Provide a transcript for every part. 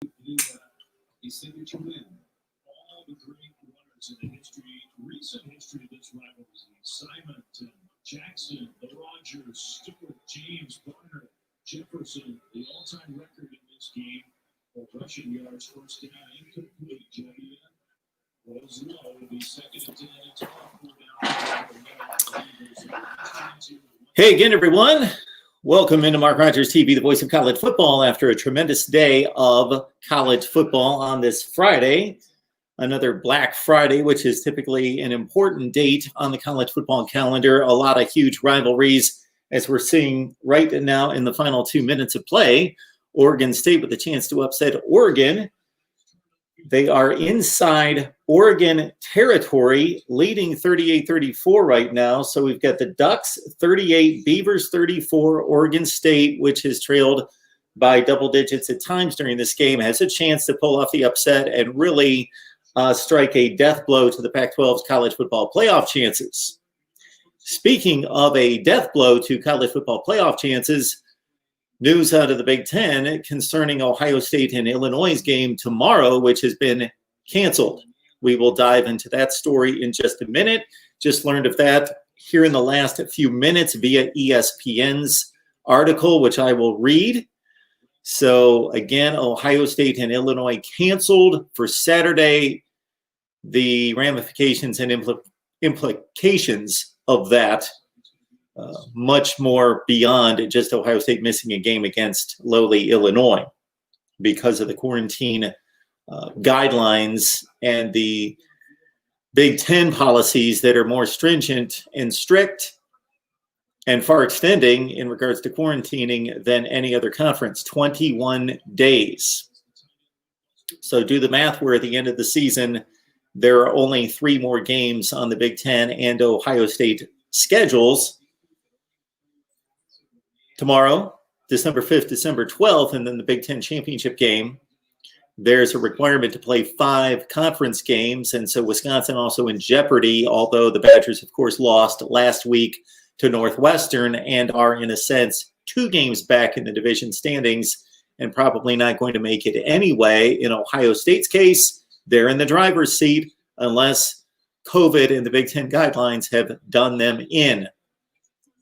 A signature win. All the great runners in the recent history of this rivalry. Simon, Jackson, the Rogers, Stewart, James, Garner, Jefferson, the all-time record in this game for rushing yards, first down, incomplete. JEOPARDY was low, the second and 10, it's off, 4 down. Hey again, everyone. Welcome into Mark Rogers TV, the voice of college football, after a tremendous day of college football on this Friday. Another Black Friday, which is typically an important date on the college football calendar. A lot of huge rivalries, as we're seeing right now in the final 2 minutes of play. Oregon State with a chance to upset Oregon. They are inside Oregon territory, leading 38-34 right now. So we've got the Ducks 38, Beavers 34, Oregon State, which has trailed by double digits at times during this game, has a chance to pull off the upset and really strike a death blow to the Pac-12's college football playoff chances. Speaking of a death blow to college football playoff chances, news out of the Big Ten concerning Ohio State and Illinois' game tomorrow, which has been canceled. We will dive into that story in just a minute. Just learned of that here in the last few minutes via ESPN's article, which I will read. So again, Ohio State and Illinois canceled for Saturday. The ramifications and implications of that much more beyond just Ohio State missing a game against lowly Illinois because of the quarantine guidelines and the Big Ten policies that are more stringent and strict and far extending in regards to quarantining than any other conference, 21 days. So do the math where at the end of the season, there are only 3 more games on the Big Ten and Ohio State schedules. Tomorrow, December 5th, December 12th, and then the Big Ten championship game. There's a requirement to play 5 conference games, and so Wisconsin also in jeopardy, although the Badgers, of course, lost last week to Northwestern and are, in a sense, 2 games back in the division standings and probably not going to make it anyway. In Ohio State's case, they're in the driver's seat unless COVID and the Big Ten guidelines have done them in.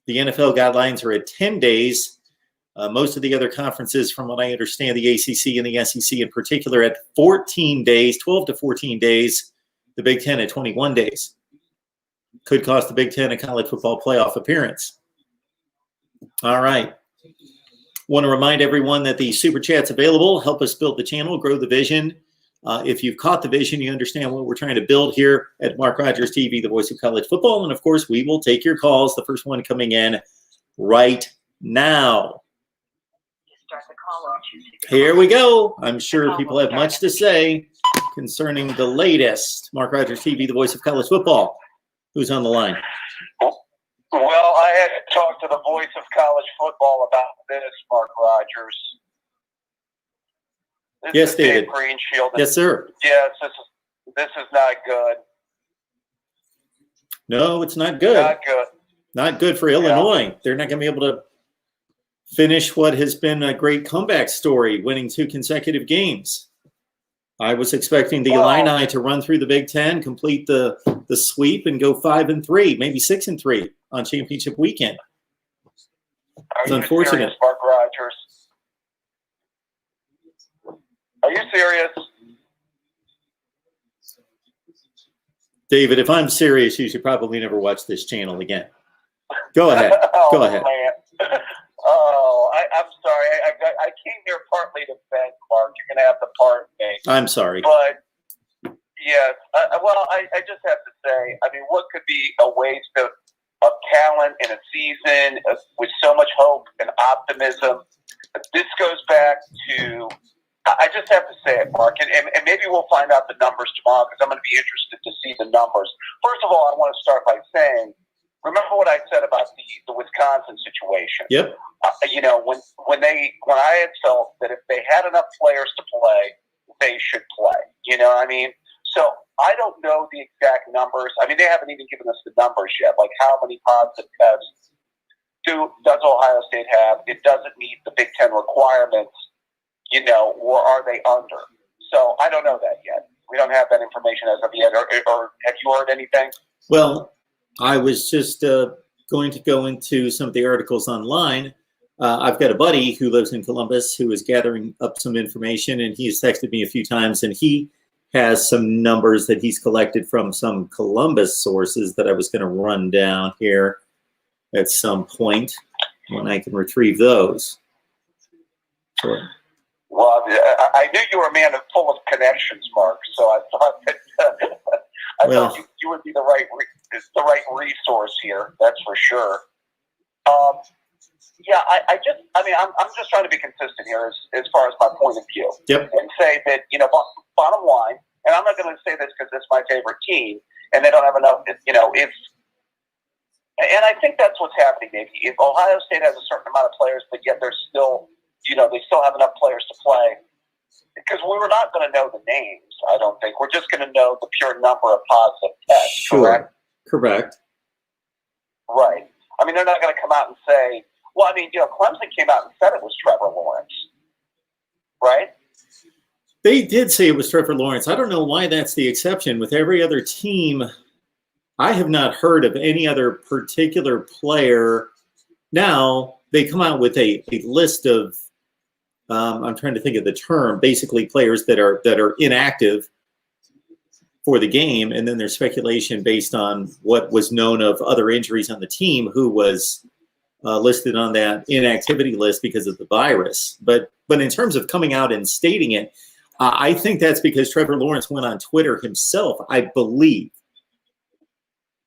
The NFL guidelines are at 10 days. Most of the other conferences, from what I understand, the ACC and the SEC in particular, at 14 days, 12 to 14 days. The Big Ten at 21 days. Could cost the Big Ten a college football playoff appearance. All right. Want to remind everyone that the Super Chat's available. Help us build the channel, grow the vision. If you've caught the vision, you understand what we're trying to build here at Mark Rogers TV, the voice of college football. And, of course, we will take your calls. The first one coming in right now. Here we go. I'm sure people have much to say concerning the latest. Mark Rogers TV, the voice of college football. Who's on the line? Well, I had to talk to the voice of college football about this, Mark Rogers. Yes, David. Greenshield. Yes, sir. Yes, this is not good. No, it's not good. Not good. Not good for Illinois. Yeah. They're not going to be able to finish what has been a great comeback story, winning 2 consecutive games. I was expecting the Illini to run through the Big Ten, complete the sweep, and go 5-3, maybe 6-3 on championship weekend. It's unfortunate. Serious, Mark Rogers? Are you serious? David, if I'm serious, you should probably never watch this channel again. Go ahead. Go ahead. Man. Oh, I'm sorry. I came here partly to vent, Mark. You're going to have to pardon me. I'm sorry. But, yes. I just have to say, I mean, what could be a waste of talent in a season with so much hope and optimism? This goes back to, I just have to say it, Mark, and maybe we'll find out the numbers tomorrow because I'm going to be interested to see the numbers. First of all, I want to start by saying, remember what I said about the Wisconsin situation? Yep. When I had felt that if they had enough players to play, they should play. You know what I mean? So I don't know the exact numbers. I mean, they haven't even given us the numbers yet. Like how many positive tests does Ohio State have? It doesn't meet the Big Ten requirements. or are they under? So I don't know that yet. We don't have that information as of yet. Or have you heard anything? Well, I was just going to go into some of the articles online. I've got a buddy who lives in Columbus who is gathering up some information, and he's texted me a few times, and he has some numbers that he's collected from some Columbus sources that I was going to run down here at some point when I can retrieve those. So, well, I knew you were a man full of connections, Mark. So I thought that thought you would be the right resource here. That's for sure. Yeah, I'm just trying to be consistent here as far as my point of view. Yep. And say that, bottom line, and I'm not going to say this because it's my favorite team, and they don't have enough, and I think that's what's happening, maybe. If Ohio State has a certain amount of players, but yet they're still, they still have enough players to play, because we're not going to know the names, I don't think. We're just going to know the pure number of positive tests, sure. Correct? Right. I mean, they're not going to come out and say, well, I mean, Clemson came out and said it was Trevor Lawrence, right? They did say it was Trevor Lawrence. I don't know why that's the exception. With every other team, I have not heard of any other particular player. Now, they come out with a list of, I'm trying to think of the term, basically players that are inactive for the game, and then there's speculation based on what was known of other injuries on the team who was listed on that inactivity list because of the virus. But in terms of coming out and stating it, I think that's because Trevor Lawrence went on Twitter himself, I believe.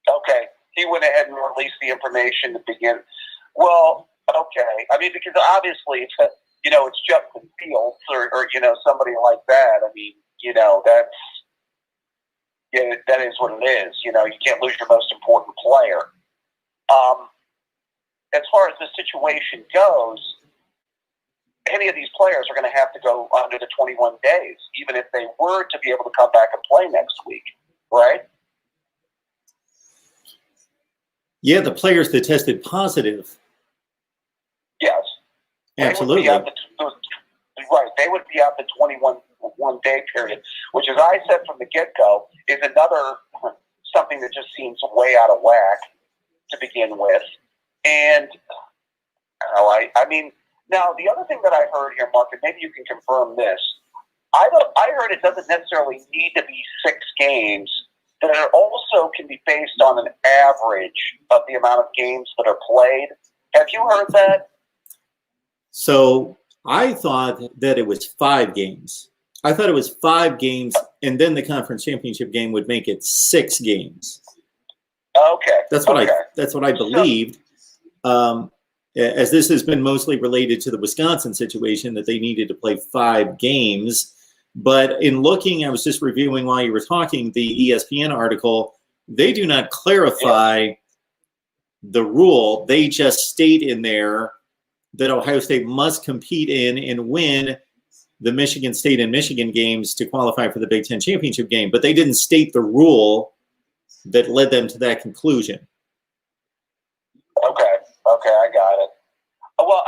Okay. He went ahead and released the information to begin. Well, okay. I mean, because obviously it's Justin Fields or somebody like that. I mean, that is what it is. You can't lose your most important player. As far as the situation goes, any of these players are going to have to go under the 21 days, even if they were to be able to come back and play next week, right? Yeah, the players that tested positive. Yes. Absolutely. They would be out the 21-day period, which, as I said from the get-go, is another something that just seems way out of whack to begin with. And I mean, now the other thing that I heard here, Mark, and maybe you can confirm this, I heard it doesn't necessarily need to be 6 games, that it also can be based on an average of the amount of games that are played. Have you heard that? So I thought that it was 5 games. I thought it was 5 games, and then the conference championship game would make it 6 games. Okay. That's what I believed. As this has been mostly related to the Wisconsin situation, that they needed to play 5 games. But in looking, I was just reviewing while you were talking, the ESPN article, they do not clarify the rule. They just state in there that Ohio State must compete in and win the Michigan State and Michigan games to qualify for the Big Ten championship game. But they didn't state the rule that led them to that conclusion. Okay, I got it. Well,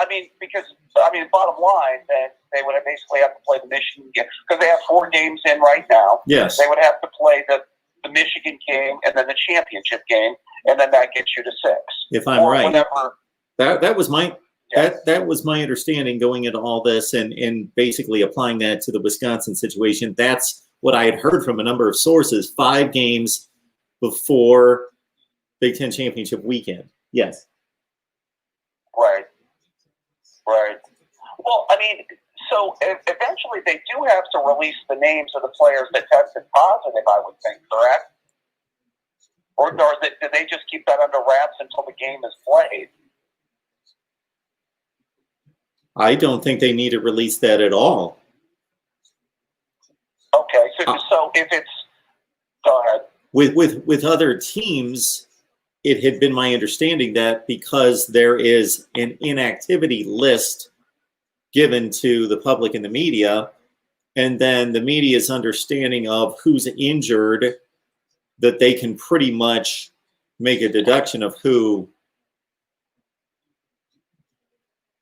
bottom line, then they would basically have to play the Michigan game because they have 4 games in right now. Yes. They would have to play the Michigan game and then the championship game, and then that gets you to 6. If I'm right. Whatever. That was my that was my understanding going into all this, and basically applying that to the Wisconsin situation. That's what I had heard from a number of sources. 5 games before Big Ten championship weekend. Yes. Right. Well, I mean, so eventually they do have to release the names of the players that tested positive, I would think, correct? Or do they just keep that under wraps until the game is played? I don't think they need to release that at all. Okay, so if it's... Go ahead. With other teams, it had been my understanding that because there is an inactivity list given to the public and the media, and then the media's understanding of who's injured, that they can pretty much make a deduction of who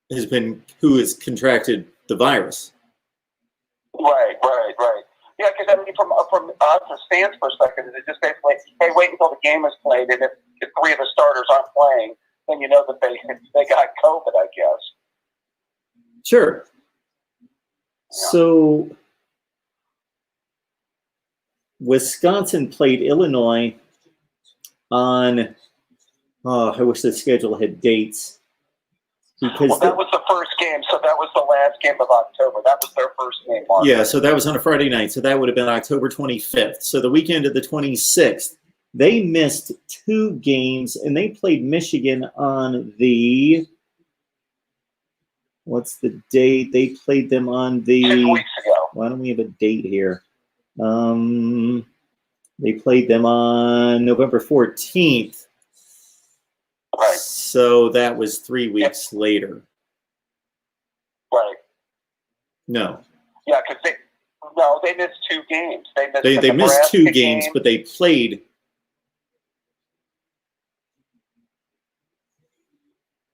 has contracted the virus. Right. Yeah, because I mean, from us as fans' perspective, it's just basically, hey, wait until the game is played, and if three of the starters aren't playing, then you know that they got COVID, I guess. Sure. So Wisconsin played Illinois on, I wish the schedule had dates. Because that was the first game, so that was the last game of October. That was their first game, Mark. Yeah, so that was on a Friday night, so that would have been October 25th. So the weekend of the 26th, they missed 2 games, and they played Michigan on the, what's the date? They played them on the... 2 weeks ago. Why don't we have a date here? They played them on November 14th. Right. So that was 3 weeks later. Right. No. Yeah, because they missed 2 games. They missed 2 games, but they played.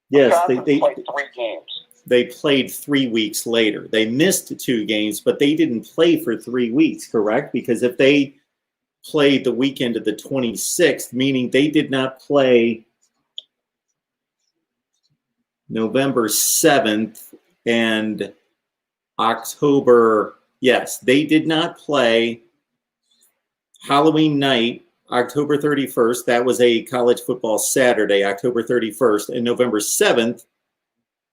Yes, they played 3 games. They played 3 weeks later. They missed 2 games, but they didn't play for 3 weeks, correct? Because if they played the weekend of the 26th, meaning they did not play November 7th and October, yes, they did not play Halloween night, October 31st. That was a college football Saturday, October 31st, and November 7th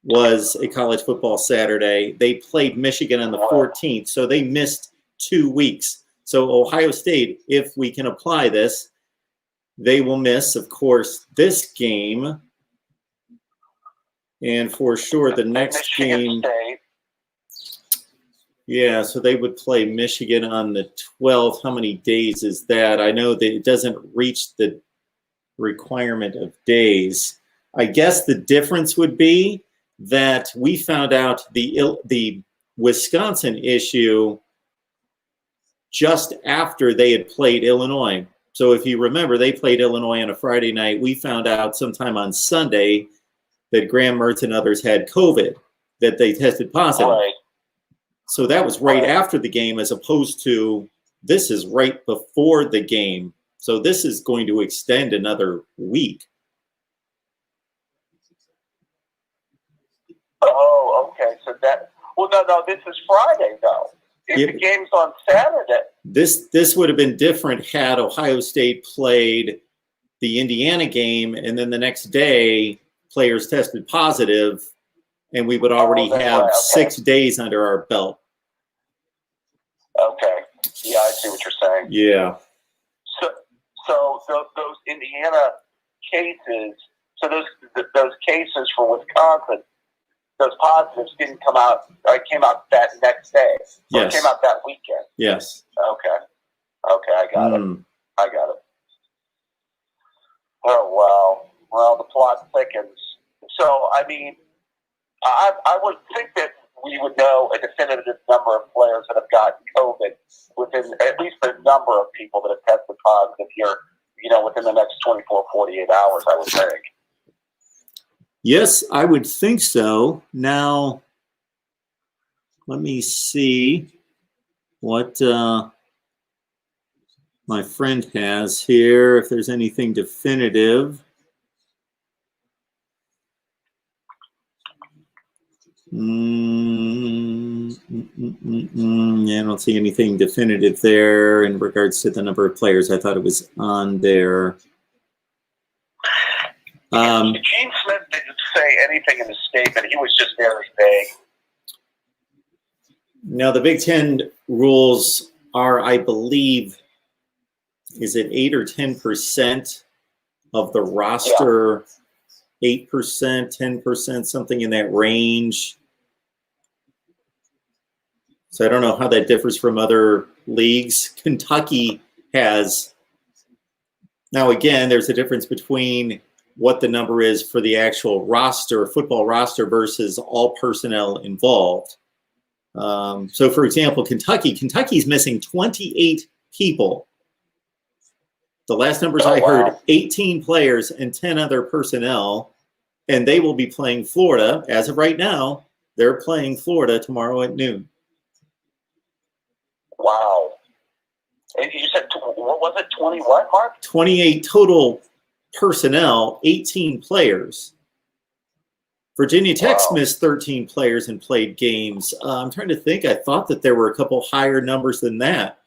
was a college football Saturday. They played Michigan on the 14th, so they missed 2 weeks. So Ohio State, if we can apply this, they will miss, of course, this game. And for sure, the next game. Yeah, so they would play Michigan on the 12th. How many days is that? I know that it doesn't reach the requirement of days. I guess the difference would be that we found out the Wisconsin issue just after they had played Illinois. So if you remember, they played Illinois on a Friday night. We found out sometime on Sunday that Graham Mertz and others had COVID, that they tested positive. Right. So that was right after the game, as opposed to this is right before the game. So this is going to extend another week. Oh, okay. So no, this is Friday, though. If the game's on Saturday. This would have been different had Ohio State played the Indiana game, and then the next day players tested positive, and we would already have 6 days under our belt. Okay. Yeah, I see what you're saying. Yeah. So those Indiana cases, so those cases for Wisconsin, those positives didn't come out. Came out that next day. Yes. It came out that weekend. Yes. Okay, I got it. Oh, wow. Well, the plot thickens. So, I mean, I would think that we would know a definitive number of players that have gotten COVID within at least the number of people that have tested positive here, within the next 24, 48 hours, I would think. Yes, I would think so. Now, let me see what my friend has here, if there's anything definitive. Yeah, I don't see anything definitive there in regards to the number of players. I thought it was on there. Gene Smith didn't say anything in the statement. He was just very vague. Now, the Big Ten rules are, I believe, is it 8 or 10% of the roster? Yeah. 8%, 10%, something in that range. So I don't know how that differs from other leagues. Kentucky has, now again, there's a difference between what the number is for the actual roster, football roster, versus all personnel involved. So for example, Kentucky's missing 28 people. The last numbers I heard, 18 players and 10 other personnel, and they will be playing Florida. As of right now, they're playing Florida tomorrow at noon. Wow. And you said, what was it, 20 what, Mark? 28 total personnel, 18 players. Virginia Tech's missed 13 players and played games. I'm trying to think. I thought that there were a couple higher numbers than that.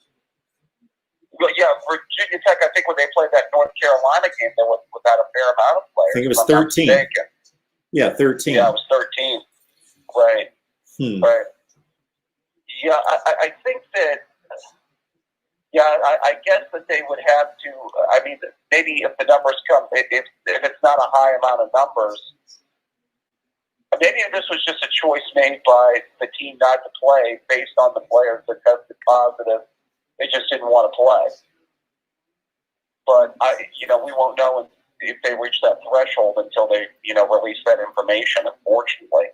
Well, yeah, Virginia Tech, I think when they played that North Carolina game, they were without a fair amount of players. I think it was 13. Yeah, 13. Yeah, it was 13. Right. Right. Yeah, I think that, I guess that they would have to, I mean, maybe if the numbers come, if it's not a high amount of numbers, maybe this was just a choice made by the team not to play based on the players that tested positive. They just didn't want to play. But, we won't know if they reach that threshold until they, release that information, unfortunately.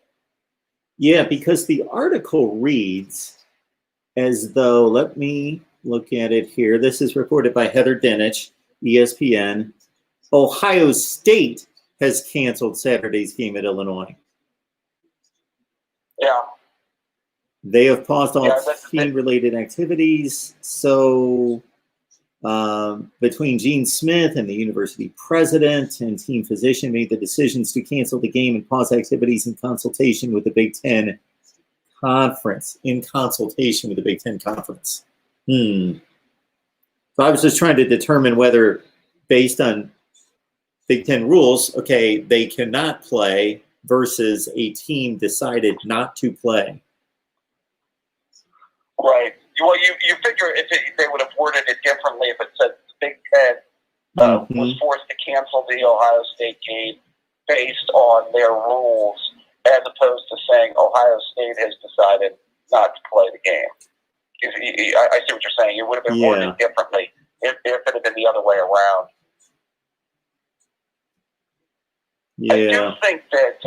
Yeah, because the article reads as though, let me look at it here. This is reported by Heather Dinich, ESPN. Ohio State has canceled Saturday's game at Illinois. Yeah. They have paused all team-related activities. So between Gene Smith and the university president and team physician made the decisions to cancel the game and pause activities in consultation with the Big Ten Conference. So I was just trying to determine whether, based on Big Ten rules, okay, they cannot play versus a team decided not to play. Right. Well, you figure they would have worded it differently if it said the Big Ten was forced to cancel the Ohio State game based on their rules, as opposed to saying Ohio State has decided not to play the game. I see what you're saying. It would have been worded differently if it had been the other way around. Yeah. I do think that,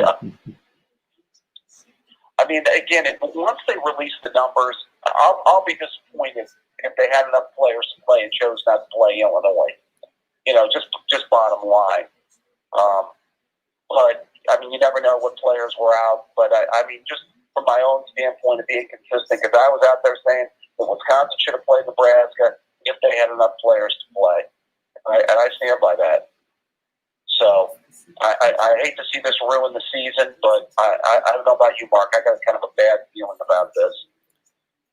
again, once they release the numbers, I'll be disappointed if they had enough players to play and chose not to play Illinois. Just bottom line. But, you never know what players were out. But, just from my own standpoint of being consistent, because I was out there saying that Wisconsin should have played Nebraska if they had enough players to play. And I stand by that. So I hate to see this ruin the season, but I don't know about you, Mark. I got kind of a bad feeling about this.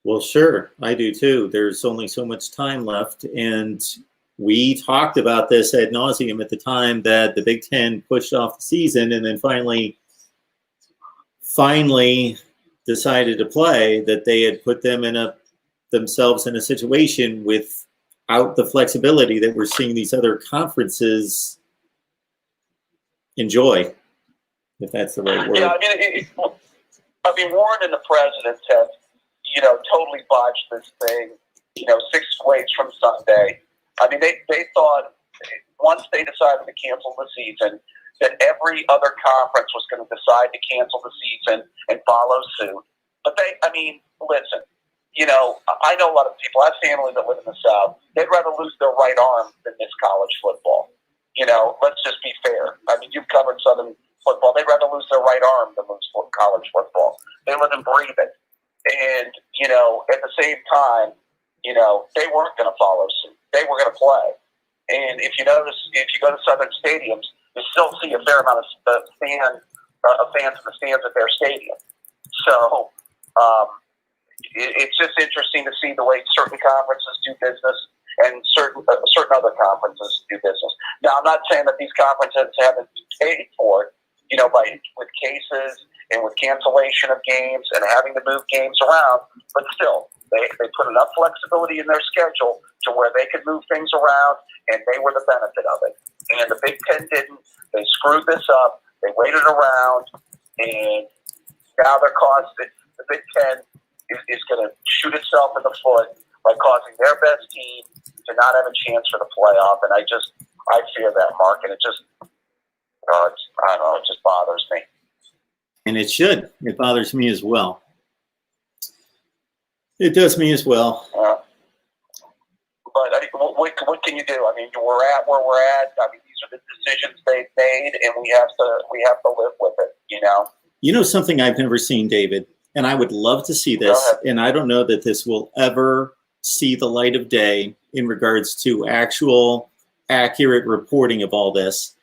Well, sure. I do too. There's only so much time left. And we talked about this ad nauseum at the time that the Big Ten pushed off the season and then finally decided to play, that they had put themselves in a situation without the flexibility that we're seeing these other conferences enjoy, if that's the right word. Yeah, Warren and the president have, totally botched this thing, 6 weeks from Sunday. They thought once they decided to cancel the season that every other conference was going to decide to cancel the season and follow suit. But listen, I know a lot of people, I have family that live in the South, they'd rather lose their right arm than miss college football. Let's just be fair. You've covered Southern football. They'd rather lose their right arm than lose college football. They live and breathe it. And, at the same time, they weren't going to follow suit. They were going to play. And if you notice, if you go to Southern stadiums, you still see a fair amount of fans in the stands at their stadium. So it's just interesting to see the way certain conferences do business and certain other conferences do business. Now, I'm not saying that these conferences haven't paid for it, with cases and with cancellation of games and having to move games around, but still, they put enough flexibility in their schedule to where they could move things around, and they were the benefit of it. And the Big Ten didn't. They screwed this up. They waited around, and now the Big Ten is going to shoot itself in the foot by causing their best team to not have a chance for the playoff. And I fear that, Mark, and it just, I don't know, it just bothers me. And it should. It bothers me as well. It does me as well. But what can you do? We're at where we're at. These are the decisions they've made, and we have to live with it. Something I've never seen, David, and I would love to see this. And I don't know that this will ever see the light of day in regards to actual accurate reporting of all this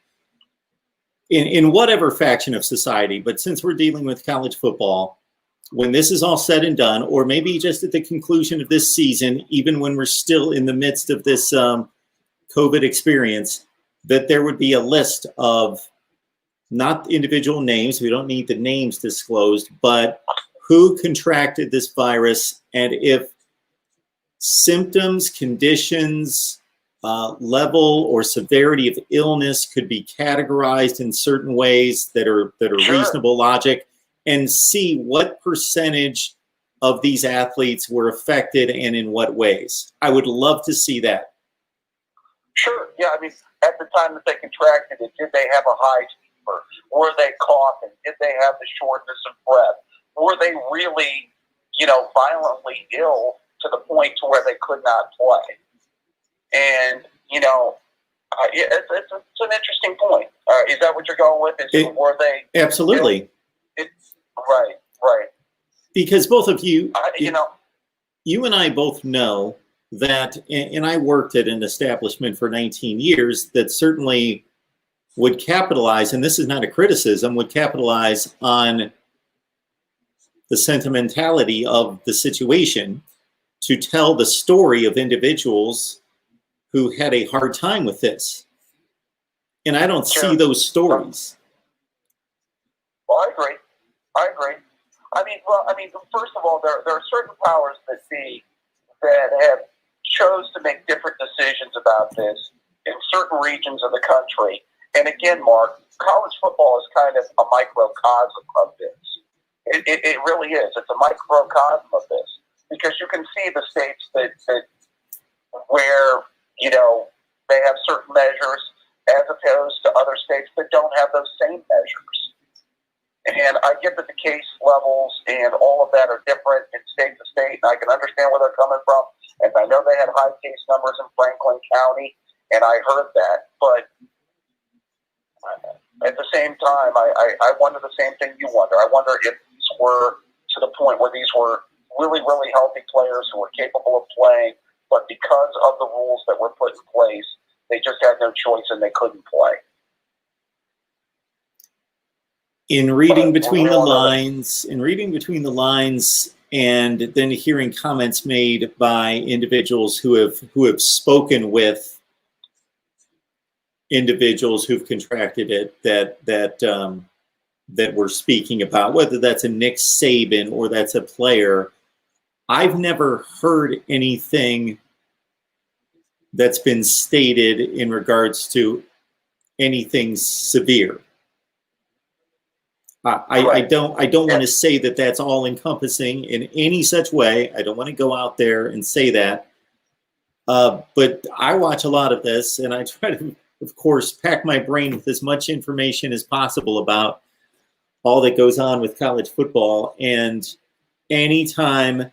in whatever faction of society. But since we're dealing with college football, when this is all said and done, or maybe just at the conclusion of this season, even when we're still in the midst of this COVID experience, that there would be a list of not individual names, we don't need the names disclosed, but who contracted this virus, and if symptoms, conditions, level or severity of illness could be categorized in certain ways that are Sure. reasonable logic, and see what percentage of these athletes were affected and in what ways. I would love to see that. Sure. Yeah. I mean, at the time that they contracted it, did they have a high fever? Were they coughing? Did they have the shortness of breath? Were they really, violently ill to the point to where they could not play? And, it's an interesting point. Is that what you're going with? Were they? Absolutely. Right. Because both of you, you you and I both know that, and I worked at an establishment for 19 years that certainly would capitalize, and this is not a criticism, would capitalize on the sentimentality of the situation to tell the story of individuals who had a hard time with this. And I don't see those stories. Well, I agree. First of all, there are certain powers that be that have chose to make different decisions about this in certain regions of the country. And again, Mark, college football is kind of a microcosm of this. It really is. It's a microcosm of this, because you can see the states that where they have certain measures as opposed to other states that don't have those same measures. And I get that the case levels and all of that are different in state to state, and I can understand where they're coming from. And I know they had high case numbers in Franklin County, and I heard that. But at the same time, I wonder the same thing you wonder. I wonder if these were to the point where these were really, really healthy players who were capable of playing, but because of the rules that were put in place, they just had no choice and they couldn't play. In reading between the lines, and then hearing comments made by individuals who have spoken with individuals who've contracted it, that we're speaking about, whether that's a Nick Saban or that's a player, I've never heard anything that's been stated in regards to anything severe. I don't want to say that that's all encompassing in any such way. I don't want to go out there and say that. But I watch a lot of this, and I try to, of course, pack my brain with as much information as possible about all that goes on with college football. And anytime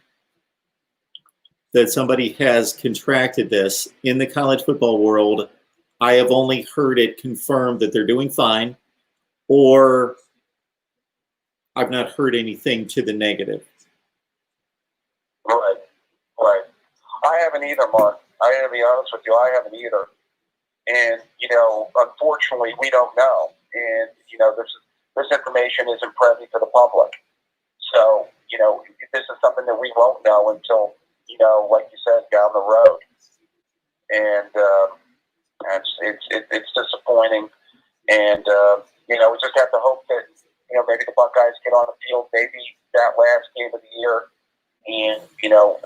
that somebody has contracted this in the college football world, I have only heard it confirmed that they're doing fine, or I've not heard anything to the negative. Right. I haven't either, Mark. I gotta be honest with you, I haven't either. And, unfortunately, we don't know. And, this information isn't privy to the public. So, this is something that we won't know until, like you said, down the road. And it's disappointing. And, we just have to hope that, maybe the Buckeyes get on the field, maybe that last game of the year, and,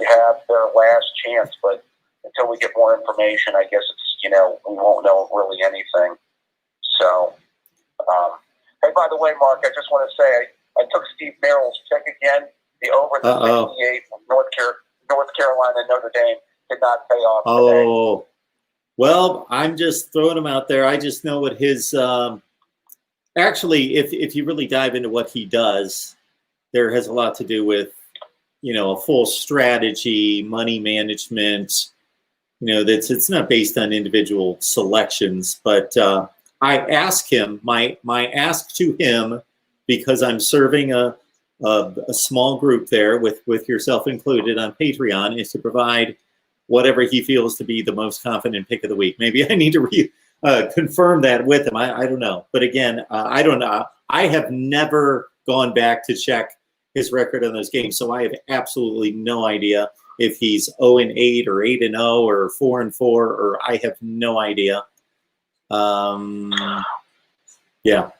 have their last chance. But until we get more information, I guess it's, we won't know really anything. So, hey, by the way, Mark, I just want to say I took Steve Merrill's pick again. The over the 68 from North Carolina and Notre Dame did not pay off today. Well, I'm just throwing him out there. I just know what his actually, if you really dive into what he does, there has a lot to do with, a full strategy, money management. It's not based on individual selections. But I ask him, my ask to him, because I'm serving a small group there with yourself included on Patreon, is to provide whatever he feels to be the most confident pick of the week. Maybe I need to confirm that with him. I don't know. But again, I don't know. I have never gone back to check his record on those games, so I have absolutely no idea if he's 0-8 or 8-0 or 4-4, or I have no idea. Yeah.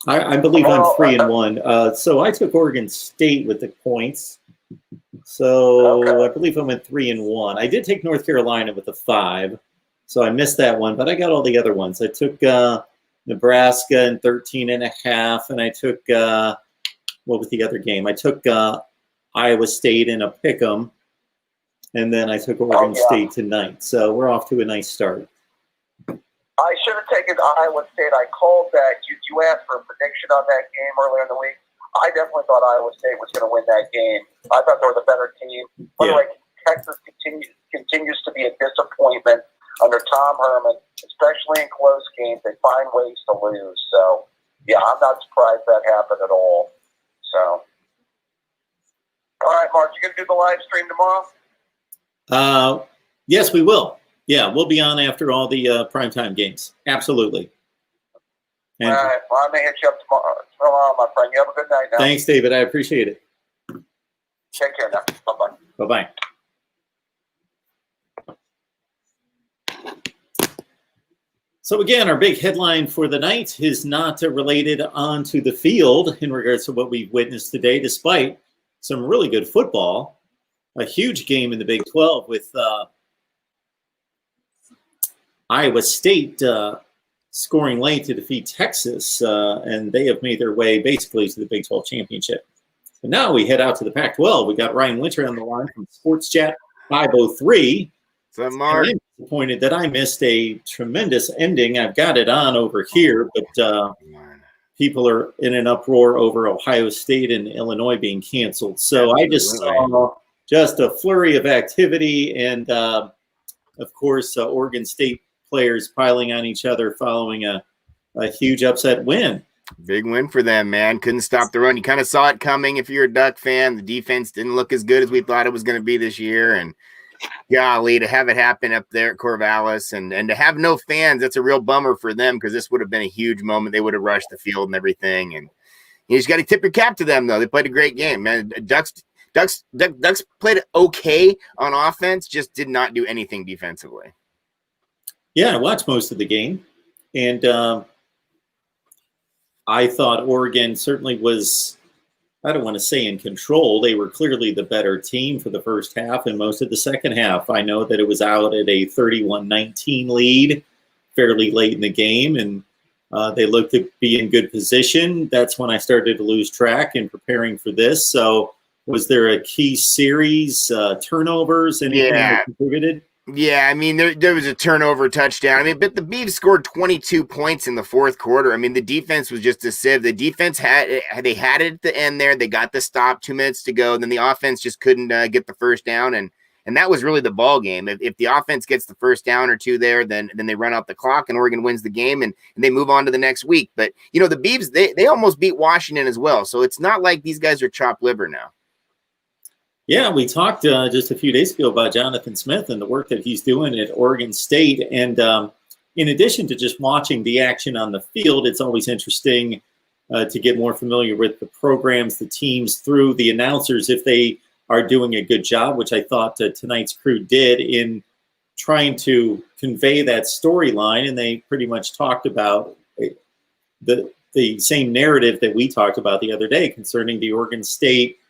I believe I'm 3-1. So I took Oregon State with the points. So I believe I went 3-1. I did take North Carolina with a 5. So I missed that one, but I got all the other ones. I took Nebraska in 13.5, and I took what was the other game? I took Iowa State in a pick'em, and then I took Oregon State tonight. So we're off to a nice start. I should have taken Iowa State. I called that. You asked for a prediction on that game earlier in the week. I definitely thought Iowa State was going to win that game. I thought they were the better team. By the way, Texas continues to be a disappointment under Tom Herman, especially in close games. They find ways to lose. So, yeah, I'm not surprised that happened at all. So, all right, Mark, you going to do the live stream tomorrow? Yes, we will. Yeah, we'll be on after all the primetime games. Absolutely. And all right. Well, I may hit you up tomorrow, my friend. You have a good night now. Thanks, David. I appreciate it. Take care now. Bye-bye. Bye-bye. So again, our big headline for the night is not related onto the field in regards to what we've witnessed today, despite some really good football. A huge game in the Big 12 with Iowa State scoring late to defeat Texas, and they have made their way basically to the Big 12 championship. And now we head out to the Pac-12. We got Ryan Winter on the line from Sports Chat 503. So, Mark, I'm disappointed that I missed a tremendous ending. I've got it on over here, but people are in an uproar over Ohio State and Illinois being canceled. So I just saw just a flurry of activity, and of course, Oregon State players piling on each other following a huge upset win. Big win for them, man. Couldn't stop the run. You kind of saw it coming if you're a Duck fan. The defense didn't look as good as we thought it was going to be this year, and golly, to have it happen up there at Corvallis and to have no fans, that's a real bummer for them because this would have been a huge moment. They would have rushed the field and everything, and you just got to tip your cap to them, though. They played a great game, man. Ducks played okay on offense, just did not do anything defensively. Yeah, I watched most of the game, and I thought Oregon certainly was, I don't want to say in control. They were clearly the better team for the first half and most of the second half. I know that it was out at a 31-19 lead fairly late in the game, and they looked to be in good position. That's when I started to lose track in preparing for this. So was there a key series, turnovers, anything that contributed? Yeah, I mean, there was a turnover touchdown. I mean, but the Beavs scored 22 points in the fourth quarter. I mean, the defense was just a sieve. The defense had it at the end there. They got the stop, 2 minutes to go. And then the offense just couldn't get the first down. And that was really the ball game. If the offense gets the first down or two there, then they run out the clock and Oregon wins the game and they move on to the next week. But, you know, the Beavs, they almost beat Washington as well. So it's not like these guys are chopped liver now. Yeah, we talked just a few days ago about Jonathan Smith and the work that he's doing at Oregon State. And in addition to just watching the action on the field, it's always interesting to get more familiar with the programs, the teams, through the announcers, if they are doing a good job, which I thought tonight's crew did in trying to convey that storyline. And they pretty much talked about the same narrative that we talked about the other day concerning the Oregon State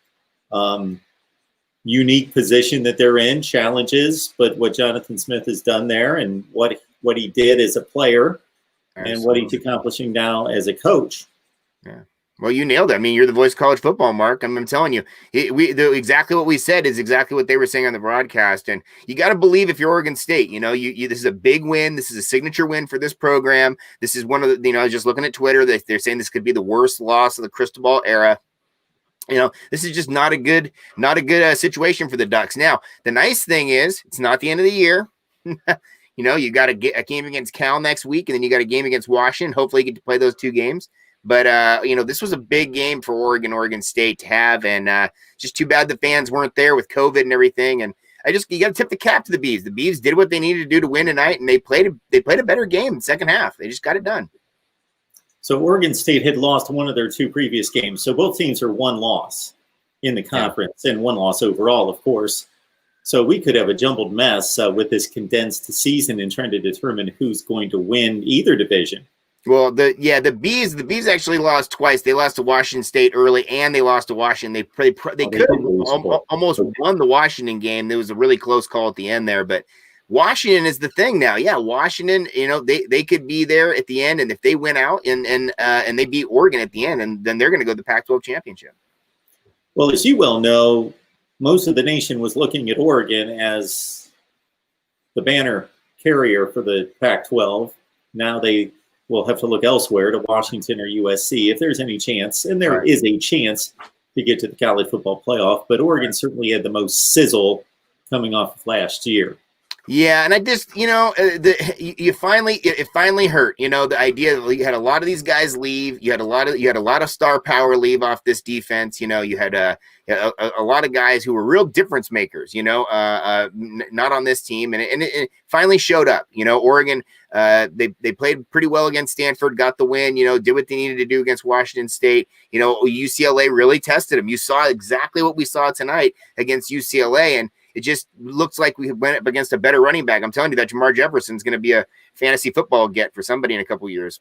unique position that they're in, challenges, but what Jonathan Smith has done there and what he did as a player. Absolutely. And what he's accomplishing now as a coach. Yeah. Well, you nailed it. I mean, you're the voice of college football, Mark. I'm telling you, exactly what we said is exactly what they were saying on the broadcast. And you got to believe if you're Oregon State, you know, this is a big win. This is a signature win for this program. This is one of the, I was just looking at Twitter. They're saying this could be the worst loss of the crystal ball era. You know, this is just not a good situation for the Ducks. Now, the nice thing is it's not the end of the year. You know, you got to get a game against Cal next week, and then you got a game against Washington. Hopefully you get to play those 2 games. But, you know, this was a big game for Oregon State to have, and just too bad the fans weren't there with COVID and everything. And you got to tip the cap to the Beavs. The Beavs did what they needed to do to win tonight, and they played a better game in the second half. They just got it done. So Oregon State had lost one of their 2 previous games. So both teams are 1 loss in the conference and 1 loss overall, of course. So we could have a jumbled mess with this condensed season and trying to determine who's going to win either division. Well, the Beavs actually lost twice. They lost to Washington State early, and they lost to Washington. They could have almost won the Washington game. There was a really close call at the end there, but Washington is the thing now. Yeah, Washington, they could be there at the end, and if they win out and they beat Oregon at the end, and then they're going to go to the Pac-12 championship. Well, as you well know, most of the nation was looking at Oregon as the banner carrier for the Pac-12. Now they will have to look elsewhere to Washington or USC if there's any chance, and there is a chance to get to the college football playoff, but Oregon certainly had the most sizzle coming off of last year. Yeah, and I just, it finally hurt. The idea that you had a lot of these guys leave. You had a lot of star power leave off this defense. You had a lot of guys who were real difference makers. Not on this team, and it finally showed up. Oregon, they played pretty well against Stanford, got the win. Did what they needed to do against Washington State. UCLA really tested them. You saw exactly what we saw tonight against UCLA, and it just looks like we went up against a better running back. I'm telling you that Jamar Jefferson's going to be a fantasy football get for somebody in a couple years.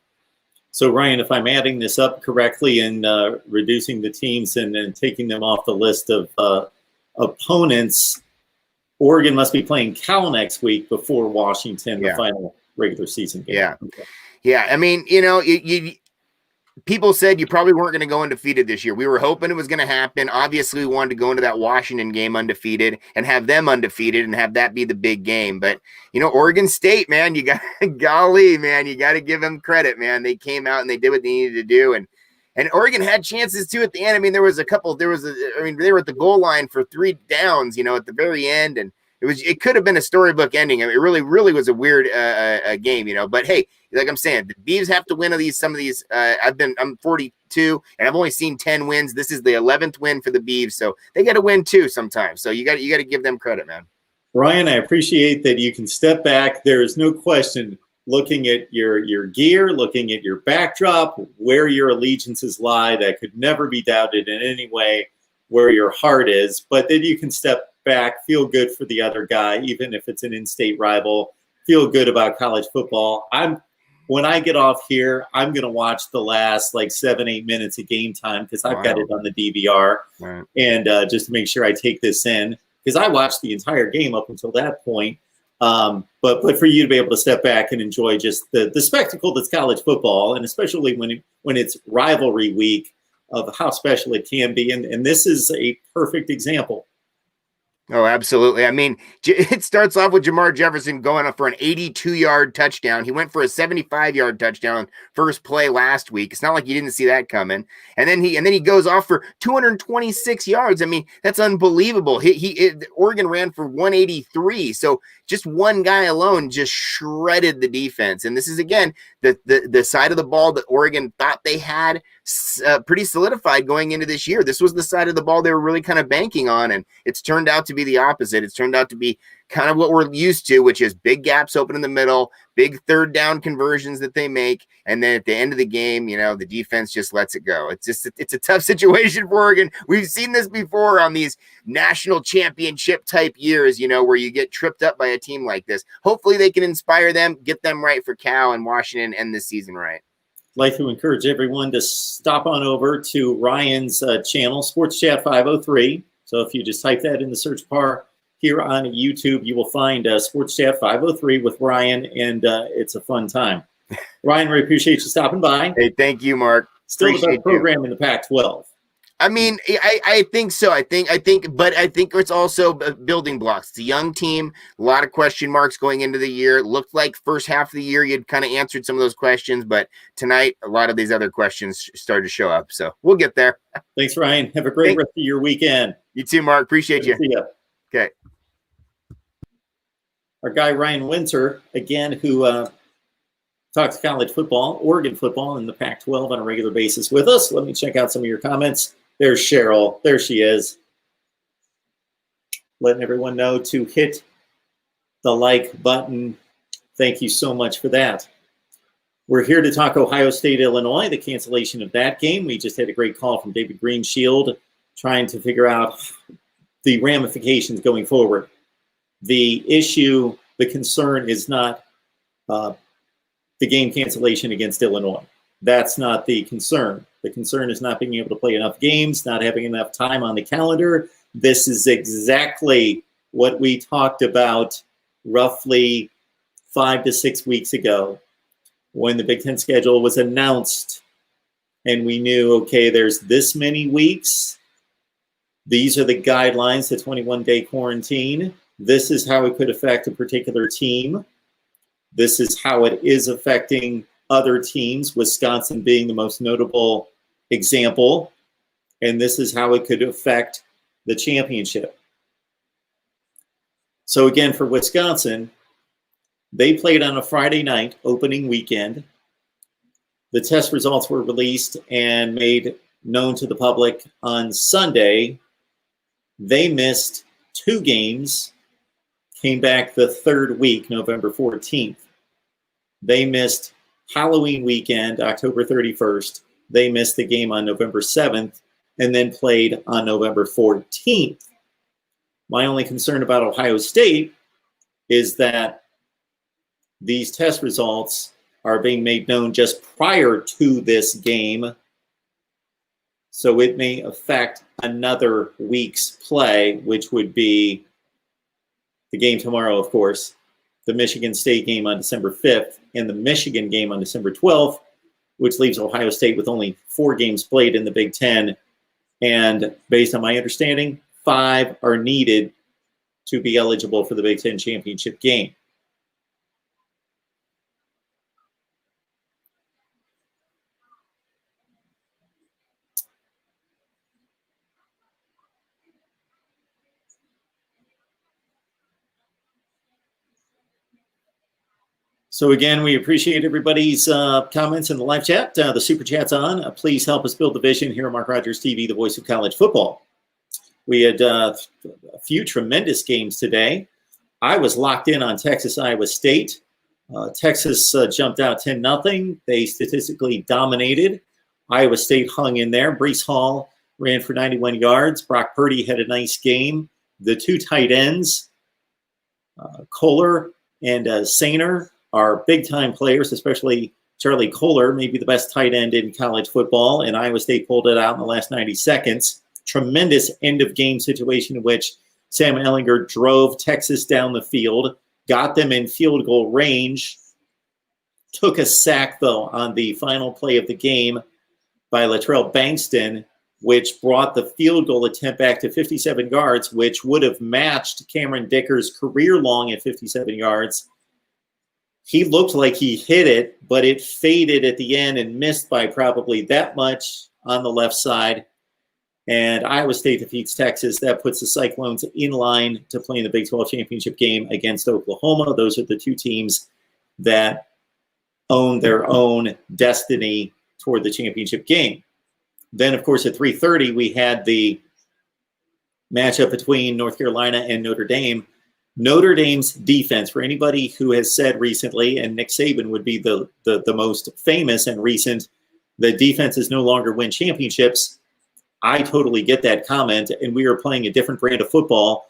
So, Ryan, if I'm adding this up correctly and reducing the teams and taking them off the list of opponents, Oregon must be playing Cal next week before Washington, the final regular season game. Yeah. Okay. Yeah. I mean, people said you probably weren't going to go undefeated this year. We were hoping it was going to happen. Obviously, we wanted to go into that Washington game undefeated and have them undefeated and have that be the big game. But, Oregon State, man, you got to give them credit, man. They came out and they did what they needed to do. And Oregon had chances too at the end. I mean, they were at the goal line for 3 downs, at the very end. And it could have been a storybook ending. I mean, it really, really was a weird game, but hey, like I'm saying, the Beavs have to win some of these. I'm 42 and I've only seen 10 wins. This is the 11th win for the Beavs. So they got to win too sometimes. So you got to give them credit, man. Ryan, I appreciate that you can step back. There is no question looking at your gear, looking at your backdrop, where your allegiances lie, that could never be doubted in any way where your heart is, but then you can step back, feel good for the other guy, even if it's an in-state rival, feel good about college football. When I get off here, I'm going to watch the last 7-8 minutes of game time because I've got it on the DVR, and just to make sure I take this in because I watched the entire game up until that point. But for you to be able to step back and enjoy just the spectacle that's college football, and especially when it's rivalry week, of how special it can be, and this is a perfect example. Oh, absolutely. I mean, it starts off with Jamar Jefferson going up for an 82-yard touchdown. He went for a 75-yard touchdown first play last week. It's not like you didn't see that coming. And then he goes off for 226 yards. I mean, that's unbelievable. Oregon ran for 183. So just one guy alone just shredded the defense. And this is, again, the side of the ball that Oregon thought they had pretty solidified going into this year. This was the side of the ball they were really kind of banking on, and it's turned out to be the opposite. It's turned out to be kind of what we're used to, which is big gaps open in the middle, big third down conversions that they make, and then at the end of the game, the defense just lets it go. It's a tough situation for Oregon. We've seen this before on these national championship type years, where you get tripped up by a team like this. Hopefully they can inspire them, get them right for Cal and Washington, end this season right. I'd like to encourage everyone to stop on over to Ryan's channel, Sports Chat 503. So if you just type that in the search bar here on YouTube, you will find Sports Chat 503 with Ryan, and it's a fun time. Ryan, we appreciate you stopping by. Hey, thank you, Mark. Still the best program in the Pac-12. I mean, I think so. I think it's also building blocks. It's a young team, a lot of question marks going into the year. It looked like first half of the year you'd kind of answered some of those questions, but tonight a lot of these other questions started to show up. So we'll get there. Thanks, Ryan. Have a great rest of your weekend. You too, Mark. Appreciate you. See ya. Okay. Our guy Ryan Winter, again, who talks college football, Oregon football, and the Pac-12 on a regular basis with us. Let me check out some of your comments. There's Cheryl. There she is. letting everyone know to hit the like button. Thank you so much for that. We're here to talk Ohio State, Illinois, the cancellation of that game. We just had a great call from David Greenshield trying to figure out the ramifications going forward. The issue, the concern is not the game cancellation against Illinois. That's not the concern. The concern is not being able to play enough games, not having enough time on the calendar. This is exactly what we talked about roughly 5 to 6 weeks ago when the Big Ten schedule was announced and we knew, okay, there's this many weeks. These are the guidelines, the 21-day quarantine. This is how it could affect a particular team. This is how it is affecting other teams, Wisconsin being the most notable example. And this is how it could affect the championship. So again, for Wisconsin, they played on a Friday night, opening weekend. The test results were released and made known to the public on Sunday. They missed 2 games, came back the 3rd week, November 14th. They missed Halloween weekend, October 31st. They missed the game on November 7th and then played on November 14th. My only concern about Ohio State is that these test results are being made known just prior to this game, so it may affect another week's play, which would be the game tomorrow, of course, the Michigan State game on December 5th, and the Michigan game on December 12th, which leaves Ohio State with only 4 games played in the Big Ten. And based on my understanding, 5 are needed to be eligible for the Big Ten championship game. So again, we appreciate everybody's comments in the live chat. The super chat's on. Please help us build the vision here at Mark Rogers TV, the voice of college football. We had a few tremendous games today. I was locked in on Texas, Iowa State. Texas jumped out 10-0. They statistically dominated. Iowa State hung in there. Breece Hall ran for 91 yards. Brock Purdy had a nice game. The 2 tight ends, Kohler and Sainer, are big-time players, especially Charlie Kohler, maybe the best tight end in college football, and Iowa State pulled it out in the last 90 seconds. Tremendous end-of-game situation in which Sam Ehlinger drove Texas down the field, got them in field goal range, took a sack, though, on the final play of the game by Latrell Bankston, which brought the field goal attempt back to 57 yards, which would have matched Cameron Dicker's career long at 57 yards. He looked like he hit it, but it faded at the end and missed by probably that much on the left side. And Iowa State defeats Texas. That puts the Cyclones in line to play in the Big 12 championship game against Oklahoma. Those are the 2 teams that own their own destiny toward the championship game. Then, of course, at 3:30, we had the matchup between North Carolina and Notre Dame. Notre Dame's defense, for anybody who has said recently, and Nick Saban would be the most famous and recent, the defenses no longer win championships. I totally get that comment, and we are playing a different brand of football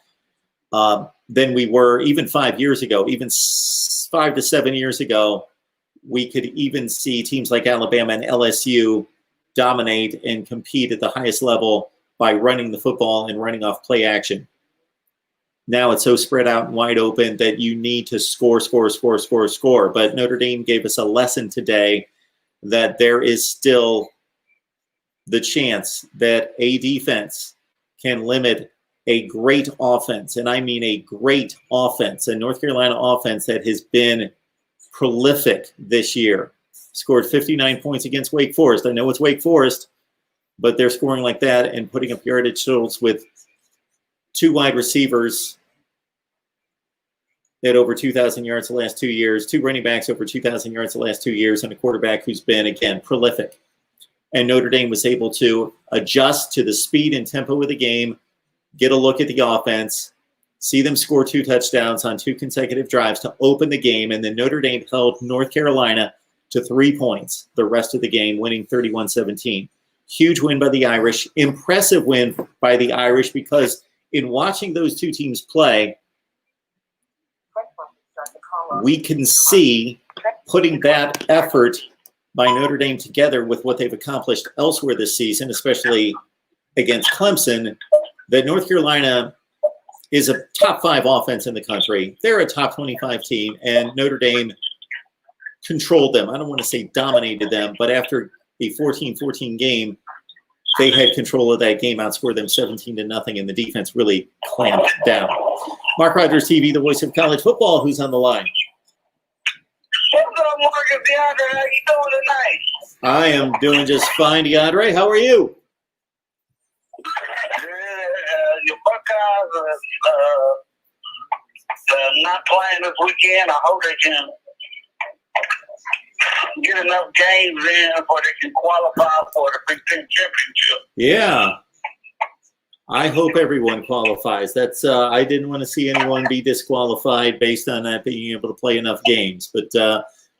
than we were even 5 years ago. Even 5 to 7 years ago, we could even see teams like Alabama and LSU dominate and compete at the highest level by running the football and running off play action. Now it's so spread out and wide open that you need to score. But Notre Dame gave us a lesson today that there is still the chance that a defense can limit a great offense, and I mean a great offense, a North Carolina offense that has been prolific this year. Scored 59 points against Wake Forest. I know it's Wake Forest, but they're scoring like that and putting up yardage totals with 2 wide receivers at over 2,000 yards the last 2 years, 2 running backs over 2,000 yards the last 2 years, and a quarterback who's been, again, prolific. And Notre Dame was able to adjust to the speed and tempo of the game, get a look at the offense, see them score 2 touchdowns on 2 consecutive drives to open the game, and then Notre Dame held North Carolina to 3 points the rest of the game, winning 31-17. Huge win by the Irish. Impressive win by the Irish because in watching those two teams play, we can see putting that effort by Notre Dame together with what they've accomplished elsewhere this season, especially against Clemson, that North Carolina is a top 5 offense in the country. They're a top 25 team, and Notre Dame controlled them. I don't want to say dominated them, but after a 14-14 game, they had control of that game, outscored them 17-0, and the defense really clamped down. Mark Rogers TV, the voice of college football, who's on the line? What's up, Marcus DeAndre? How you doing tonight? I am doing just fine, DeAndre. How are you? Your Buckeyes are not playing this weekend. I hope they can get enough games in before they can qualify for the Big Ten championship. Yeah. I hope everyone qualifies. That's I didn't want to see anyone be disqualified based on not being able to play enough games. But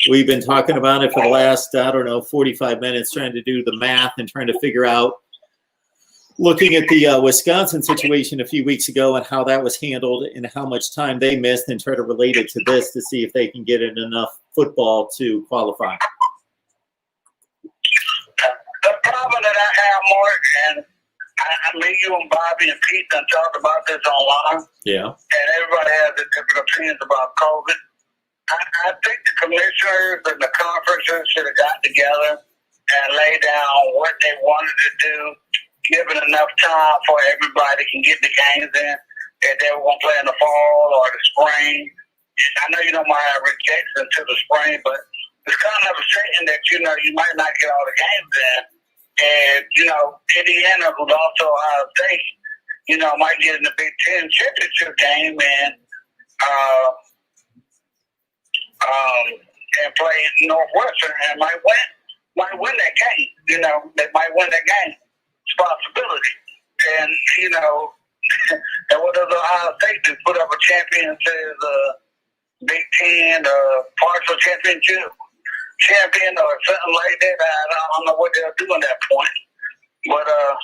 we've been talking about it for the last, 45 minutes, trying to do the math and trying to figure out, looking at the Wisconsin situation a few weeks ago and how that was handled and how much time they missed, and try to relate it to this to see if they can get in enough football to qualify. The problem that I have, Mark, and I mean, you and Bobby and Pete done talked about this online. Yeah. And everybody has their different opinions about COVID. I think the commissioners and the conferences should have got together and laid down what they wanted to do, given enough time for everybody can get the games in. If they were going to play in the fall or the spring. And I know you don't mind rejection to the spring, but it's kind of upsetting that, you might not get all the games in. And, Indiana, who's also Ohio State, might get in the Big Ten championship game and play Northwestern and might win that game. They might win that game. It's a possibility. And, and what does Ohio State do? Put up a champion says Big Ten partial championship champion or something like that. I don't know what they'll do at that point. But I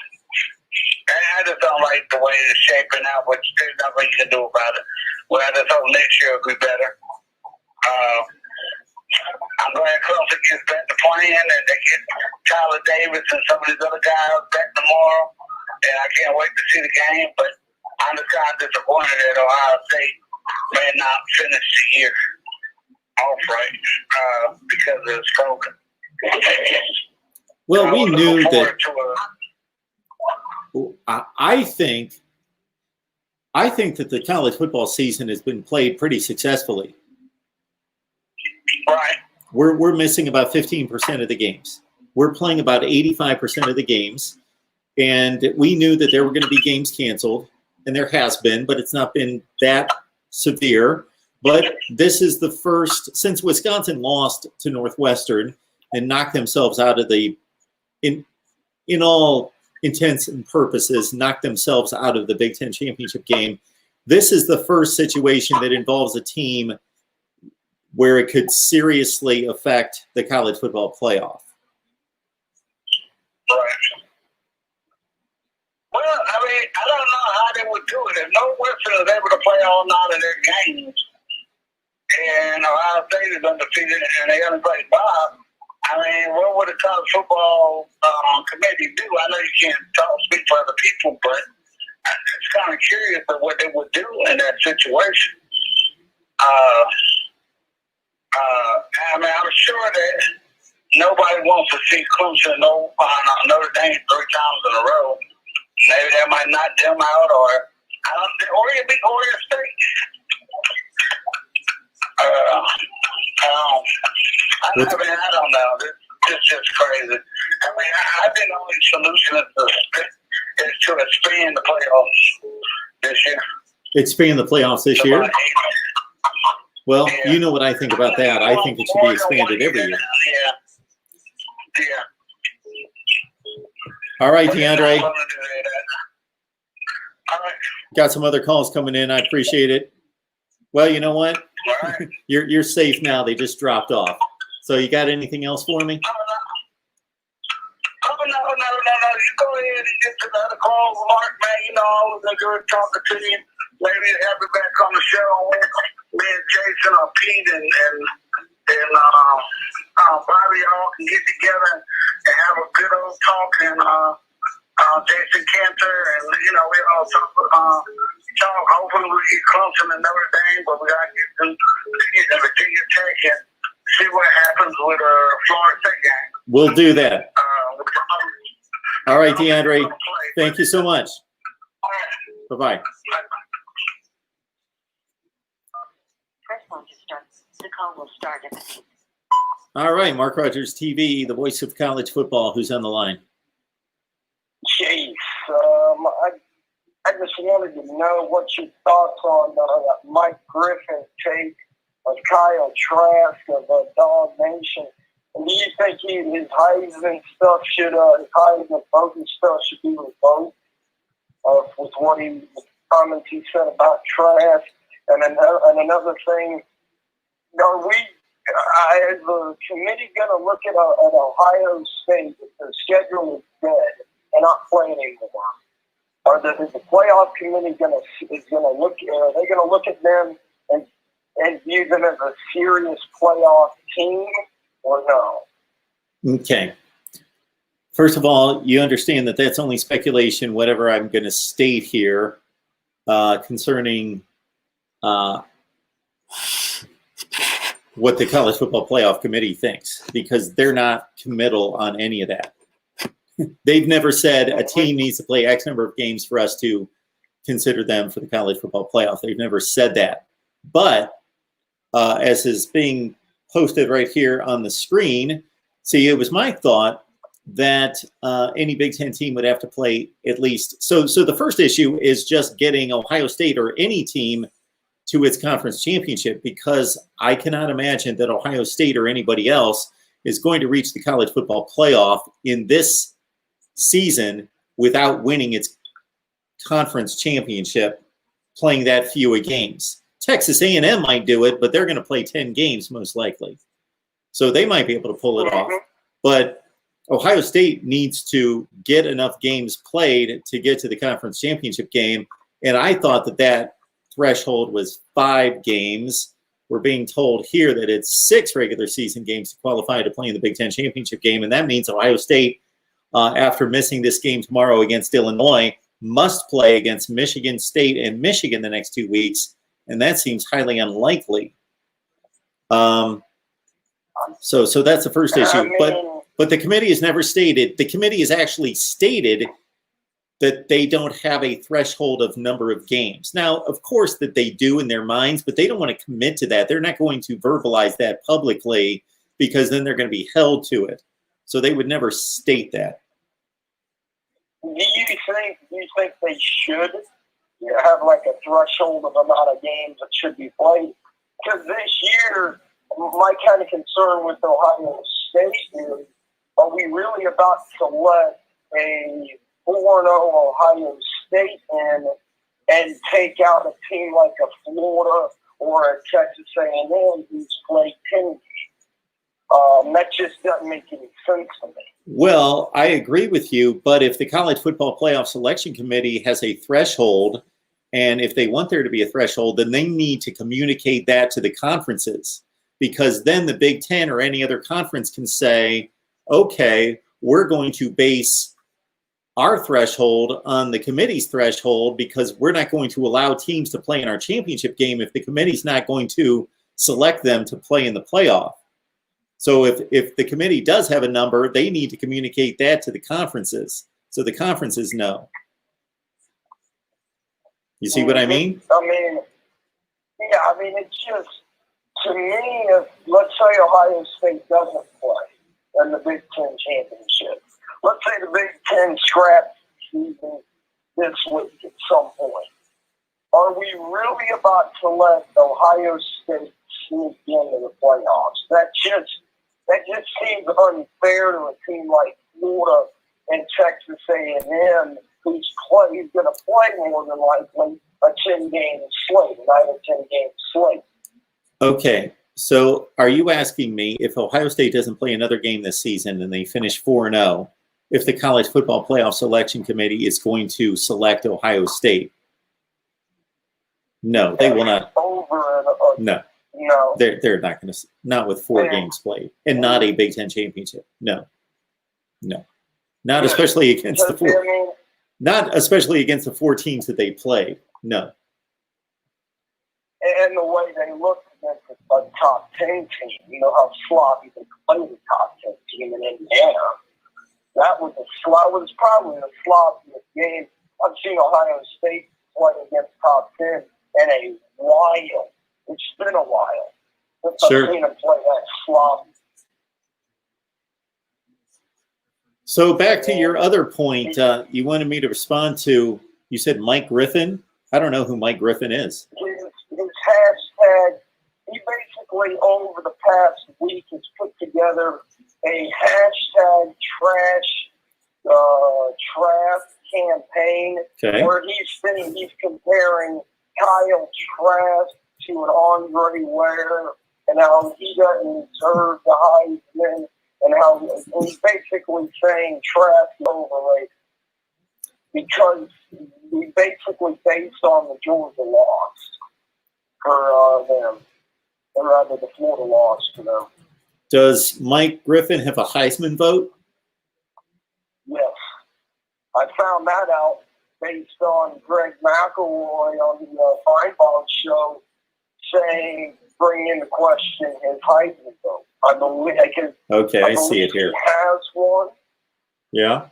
just don't like the way it's shaping out, but there's nothing you can do about it. Well, I just hope next year will be better. I'm glad Clemson gets back to playing and they get Tyler Davis and some of these other guys back tomorrow. And I can't wait to see the game, but I'm just kind of disappointed that Ohio State may not finish the year off right because of this COVID. Well, we knew that. I think that the college football season has been played pretty successfully. Right. We're missing about 15% of the games. We're playing about 85% of the games, and we knew that there were going to be games canceled, and there has been, but it's not been that severe. But this is the first since Wisconsin lost to Northwestern and knocked themselves out of the, in all intents and purposes, knocked themselves out of the Big Ten championship game. This is the first situation that involves a team where it could seriously affect the college football playoff. Right. Well, I don't know how they would do it. If Northwestern is able to play all 9 of their games, and Ohio State is undefeated, and they only played 5, what would the college football committee do? I know you can't speak for other people, but it's kind of curious of what they would do in that situation. I'm sure that nobody wants to see Clemson Notre Dame 3 times in a row. Maybe that might knock them out, or Oregon beat Oregon State. I don't know. It's just crazy. I think the only solution is to expand the playoffs this year. Expand the playoffs this year? Well, yeah. You know what I think about that. I think it should be expanded every year. Yeah. All right, DeAndre. All right. Got some other calls coming in. I appreciate it. Well, you know what? Right. You're safe now. They just dropped off. So you got anything else for me? Oh, no. You go ahead and get to the other call, Mark, man. You know, always enjoy talking to you. Maybe have you back on the show. Me and Jason or Pete and Bobby all can get together and have a good old talk. And Jason Cantor, and, you know, we all talk. Hopefully we get close to Notre Dame, but we got to get to Virginia Tech and see what happens with Florida State game. We'll do that. All right, DeAndre. Thank you so much. Bye-bye. Press 1 to start. The call will start at the beep. All right, Mark Rogers TV, the voice of college football. Who's on the line? Jeez, I just wanted to know what your thoughts on that Mike Griffin take of Kyle Trask of Dog Nation. And do you think his Heisman stuff his Heisman voting stuff should be revoked with what the comments he said about Trask? And another thing, are we, is the committee going to look at Ohio State if their schedule is dead and not playing anymore? Or is the playoff committee going to look? Are they going to look at them and view them as a serious playoff team, or no? Okay. First of all, you understand that that's only speculation, whatever I'm going to state here concerning what the College Football Playoff Committee thinks, because they're not committal on any of that. They've never said a team needs to play X number of games for us to consider them for the College Football Playoff. They've never said that. But as is being posted right here on the screen, see, it was my thought that any Big Ten team would have to play at least. So the first issue is just getting Ohio State or any team to its conference championship, because I cannot imagine that Ohio State or anybody else is going to reach the College Football Playoff in this season without winning its conference championship, playing that few games. Texas A&M might do it, but they're going to play 10 games most likely. So they might be able to pull it off. But Ohio State needs to get enough games played to get to the conference championship game. And I thought that threshold was 5 games. We're being told here that it's 6 regular season games to qualify to play in the Big Ten championship game. And that means Ohio State, after missing this game tomorrow against Illinois, must play against Michigan State and Michigan the next 2 weeks. And that seems highly unlikely. So that's the first issue. But the committee has never stated, the committee has actually stated that they don't have a threshold of number of games. Now, of course that they do in their minds, but they don't want to commit to that. They're not going to verbalize that publicly, because then they're going to be held to it. So they would never state that. Do you think they should have like a threshold of amount of games that should be played? Because this year, my kind of concern with Ohio State is, are we really about to let a 4-0 Ohio State in and take out a team like a Florida or a Texas A&M who's played 10 games? That just doesn't make any sense to me. Well, I agree with you, but if the College Football Playoff Selection Committee has a threshold, and if they want there to be a threshold, then they need to communicate that to the conferences, because then the Big Ten or any other conference can say, okay, we're going to base our threshold on the committee's threshold, because we're not going to allow teams to play in our championship game if the committee's not going to select them to play in the playoff. So if the committee does have a number, they need to communicate that to the conferences, so the conferences know. You see what I mean? It's just, to me, if, let's say Ohio State doesn't play in the Big Ten championship. Let's say the Big Ten scraps season this week at some point. Are we really about to let Ohio State sneak into the playoffs? That just seems unfair to a team like Florida and Texas A&M, he's going to play more than likely a 10-game slate, 9 or 10-game slate. Okay, so are you asking me if Ohio State doesn't play another game this season and they finish 4-0, if the College Football Playoff Selection Committee is going to select Ohio State? No, they will not. No, they're not going to. Not with 4 games played and not a Big Ten championship. No, not especially against the 4. Not especially against the 4 teams that they played. No. And the way they looked against a top 10 team, you know how sloppy they played the top 10 team in Indiana. That was probably the sloppiest game I've seen Ohio State play against top 10 in a while. It's been a while since I've seen them play that sloppy. So back to your other point, you wanted me to respond to. You said Mike Griffin. I don't know who Mike Griffin is. His hashtag, he basically over the past week has put together a hashtag trash campaign where he's comparing Kyle Trask to an Andre Ware and how he doesn't deserve the Heisman and how he's basically saying Trask is overrated because he basically based on the Georgia loss for them, or rather the Florida loss to them. Does Mike Griffin have a Heisman vote? Yes. I found that out based on Greg McElroy on the Feinbaum show saying, bringing into question his Heisman vote. I believe I see it here. He has one. Yeah.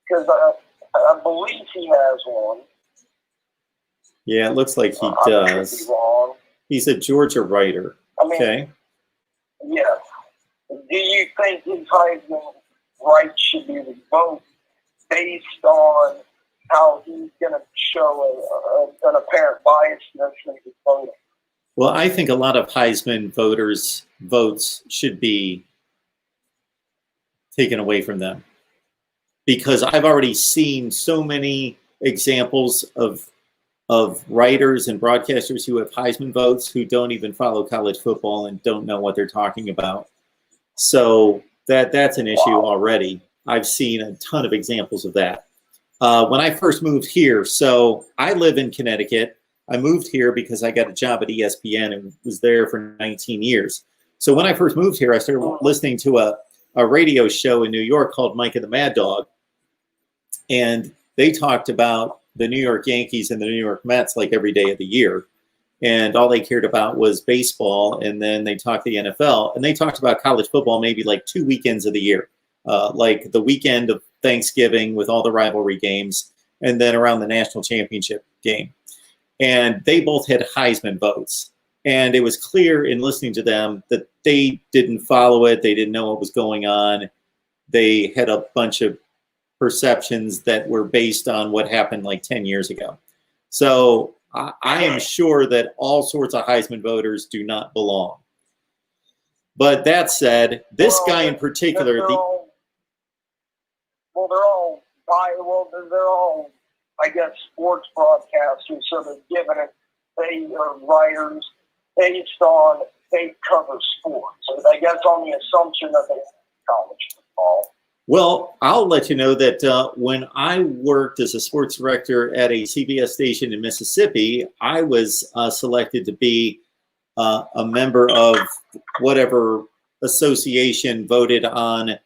Because I believe he has one. Yeah, it looks like he does. I could be wrong. He's a Georgia writer. Okay. Yes. Do you think his Heisman rights should be revoked based on how he's going to show an apparent biasness in his voting? Well, I think a lot of Heisman voters' votes should be taken away from them because I've already seen so many examples of writers and broadcasters who have Heisman votes who don't even follow college football and don't know what they're talking about. So that's an issue already. I've seen a ton of examples of that. When I first moved here, so I live in Connecticut. I moved here because I got a job at ESPN and was there for 19 years. So when I first moved here, I started listening to a radio show in New York called Mike and the Mad Dog. And they talked about the New York Yankees and the New York Mets like every day of the year. And all they cared about was baseball. And then they talked the NFL. And they talked about college football maybe like 2 weekends of the year. Like the weekend of Thanksgiving with all the rivalry games. And then around the national championship game. And they both had Heisman votes. And it was clear in listening to them that they didn't follow it. They didn't know what was going on. They had a bunch of perceptions that were based on what happened like 10 years ago. So I am sure that all sorts of Heisman voters do not belong. But that said, this guy in particular... They're all, I guess, sports broadcasters, so they're giving it, they are writers based on they cover sports. So I guess on the assumption that they college football. Well, I'll let you know that when I worked as a sports director at a CBS station in Mississippi, I was selected to be a member of whatever association voted on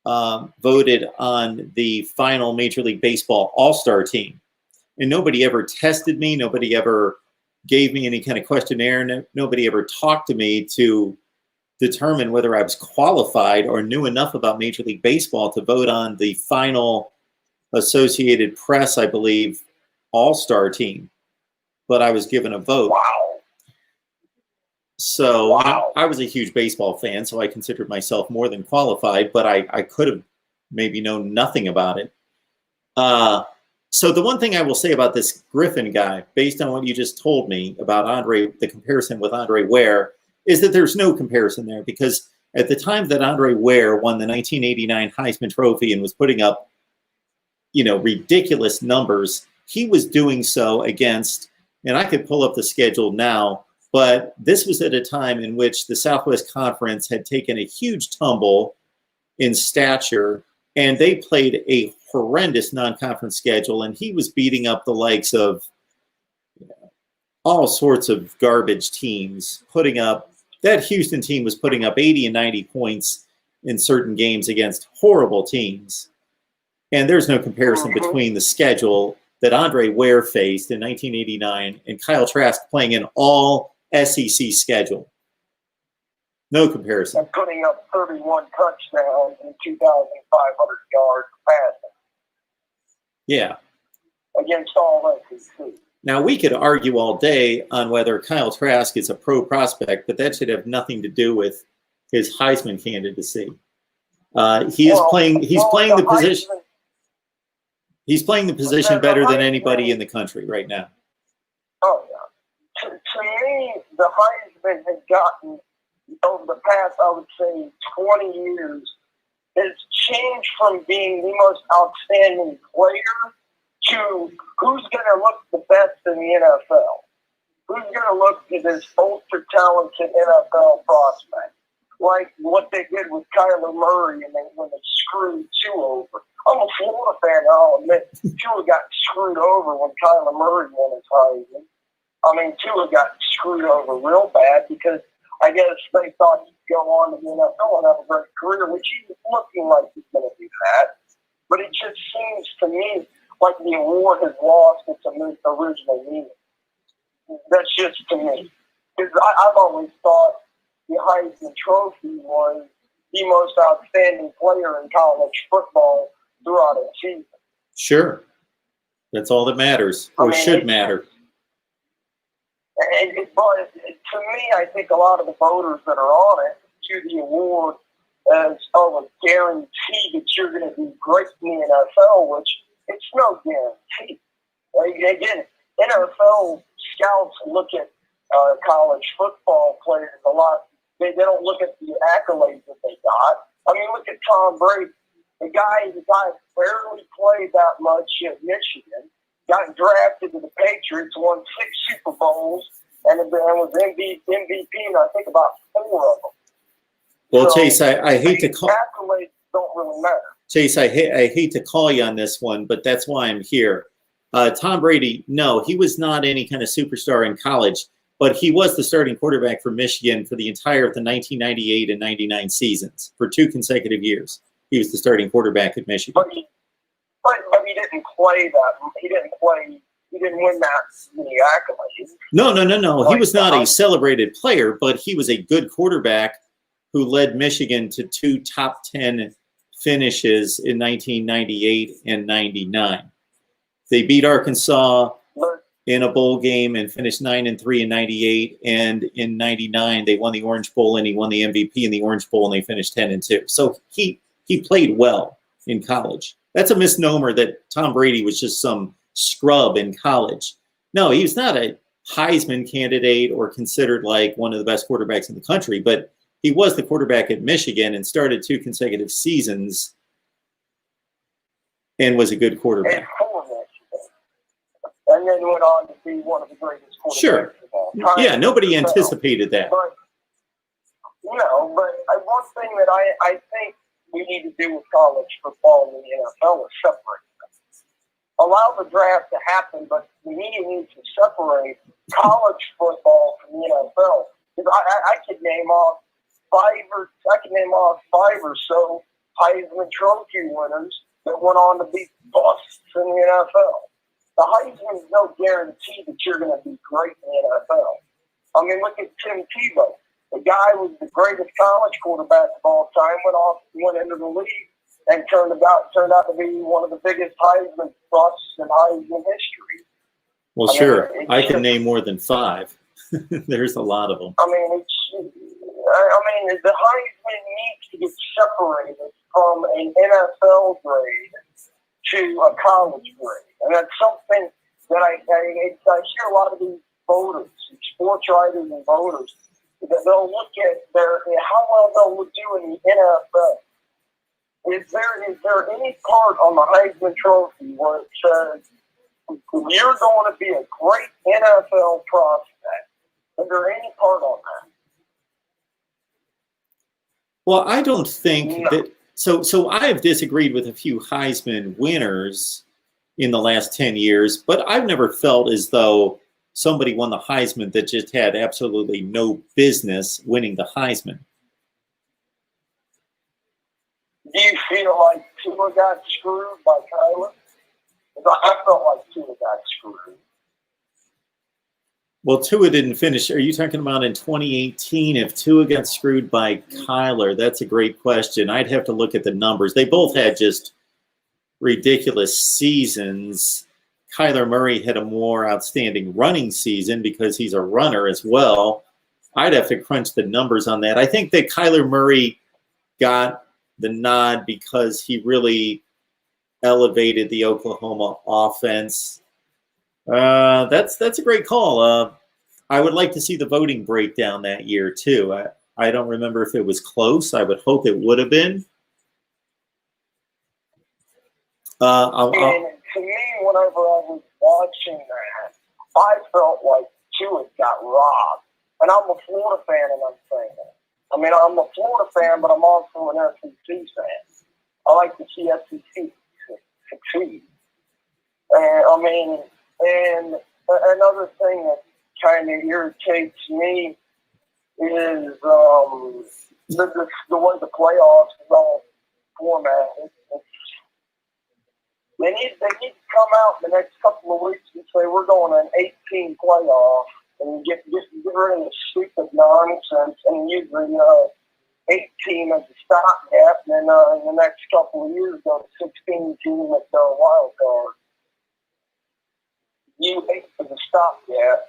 the final Major League Baseball All-Star team. And nobody ever tested me. Nobody ever gave me any kind of questionnaire. Nobody ever talked to me to determine whether I was qualified or knew enough about Major League Baseball to vote on the final Associated Press, I believe, All-Star team. But I was given a vote. Wow. So I was a huge baseball fan, so I considered myself more than qualified, but I could have maybe known nothing about it. So the one thing I will say about this Griffin guy, based on what you just told me about the comparison with Andre Ware, is that there's no comparison there, because at the time that Andre Ware won the 1989 Heisman Trophy and was putting up ridiculous numbers. He was doing so against, and I could pull up the schedule now, but this was at a time in which the Southwest Conference had taken a huge tumble in stature, and they played a horrendous non-conference schedule, and he was beating up the likes of all sorts of garbage teams, that Houston team was putting up 80 and 90 points in certain games against horrible teams. And there's no comparison between the schedule that Andre Ware faced in 1989 and Kyle Trask playing an all SEC schedule. No comparison. And putting up 31 touchdowns and 2,500 yards passing. Yeah. Against all SEC. Now, we could argue all day on whether Kyle Trask is a pro prospect, but that should have nothing to do with his Heisman candidacy. He's playing the position. He's playing the position better than anybody in the country right now. Oh, yeah. To me, the Heisman has gotten, over the past, I would say, 20 years, has changed from being the most outstanding player to who's going to look the best in the NFL. Who's going to look at this ultra-talented NFL prospect? Like what they did with Kyler Murray when they screwed Tua over. I'm a Florida fan, I'll admit. Tua got screwed over when Kyler Murray won his Heisman. I mean, Tua got screwed over real bad because I guess they thought he'd go on to the NFL and have a great career, which he's looking like he's going to do that. But it just seems to me like the award has lost its original meaning. That's just to me. Because I've always thought the Heisman Trophy was the most outstanding player in college football throughout a season. Sure. That's all that matters, or should matter. But to me, I think a lot of the voters that are on it to the award as a guarantee that you're going to be great in the NFL, which it's no guarantee. Like, again, NFL scouts look at college football players a lot. They don't look at the accolades that they got. I mean, look at Tom Brady. The guy barely played that much at Michigan, got drafted to the Patriots, won 6 Super Bowls, and was MVP in, I think, about 4 of them. Well, so, Chase, I hate to call... Accolades don't really matter. Chase, I hate to call you on this one, but that's why I'm here. Tom Brady, no, he was not any kind of superstar in college, but he was the starting quarterback for Michigan for the entire of the 1998 and 99 seasons. For 2 consecutive years, he was the starting quarterback at Michigan. But he didn't play that. He didn't win that many accolades. No. He was not a celebrated player, but he was a good quarterback who led Michigan to 2 top 10 finishes in 1998 and 99. They beat Arkansas in a bowl game and finished 9-3 in 98. And in 99, they won the Orange Bowl and he won the MVP in the Orange Bowl and they finished 10-2. So he played well in college. That's a misnomer that Tom Brady was just some scrub in college. No, he was not a Heisman candidate or considered like one of the best quarterbacks in the country, but he was the quarterback at Michigan and started 2 consecutive seasons and was a good quarterback. And then went on to be one of the greatest quarterbacks. Sure. Of all time. Yeah, nobody anticipated that. But one thing that I think we need to do with college football and the NFL is separate them. Allow the draft to happen, but the media needs to separate college football from the NFL. Because I could name off 5 or so Heisman Trophy winners that went on to be busts in the NFL. The Heisman is no guarantee that you're going to be great in the NFL. I mean, look at Tim Tebow. The guy was the greatest college quarterback of all time, went into the league, and turned out to be one of the biggest Heisman busts in Heisman history. Well, sure. I can name more than 5. There's a lot of them. I mean, the Heisman needs to get separated from an NFL grade to a college grade. And that's something that I hear a lot of these voters, sports writers and voters, that they'll look at how well they'll do in the NFL. is there any part on the Heisman Trophy where it says you're going to be a great NFL prospect? Is there any part on that? Well, I don't think No. that. So I have disagreed with a few Heisman winners in the last 10 years, but I've never felt as though somebody won the Heisman that just had absolutely no business winning the Heisman. Do you feel like Tua got screwed by Kyler? 'Cause I felt like Tua got screwed. Well, Tua didn't finish. Are you talking about in 2018 if Tua got screwed by Kyler? That's a great question. I'd have to look at the numbers. They both had just ridiculous seasons. Kyler Murray had a more outstanding running season because he's a runner as well. I'd have to crunch the numbers on that. I think that Kyler Murray got the nod because he really elevated the Oklahoma offense. That's a great call. I would like to see the voting breakdown that year too. I don't remember if it was close. I would hope it would have been. And to me, whenever I was watching that, I felt like Tua got robbed. And I'm a Florida fan, and I'm saying that. I mean, I'm a Florida fan, but I'm also an SEC fan. I like to see SEC succeed. And another thing that kind of irritates me is the way the playoffs is all formatted. They need to come out in the next couple of weeks and say we're going to an 18 playoff and get rid of the stupid nonsense and use the 8 team as a stopgap, and then in the next couple of years go to 16 team at the wild card. You 8 for the stopgap.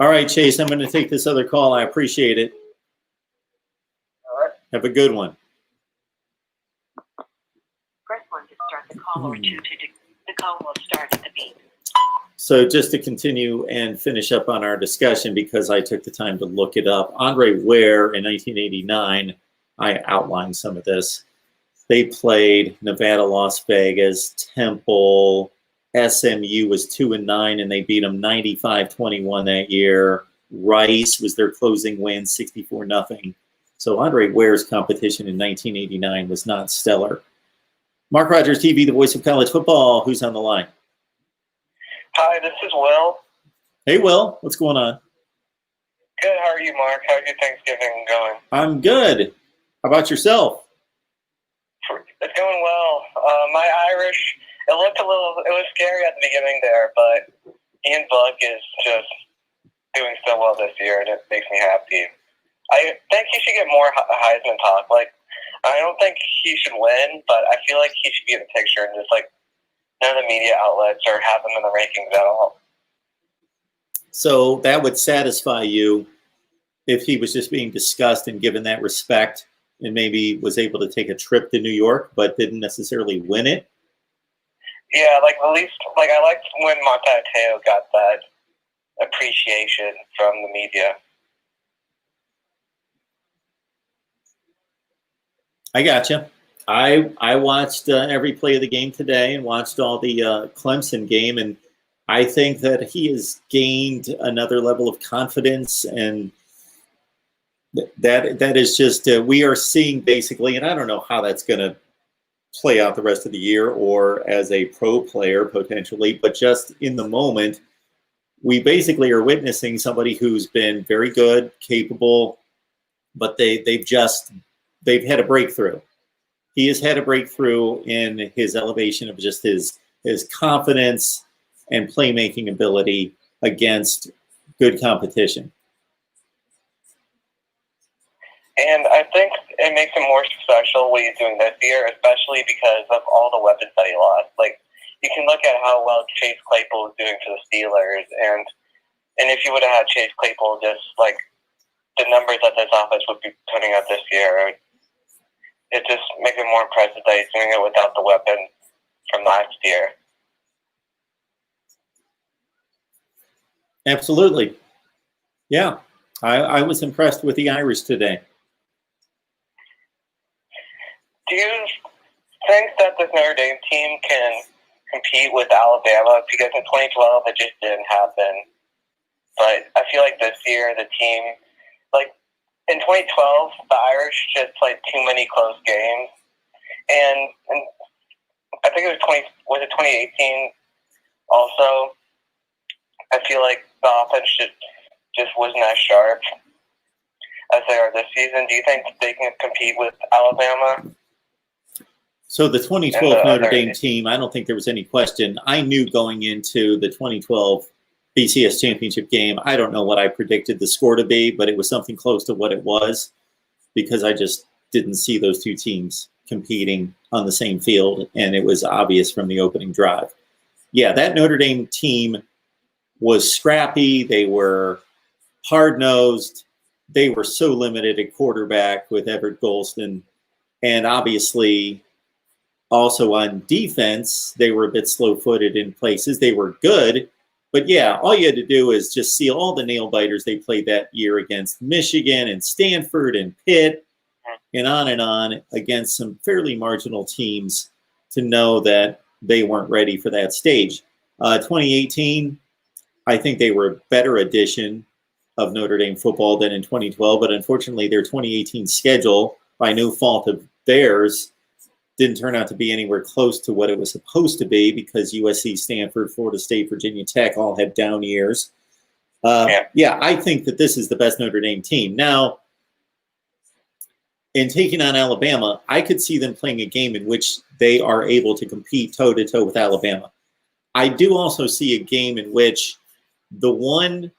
All right, Chase, I'm going to take this other call. I appreciate it. All right. Have a good one. Press 1 to start the call or 2 to the call will start at the beep. So just to continue and finish up on our discussion, because I took the time to look it up, Andre Ware in 1989, I outlined some of this. They played Nevada, Las Vegas, Temple, SMU was 2-9, and they beat them 95-21 that year. Rice was their closing win, 64-0. So Andre Ware's competition in 1989 was not stellar. Mark Rogers TV, the voice of college football. Who's on the line? Hi, this is Will. Hey, Will. What's going on? Good. How are you, Mark? How's your Thanksgiving going? I'm good. How about yourself? It's going well. My Irish, it was scary at the beginning there, but Ian Buck is just doing so well this year, and it makes me happy. I think he should get more Heisman talk. I don't think he should win, but I feel like he should be in the picture, and just none of the media outlets or have him in the rankings at all. So that would satisfy you if he was just being discussed and given that respect, and maybe was able to take a trip to New York, but didn't necessarily win it. Yeah, at least I liked when Montateo got that appreciation from the media. I gotcha. I watched every play of the game today and watched all the Clemson game, and I think that he has gained another level of confidence, and that is just we are seeing basically, and I don't know how that's going to play out the rest of the year or as a pro player potentially, but just in the moment, we basically are witnessing somebody who's been very good, capable, but they've had a breakthrough. He has had a breakthrough in his elevation of just his confidence and playmaking ability against good competition. And I think it makes him more special what he's doing this year, especially because of all the weapons that he lost. You can look at how well Chase Claypool is doing for the Steelers, and if you would have had Chase Claypool, just the numbers that this offense would be putting out this year, it just makes it more impressive that he's doing it without the weapon from last year. Absolutely. Yeah. I was impressed with the Irish today. Do you think that this Notre Dame team can compete with Alabama? Because in 2012 it just didn't happen. But I feel like this year the team, like in 2012, the Irish just played too many close games, and I think it was 2018 also. I feel like the offense just wasn't as sharp as they are this season. Do you think they can compete with Alabama? So the 2012 Notre Dame team, I don't think there was any question. I knew going into the 2012 BCS championship game, I don't know what I predicted the score to be, but it was something close to what it was because I just didn't see those two teams competing on the same field, and it was obvious from the opening drive. Yeah, that Notre Dame team was scrappy. They were hard-nosed. They were so limited at quarterback with Everett Golston, and obviously also on defense, they were a bit slow-footed in places. They were good, but yeah, all you had to do is just see all the nail-biters they played that year against Michigan and Stanford and Pitt and on against some fairly marginal teams to know that they weren't ready for that stage. 2018, I think they were a better edition of Notre Dame football than in 2012, but unfortunately their 2018 schedule, by no fault of theirs, didn't turn out to be anywhere close to what it was supposed to be because USC, Stanford, Florida State, Virginia Tech all had down years. Yeah, I think that this is the best Notre Dame team. Now, in taking on Alabama, I could see them playing a game in which they are able to compete toe-to-toe with Alabama. I do also see a game in which the one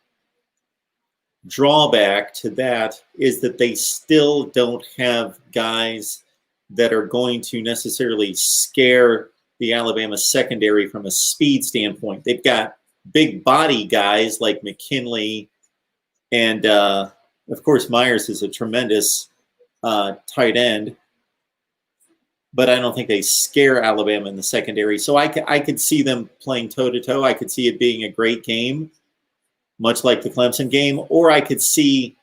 drawback to that is that they still don't have guys that are going to necessarily scare the Alabama secondary from a speed standpoint. They've got big body guys like McKinley, and of course Myers is a tremendous tight end, but I don't think they scare Alabama in the secondary. So I could see them playing toe-to-toe. I could see it being a great game, much like the Clemson game, or I could see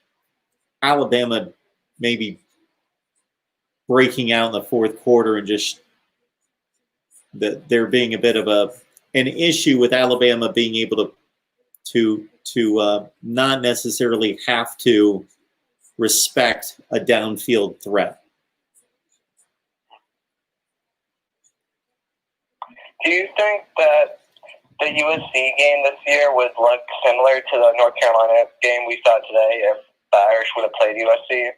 Alabama maybe breaking out in the fourth quarter and just there being a bit of an issue with Alabama being able to not necessarily have to respect a downfield threat. Do you think that the USC game this year would look similar to the North Carolina game we saw today if the Irish would have played USC?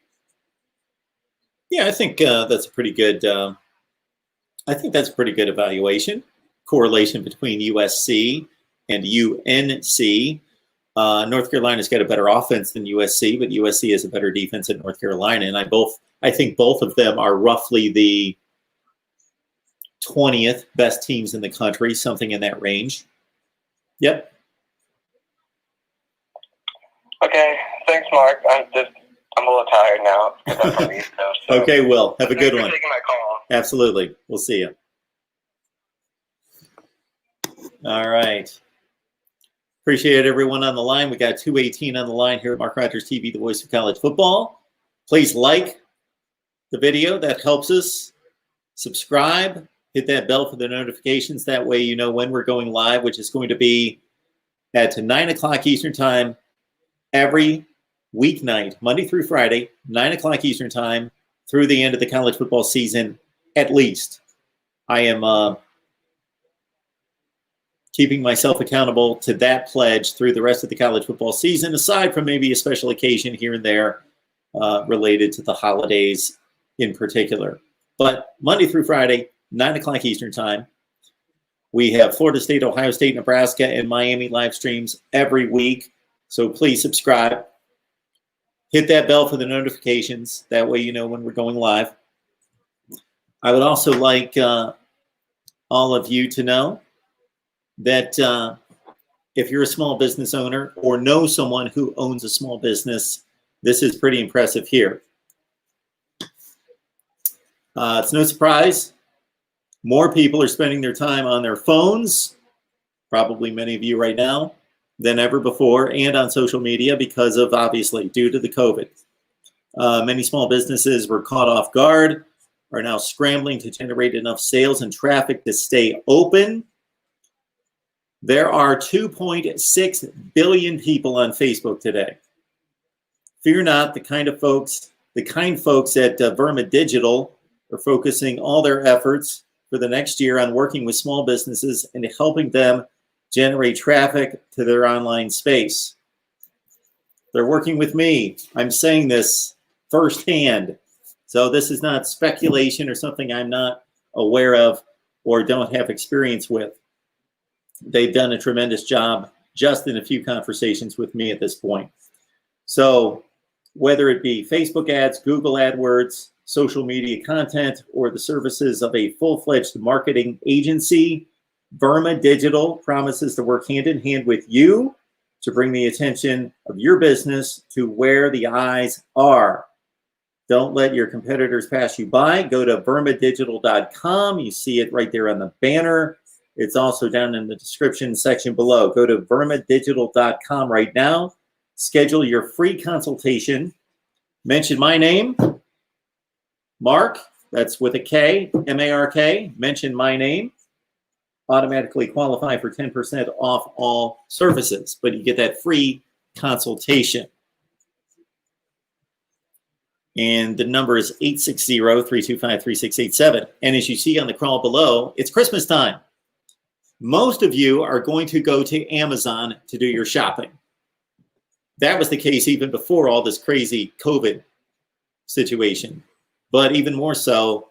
Yeah, I think that's a pretty good. I think that's a pretty good evaluation. Correlation between USC and UNC. North Carolina's got a better offense than USC, but USC has a better defense than North Carolina, and I think both of them are roughly the 20th best teams in the country, something in that range. Yep. Okay, thanks, Mark. I'm a little tired now. So Okay, Will. Have a good one. Thanks for taking my call. Absolutely. We'll see you. All right. Appreciate everyone on the line. We got 218 on the line here at Mark Rogers TV, the voice of college football. Please like the video. That helps us. Subscribe. Hit that bell for the notifications. That way you know when we're going live, which is going to be at 9 o'clock Eastern Time every weeknight, Monday through Friday, 9 o'clock Eastern Time through the end of the college football season, at least. I am keeping myself accountable to that pledge through the rest of the college football season, aside from maybe a special occasion here and there related to the holidays in particular. But Monday through Friday, 9 o'clock Eastern Time. We have Florida State, Ohio State, Nebraska, and Miami live streams every week. So please subscribe. Hit that bell for the notifications. That way you know when we're going live. I would also like all of you to know that if you're a small business owner or know someone who owns a small business, this is pretty impressive here. It's no surprise. More people are spending their time on their phones, probably many of you right now, than ever before, and on social media because of, obviously, due to the COVID. Many small businesses were caught off guard are now scrambling to generate enough sales and traffic to stay open. There are 2.6 billion people on Facebook today. Fear not, the kind folks at Verma Digital are focusing all their efforts for the next year on working with small businesses and helping them generate traffic to their online space. They're working with me. I'm saying this firsthand. So this is not speculation or something I'm not aware of or don't have experience with. They've done a tremendous job just in a few conversations with me at this point. So whether it be Facebook ads, Google AdWords, social media content, or the services of a full-fledged marketing agency, Verma Digital promises to work hand in hand with you to bring the attention of your business to where the eyes are. Don't let your competitors pass you by. Go to vermadigital.com. You see it right there on the banner. It's also down in the description section below. Go to vermadigital.com right now. Schedule your free consultation. Mention my name, Mark, that's with a K, M-A-R-K. Mention my name. Automatically qualify for 10% off all services, but you get that free consultation. And the number is 860-325-3687. And as you see on the crawl below, it's Christmas time. Most of you are going to go to Amazon to do your shopping. That was the case even before all this crazy COVID situation. But even more so,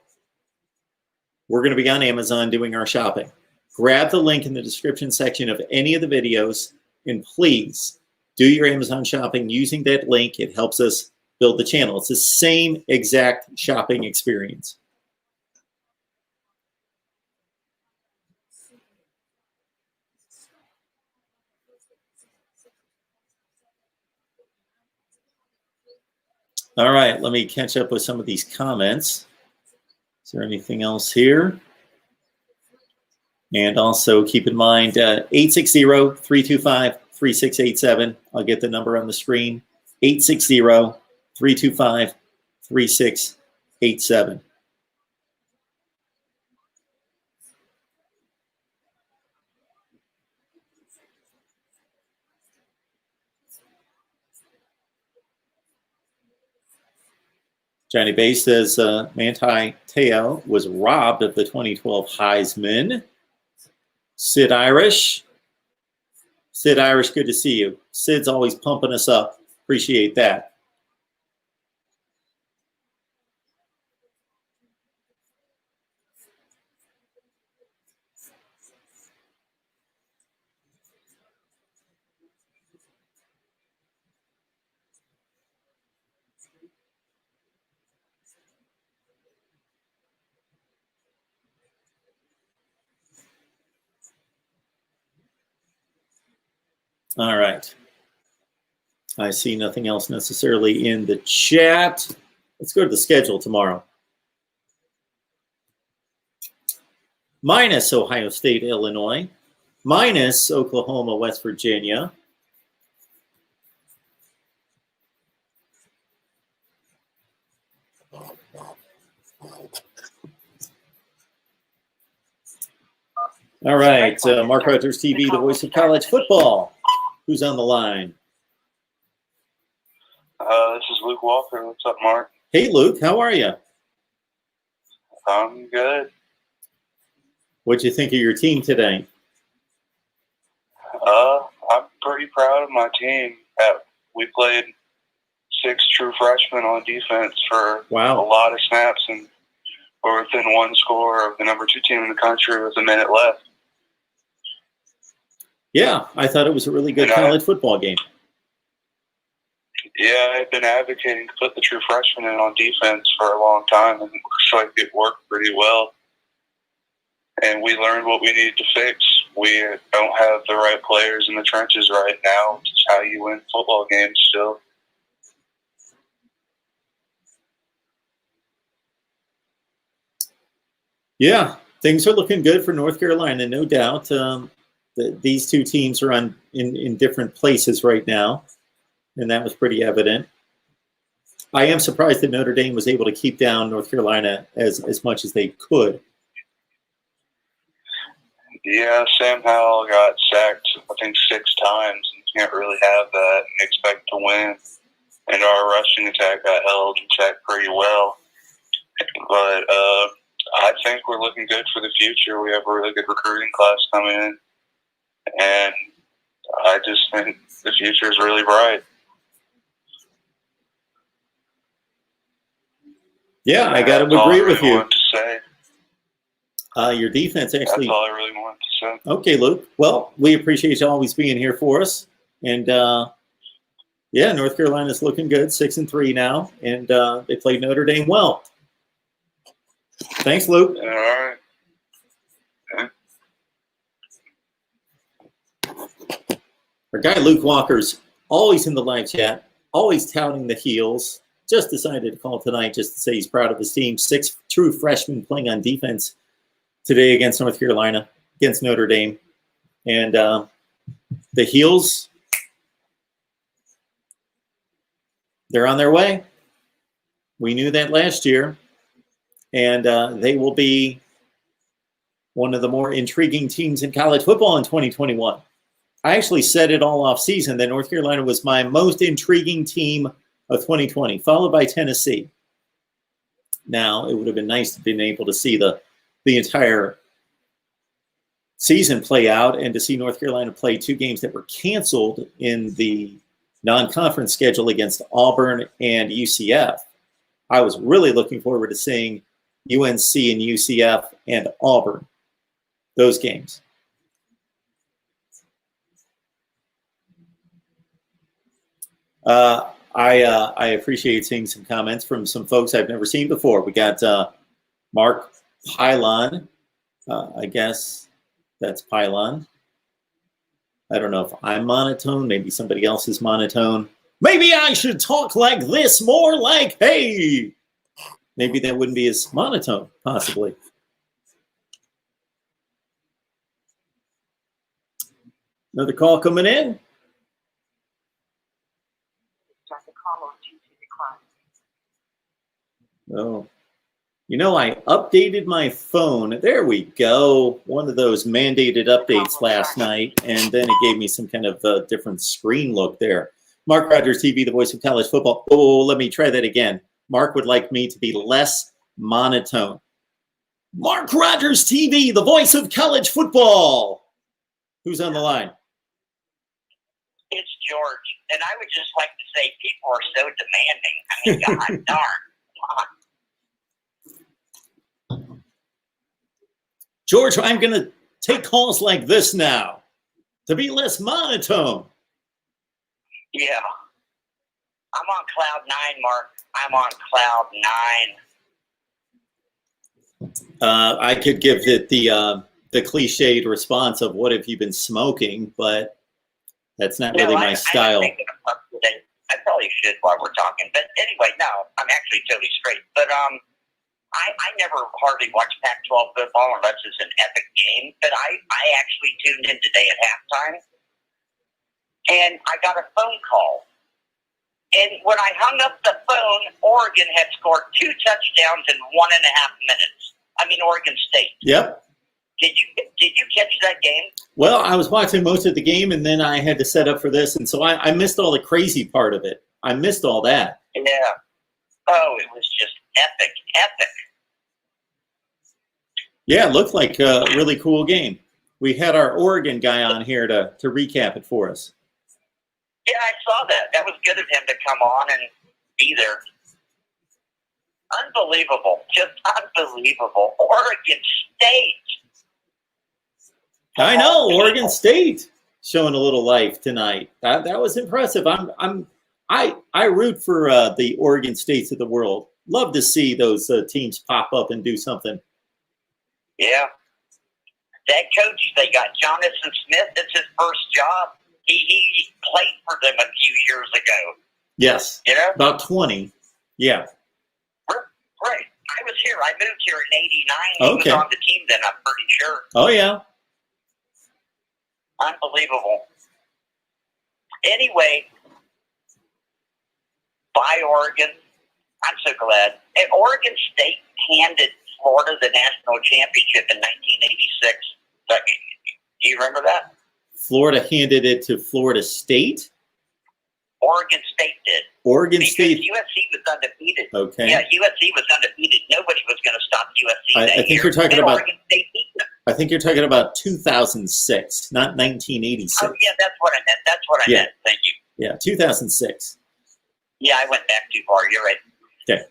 we're going to be on Amazon doing our shopping. Grab the link in the description section of any of the videos, and please do your Amazon shopping using that link. It helps us build the channel. It's the same exact shopping experience. All right, let me catch up with some of these comments. Is there anything else here? And also keep in mind, 860-325-3687. I'll get the number on the screen, 860-325-3687. Johnny Bay says Manti Te'o was robbed of the 2012 Heisman. Sid Irish, good to see you. Sid's always pumping us up. Appreciate that. All right. I see nothing else necessarily in the chat. Let's go to the schedule tomorrow. Minus Ohio State, Illinois. Minus Oklahoma, West Virginia. All right, Mark Rogers TV, the voice of college football. Who's on the line? This is Luke Walker. What's up, Mark? Hey, Luke. How are you? I'm good. What'd you think of your team today? I'm pretty proud of my team. We played 6 true freshmen on defense for a lot of snaps, and we're within 1 score of the number 2 team in the country with a minute left. Yeah, I thought it was a really good college football game. Yeah, I've been advocating to put the true freshmen in on defense for a long time, and it looks like it worked pretty well. And we learned what we needed to fix. We don't have the right players in the trenches right now, which is how you win football games still. Yeah, things are looking good for North Carolina, no doubt. These 2 teams are in different places right now, and that was pretty evident. I am surprised that Notre Dame was able to keep down North Carolina as much as they could. Yeah, Sam Howell got sacked, I think, 6 times. You can't really have that and expect to win. And our rushing attack got held in check pretty well. But I think we're looking good for the future. We have a really good recruiting class coming in. And I just think the future is really bright. Yeah, I got to agree with you. To say. Your defense actually. That's all I really wanted to say. Okay, Luke. Well, we appreciate you always being here for us. And yeah, North Carolina's looking good, 6-3 now, and they played Notre Dame well. Thanks, Luke. All right. Our guy Luke Walker's always in the live chat, always touting the heels. Just decided to call tonight just to say he's proud of his team. 6 true freshmen playing on defense today against North Carolina, against Notre Dame. And the heels, they're on their way. We knew that last year. And they will be one of the more intriguing teams in college football in 2021. I actually said it all off season that North Carolina was my most intriguing team of 2020, followed by Tennessee. Now, it would have been nice to have been able to see the entire season play out and to see North Carolina play 2 games that were canceled in the non-conference schedule against Auburn and UCF. I was really looking forward to seeing UNC and UCF and Auburn, those games. I appreciate seeing some comments from some folks I've never seen before. We got Mark Pylon. I guess that's Pylon. I don't know if I'm monotone. Maybe somebody else is monotone. Maybe I should talk like this, more like, hey. Maybe that wouldn't be as monotone, possibly. Another call coming in. Start the call on to decline. Oh, you know, I updated my phone. There we go. One of those mandated updates last night, and then it gave me some kind of different screen look there. Mark Rogers TV, the voice of college football. Oh, let me try that again. Mark would like me to be less monotone. Mark Rogers TV, the voice of college football. Who's on the line? It's George, and I would just like to say people are so demanding. I mean, God darn. Come on. George, I'm going to take calls like this now to be less monotone. Yeah. I'm on cloud 9, Mark. I'm on cloud 9. I could give it the cliched response of what have you been smoking, but that's not really my style. I probably should while we're talking. But anyway, no, I'm actually totally straight. But I never hardly watch Pac-12 football unless it's an epic game. But I actually tuned in today at halftime, and I got a phone call. And when I hung up the phone, Oregon had scored 2 touchdowns in 1.5 minutes. I mean, Oregon State. Yep. Did you catch that game? Well, I was watching most of the game, and then I had to set up for this, and so I missed all the crazy part of it. I missed all that. Yeah. Oh, it was just epic. Yeah, it looked like a really cool game. We had our Oregon guy on here to recap it for us. Yeah, I saw that. That was good of him to come on and be there. Unbelievable. Just unbelievable. Oregon State. I know, Oregon State showing a little life tonight. That was impressive. I root for the Oregon States of the world. Love to see those teams pop up and do something. Yeah. That coach, they got Jonathan Smith. It's his first job. He played for them a few years ago. Yes. You know? About 20. Yeah. Right. I was here. I moved here in 89. Okay. He was on the team then, I'm pretty sure. Oh, yeah. Unbelievable. Anyway, bye, Oregon. I'm so glad. And Oregon State handed Florida the national championship in 1986. Do you remember that? Florida handed it to Florida State? Oregon State did. Oregon because State. USC was undefeated. Okay. Yeah, USC was undefeated. Nobody was going to stop USC that I think year. you're talking And about. Oregon State beat them. I think you're talking about 2006, not 1986. Oh, yeah, that's what I meant. That's what I meant. Thank you. Yeah, 2006. Yeah, I went back too far. You're right. Okay.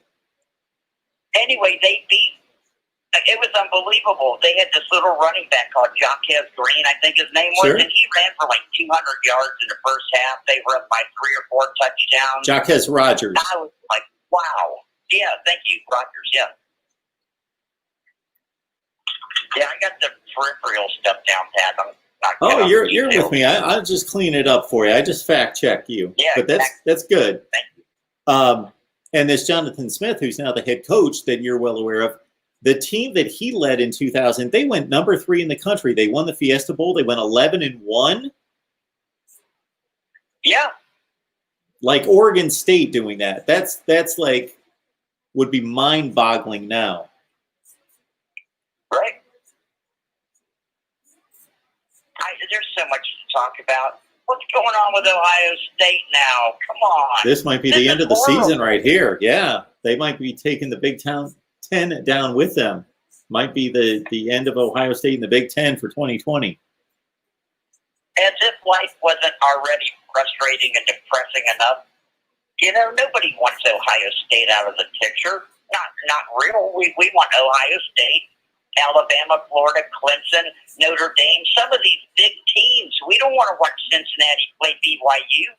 Anyway, they beat. It was unbelievable. They had this little running back called Jaquez Green, I think his name was, Sure. and he ran for like 200 yards in the first half. They were up by 3 or 4 touchdowns. Jaquez Rogers. I was like, wow. Yeah, thank you, Rogers. Yeah. Yeah, I got the peripheral stuff down pat. I'm not Oh, you're details. with me. I'll just clean it up for you. I just fact check you. Yeah, but that's good. Thank you. And this Jonathan Smith, who's now the head coach that you're well aware of, the team that he led in 2000, they went number 3 in the country. They won the Fiesta Bowl. They went 11-1. Yeah. Like Oregon State doing that. That's like would be mind-boggling now. Right. There's so much to talk about. What's going on with Ohio State now? Come on. This might be This the is end of the horrible. season right here. Yeah, they might be taking the Big 10 down with them. Might be the end of Ohio State in the Big 10 for 2020. As if life wasn't already frustrating and depressing enough. You know, nobody wants Ohio State out of the picture. Not real. We want Ohio State, Alabama, Florida, Clemson, Notre Dame, some of these big teams. We don't want to watch Cincinnati play BYU.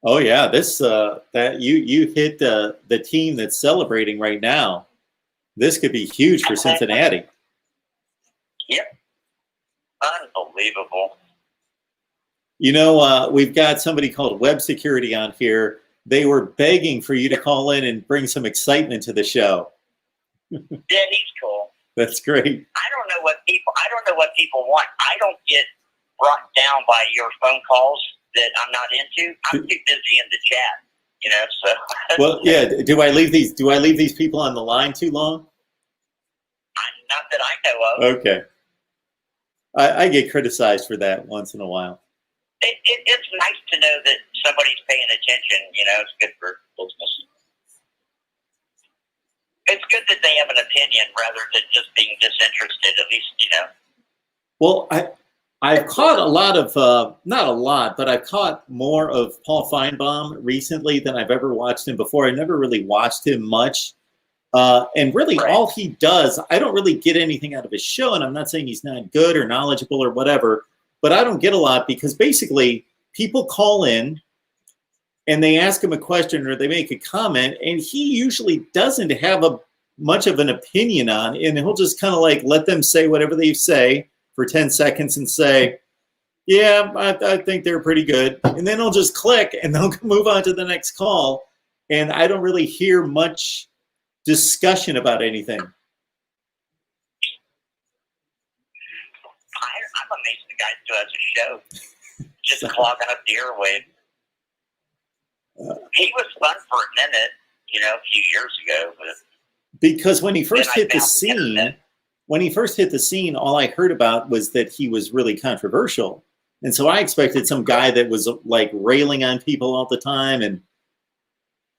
Oh yeah, this that you hit the team that's celebrating right now. This could be huge for Cincinnati. Yep. Unbelievable. You know, we've got somebody called Web Security on here. They were begging for you to call in and bring some excitement to the show. Yeah, he's cool. That's great. I don't know what people want. I don't get brought down by your phone calls that I'm not into. I'm too busy in the chat, you know. So Well, yeah. Do I leave these people on the line too long? not that I know of. Okay. I get criticized for that once in a while. It's nice to know that somebody's paying attention. You know, it's good for business. It's good that they have an opinion rather than just being disinterested. At least, you know. Well, I've caught a lot of, not a lot, but I've caught more of Paul Feinbaum recently than I've ever watched him before. I never really watched him much. And really all he does, I don't really get anything out of his show. And I'm not saying he's not good or knowledgeable or whatever, but I don't get a lot because basically people call in and they ask him a question or they make a comment and he usually doesn't have much of an opinion on it. And he'll just kind of like let them say whatever they say for 10 seconds and say, yeah, I think they're pretty good. And then he'll just click and they'll move on to the next call. And I don't really hear much discussion about anything. I'm amazed the guy still has a show. Just clogging up the airwaves. He was fun for a minute, you know, a few years ago. But because when he first then hit the scene, all I heard about was that he was really controversial. And so I expected some guy that was like railing on people all the time and,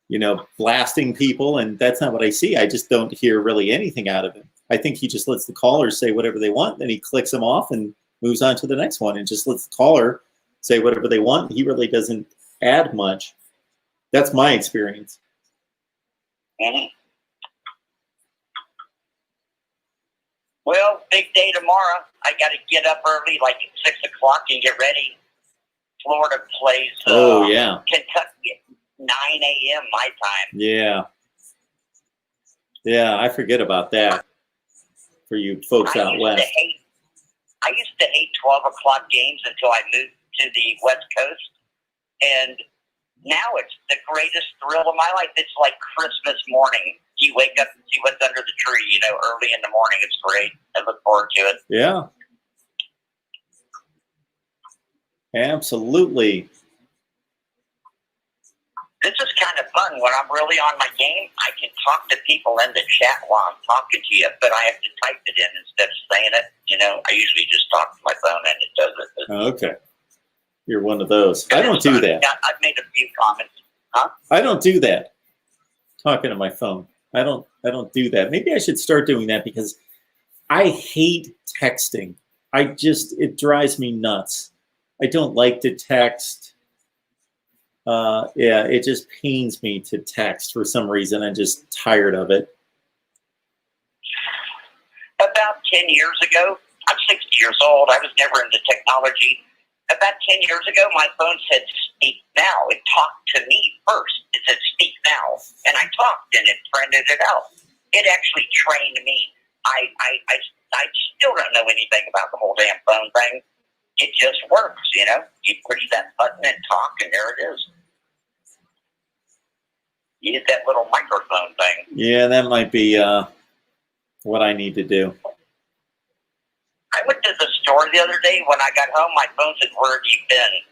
you know, blasting people. And that's not what I see. I just don't hear really anything out of him. I think he just lets the callers say whatever they want. Then he clicks them off and moves on to the next one and just lets the caller say whatever they want. He really doesn't add much. That's my experience. Mm-hmm. Well, big day tomorrow. I got to get up early, like at 6 o'clock, and get ready. Florida plays Kentucky at 9 a.m. my time. Yeah. Yeah, I forget about that for you folks out west. I used to hate 12 o'clock games until I moved to the West Coast. And now it's the greatest thrill of my life. It's like Christmas morning. You wake up and see what's under the tree, you know, early in the morning. It's great. I look forward to it. Yeah. Absolutely. This is kind of fun. When I'm really on my game, I can talk to people in the chat while I'm talking to you, but I have to type it in instead of saying it. You know, I usually just talk to my phone and it does it. Okay. You're one of those. I don't do that. I've made a few comments. Huh? I don't do that. Talking to my phone. I don't do that. Maybe I should start doing that because I hate texting. It drives me nuts. I don't like to text. Yeah, it just pains me to text for some reason. I'm just tired of it. About 10 years ago, I'm 60 years old. I was never into technology. About 10 years ago, my phone said speak now. It talked to me first. It said speak now. And I talked and it printed it out. It actually trained me. I still don't know anything about the whole damn phone thing. It just works, you know. You push that button and talk, and there it is. You hit that little microphone thing. Yeah, that might be what I need to do. I went to the store the other day. When I got home, my phone said, "Where have you been?"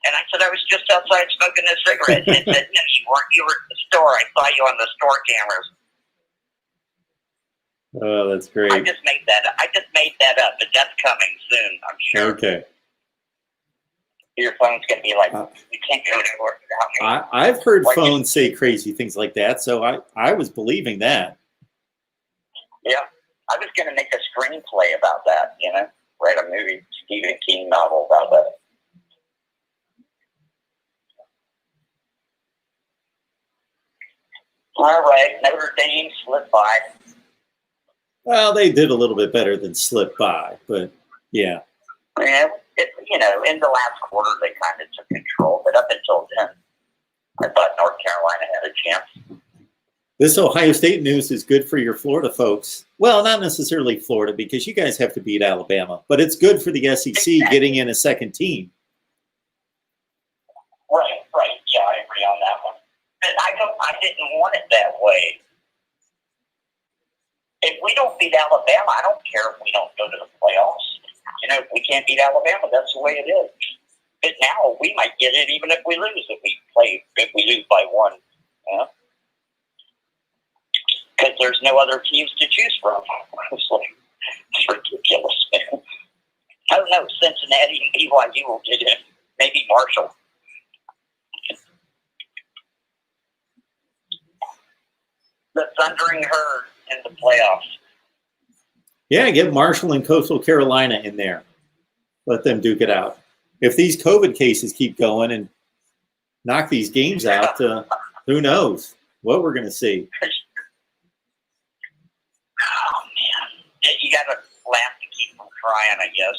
And I said, "I was just outside smoking a cigarette." And it said, "No, you weren't. You were at the store. I saw you on the store cameras." Oh, that's great. I just made that up, but that's coming soon, I'm sure. Okay. Your phone's going to be like, you can't go anywhere without me. I've heard phones say crazy things like that, so I was believing that. Yeah. I was going to make a screenplay about that, you know, write a movie, Stephen King novel about that. All right, Notre Dame slipped by. Well, they did a little bit better than slip by, but yeah. Yeah, you know, in the last quarter, they kind of took control, but up until then, I thought North Carolina had a chance. This Ohio State news is good for your Florida folks. Well, not necessarily Florida, because you guys have to beat Alabama, but it's good for the SEC getting in a second team. Right. Yeah, I agree on that one. But I didn't want it that way. If we don't beat Alabama, I don't care if we don't go to the playoffs. You know, if we can't beat Alabama, that's the way it is. But now we might get it even if we lose. If we lose by one, you know, because there's no other teams to choose from. It's ridiculous, man. I don't know. Cincinnati and BYU will get in. Maybe Marshall. The Thundering Herd in the playoffs. Yeah, get Marshall and Coastal Carolina in there. Let them duke it out. If these COVID cases keep going and knock these games out, who knows what we're going to see. Oh, man. You got to laugh to keep from crying, I guess.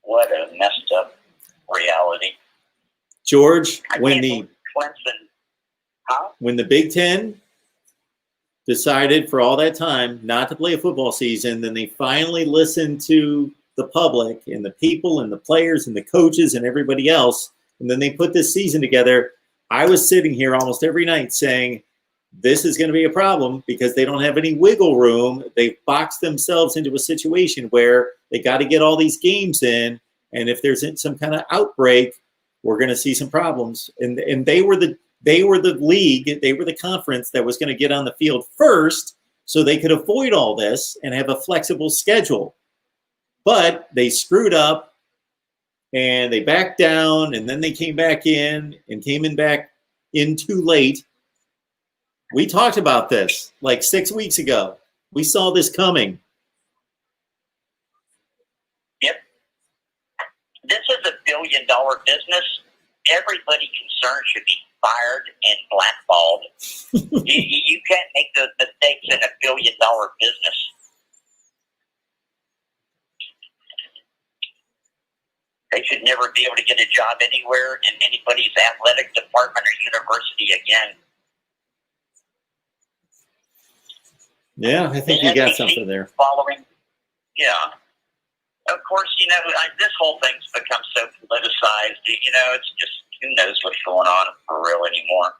What a messed up reality. George, when the Clemson, huh? When the Big Ten decided for all that time not to play a football season, then they finally listened to the public and the people and the players and the coaches and everybody else, and then they put this season together. I was sitting here almost every night saying, this is going to be a problem because they don't have any wiggle room. They've boxed themselves into a situation where they got to get all these games in, and if there's some kind of outbreak, we're going to see some problems. And they were the league, they were the conference that was going to get on the field first so they could avoid all this and have a flexible schedule. But they screwed up and they backed down, and then they came back in and back in too late. We talked about this like 6 weeks ago. We saw this coming. Yep. This is $1 billion business. Everybody concerned should be fired and blackballed. you can't make those mistakes in $1 billion business. They should never be able to get a job anywhere in anybody's athletic department or university again. Yeah, I think you got something there. Following, yeah. Of course, you know, this whole thing's become so politicized. You know, it's just, who knows what's going on for real anymore.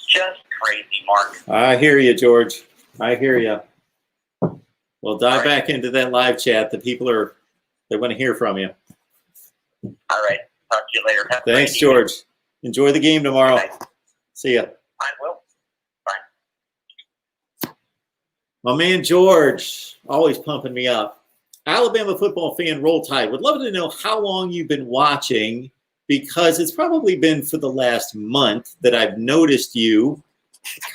Just crazy, Mark. I hear you, George. I hear you. Well, dive back into that live chat. The people they want to hear from you. All right. Talk to you later. Have a great Thanks, evening. George. Enjoy the game tomorrow. Good night. See ya. I will. My man George, always pumping me up. Alabama football fan, Roll Tide. Would love to know how long you've been watching, because it's probably been for the last month that I've noticed you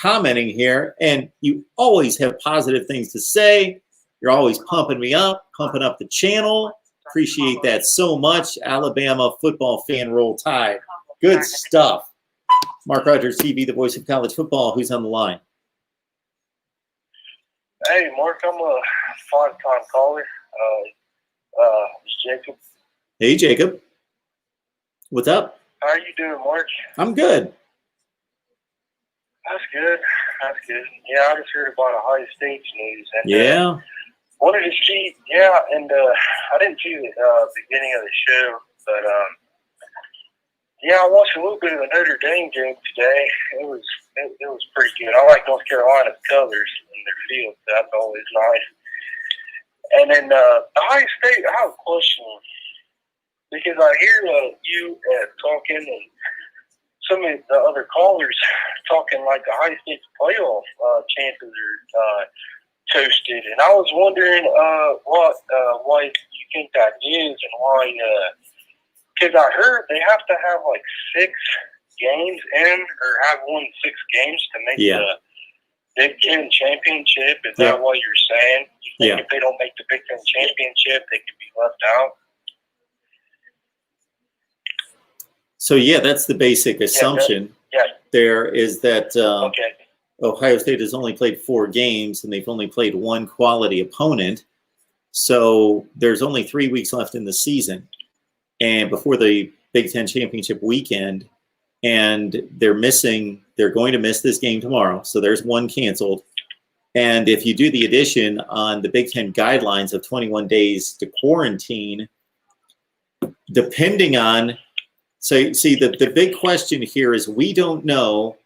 commenting here, and you always have positive things to say. You're always pumping me up, pumping up the channel. Appreciate that so much. Alabama football fan, Roll Tide. Good stuff. Mark Rogers TV, the voice of college football. Who's on the line? Hey, Mark, I'm a five-time caller. It's Jacob. Hey, Jacob. What's up? How are you doing, Mark? I'm good. That's good. That's good. Yeah, I just heard about Ohio State's news. And, Yeah. wanted to see, and I didn't see the beginning of the show, but yeah, I watched a little bit of the Notre Dame game today. It was pretty good. I like North Carolina's colors in their field, so that's always nice. And then Ohio State, I have a question, because I hear you talking and some of the other callers talking like Ohio State's playoff chances are toasted, and I was wondering why you think that is, and why. Because I heard they have to have like 6 games in, or have won 6 games to make the Big Ten championship. Is that what you're saying? You think if they don't make the Big Ten championship, they could be left out? So, yeah, that's the basic assumption. There is that Ohio State has only played 4 games, and they've only played 1 quality opponent. So there's only 3 weeks left in the season, and before the Big Ten championship weekend, and they're going to miss this game tomorrow. So there's 1 canceled. And if you do the addition on the Big Ten guidelines of 21 days to quarantine, depending on, so see, the big question here is we don't know,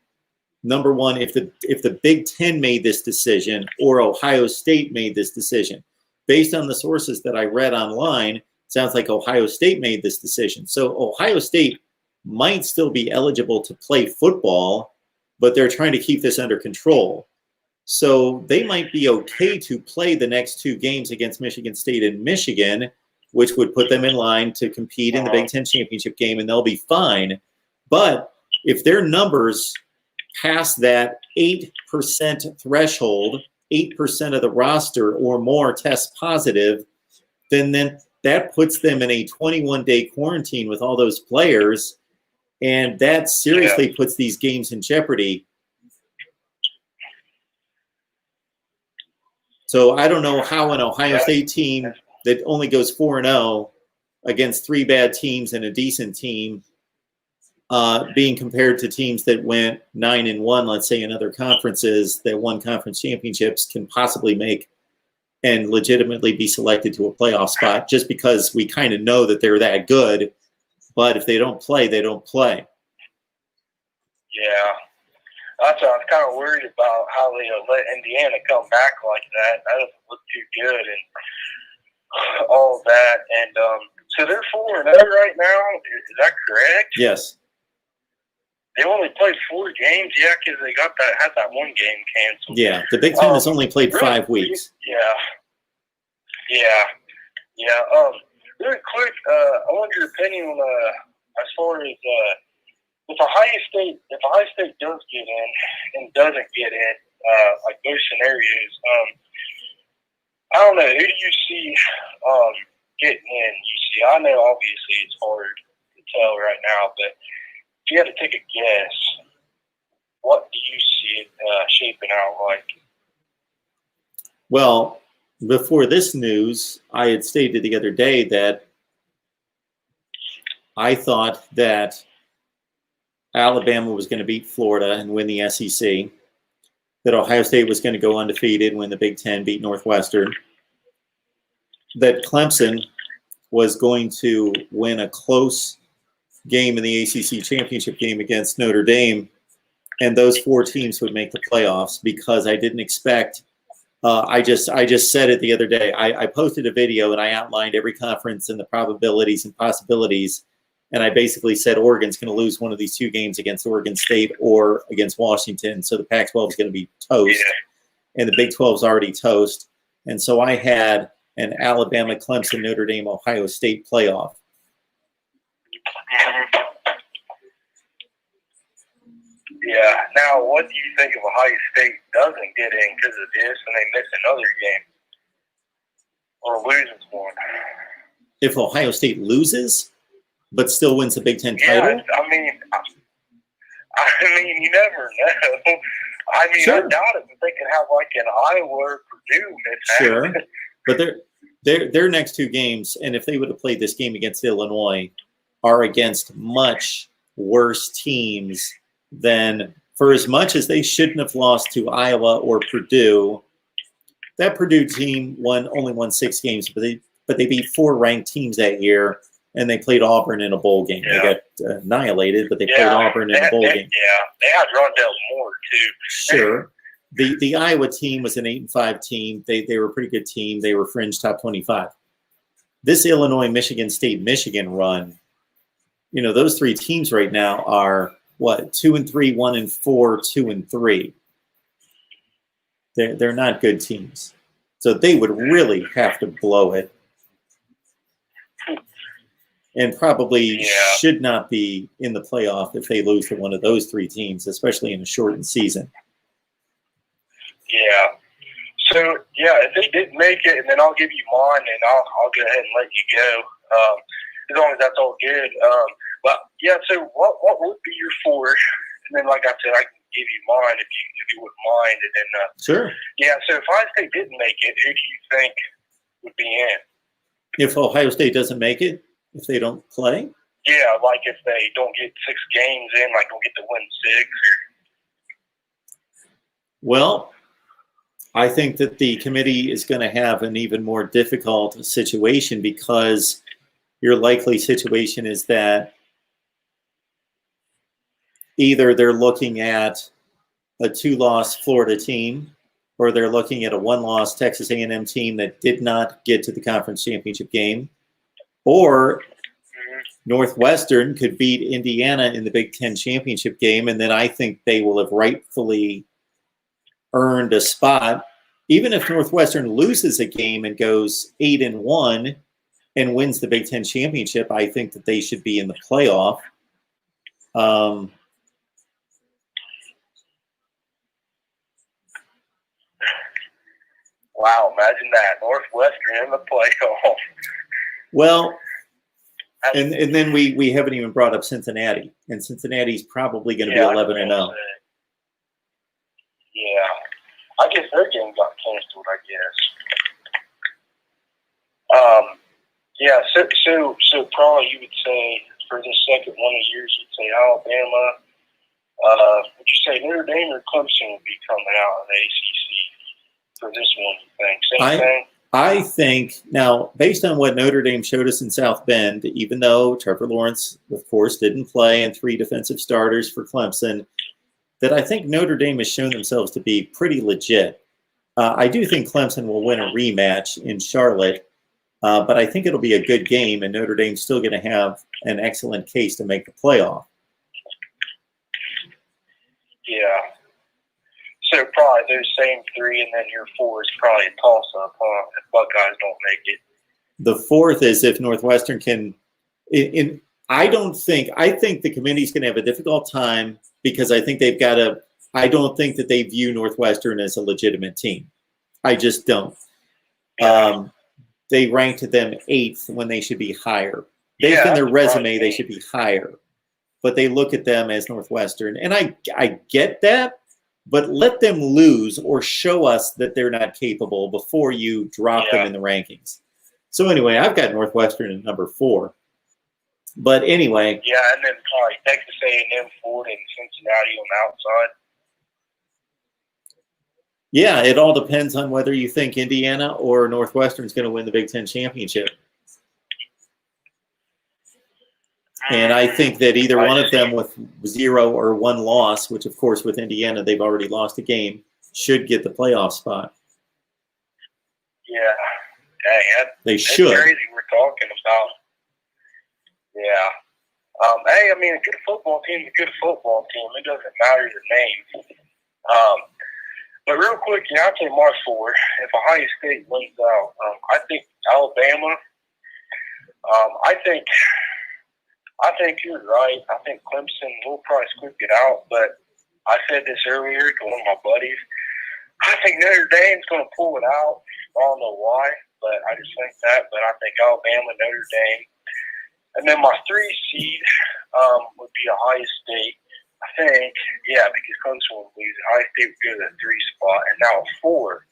number one, if the Big Ten made this decision or Ohio State made this decision. Based on the sources that I read online, sounds like Ohio State made this decision. So Ohio State might still be eligible to play football, but they're trying to keep this under control. So they might be okay to play the next 2 games against Michigan State and Michigan, which would put them in line to compete in the Big Ten championship game, and they'll be fine. But if their numbers pass that 8% threshold, 8% of the roster or more test positive, then that puts them in a 21-day quarantine with all those players, and that seriously puts these games in jeopardy. So I don't know how an Ohio State team that only goes 4-0 against 3 bad teams and a decent team, being compared to teams that went 9-1, let's say in other conferences that won conference championships, can possibly make and legitimately be selected to a playoff spot, just because we kind of know that they're that good. But if they don't play, they don't play. Yeah. That's what I was kind of worried about, how they let Indiana come back like that. That doesn't look too good, and all of that. And so they're 4-0 right now. Is that correct? Yes. They only played 4 games, because they had that 1 game canceled. Yeah, the Big Ten has only played 5 weeks. Really quick, I want your opinion on as far as if Ohio State does get in and doesn't get in, like those scenarios. I don't know, who do you see getting in? I know obviously it's hard to tell right now, but if you had to take a guess, what do you see it shaping out like? Well, before this news, I had stated the other day that I thought that Alabama was going to beat Florida and win the SEC, that Ohio State was going to go undefeated, win the Big Ten, beat Northwestern, that Clemson was going to win a close game in the ACC championship game against Notre Dame, and those 4 teams would make the playoffs, because I didn't expect I just said it the other day. I posted a video and I outlined every conference and the probabilities and possibilities, and I basically said Oregon's going to lose one of these 2 games against Oregon State or against Washington. So the Pac-12 is going to be toast, and the Big 12 is already toast. And so I had an Alabama, Clemson, Notre Dame, Ohio State playoff. Yeah. Now, what do you think if Ohio State doesn't get in because of this and they miss another game or loses one? If Ohio State loses, but still wins the Big Ten title? Yeah, I mean, you never know. I mean, Sure. I doubt it, but they could have like an Iowa or Purdue mishap. Sure. But their next 2 games, and if they would have played this game against Illinois, are against much worse teams than, for as much as they shouldn't have lost to Iowa or Purdue, that Purdue team only won 6 games, but they beat 4 ranked teams that year, and they played Auburn in a bowl game. Yeah. They got annihilated, but they played Auburn in a bowl game. Yeah, they had Rondell Moore too. Sure. The Iowa team was an 8-5 team. They were a pretty good team. They were fringe top 25. This Illinois, Michigan State, Michigan run, those 3 teams right now are what, 2-3, 1-4, 2-3. They're not good teams. So they would really have to blow it. And probably should not be in the playoff if they lose to one of those 3 teams, especially in a shortened season. Yeah. So, if they didn't make it, and then I'll give you mine, and I'll go ahead and let you go, as long as that's all good. But, so what would be your 4? And then, like I said, I can give you mine if you wouldn't mind. And then, Sure. So if Ohio State didn't make it, who do you think would be in? If Ohio State doesn't make it, if they don't play? Yeah, like if they don't get 6 games in, like don't get to win 6. Well, I think that the committee is going to have an even more difficult situation because your likely situation is that either they're looking at a 2-loss Florida team or they're looking at a 1-loss Texas A&M team that did not get to the conference championship game, or Northwestern could beat Indiana in the Big Ten championship game, and then I think they will have rightfully earned a spot. Even if Northwestern loses a game and goes 8-1 and wins the Big Ten championship, I think that they should be in the playoff. Wow, imagine that. Northwestern in the playoff. Well, and then we haven't even brought up Cincinnati, and Cincinnati's probably going to be 11-0. Yeah, I guess their game got canceled. I guess. So probably you would say for the second one of yours, you'd say Alabama. Would you say Notre Dame or Clemson would be coming out of the ACC for this one? You think same thing? I think now, based on what Notre Dame showed us in South Bend, even though Trevor Lawrence, of course, didn't play and 3 defensive starters for Clemson, that I think Notre Dame has shown themselves to be pretty legit. I do think Clemson will win a rematch in Charlotte, but I think it'll be a good game, and Notre Dame's still going to have an excellent case to make the playoff. Yeah. So probably those same 3, and then your 4 is probably a toss-up, huh? If Buckeyes don't make it. The 4th is if Northwestern can. I think the committee's going to have a difficult time because I think they've got to. I don't think that they view Northwestern as a legitimate team. I just don't. They ranked them 8th when they should be higher. Based on their resume, they should be higher. But they look at them as Northwestern. And I get that, but let them lose or show us that they're not capable before you drop them in the rankings. So anyway, I've got Northwestern at number 4. But anyway. Yeah, and then probably Texas A&M, Florida, and Cincinnati on the outside. Yeah, it all depends on whether you think Indiana or Northwestern is going to win the Big Ten championship. And I think that either one of them with 0 or 1 loss, which of course with Indiana they've already lost a game, should get the playoff spot. Yeah, dang, they should. That's crazy we're talking about. Yeah, Hey, I mean, a good football team is a good football team. It doesn't matter the name. But real quick, I'll take Mark Ford. If Ohio State wins out, I think Alabama. I think you're right. I think Clemson will probably squeak it out. But I said this earlier to one of my buddies. I think Notre Dame's going to pull it out. I don't know why, but I just think that. But I think Alabama, Notre Dame. And then my 3 seed would be Ohio State. I think, because Clemson would lose. Ohio State would go to the 3 spot. And now 4.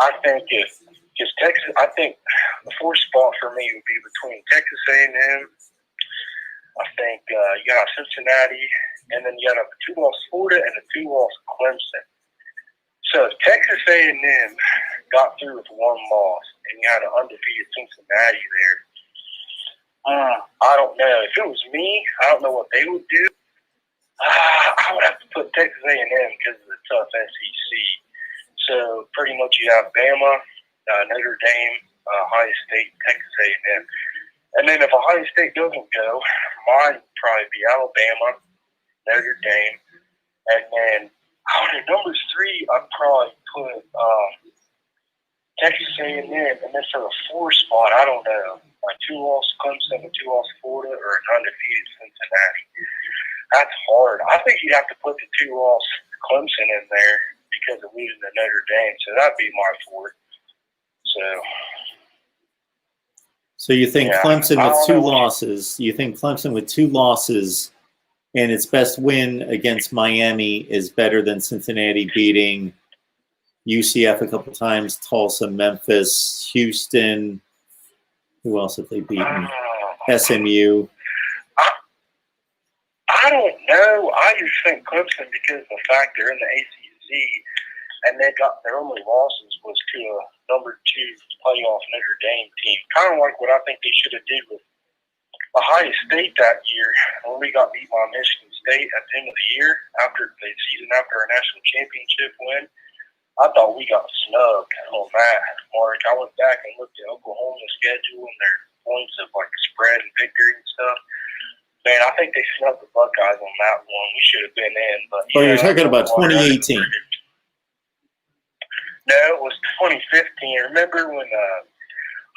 I think because Texas, I think the 4th spot for me would be between Texas A&M. I think you got Cincinnati, and then you got a 2-loss Florida and a 2-loss Clemson. So if Texas A&M got through with 1 loss, and you had an undefeated Cincinnati there, I don't know. If it was me, I don't know what they would do. I would have to put Texas A&M because of the tough SEC. So pretty much you have Bama, Notre Dame, Ohio State, Texas A&M. And then if Ohio State doesn't go, mine would probably be Alabama, Notre Dame, and then number 3, I'd probably put Texas A&M, and then for the 4th spot, I don't know, like 2-loss Clemson, a 2-loss Florida, or an undefeated Cincinnati. That's hard. I think you'd have to put the 2-loss Clemson in there because of losing to Notre Dame, so that'd be my 4th. So you think Clemson with 2 losses? You think Clemson with 2 losses and its best win against Miami is better than Cincinnati beating UCF a couple times, Tulsa, Memphis, Houston. Who else have they beaten? SMU. I don't know. I just think Clemson because of the fact they're in the ACC and they got their only losses was to a number 2 playoff Notre Dame team. Kind of like what I think they should have did with Ohio State that year when we got beat by Michigan State at the end of the year after the season after our national championship win. I thought we got snubbed on that, Mark. I went back and looked at Oklahoma's schedule and their points of like spread and victory and stuff. Man, I think they snubbed the Buckeyes on that one. We should have been in, but you're talking about 2018. No, it was 2015. Remember when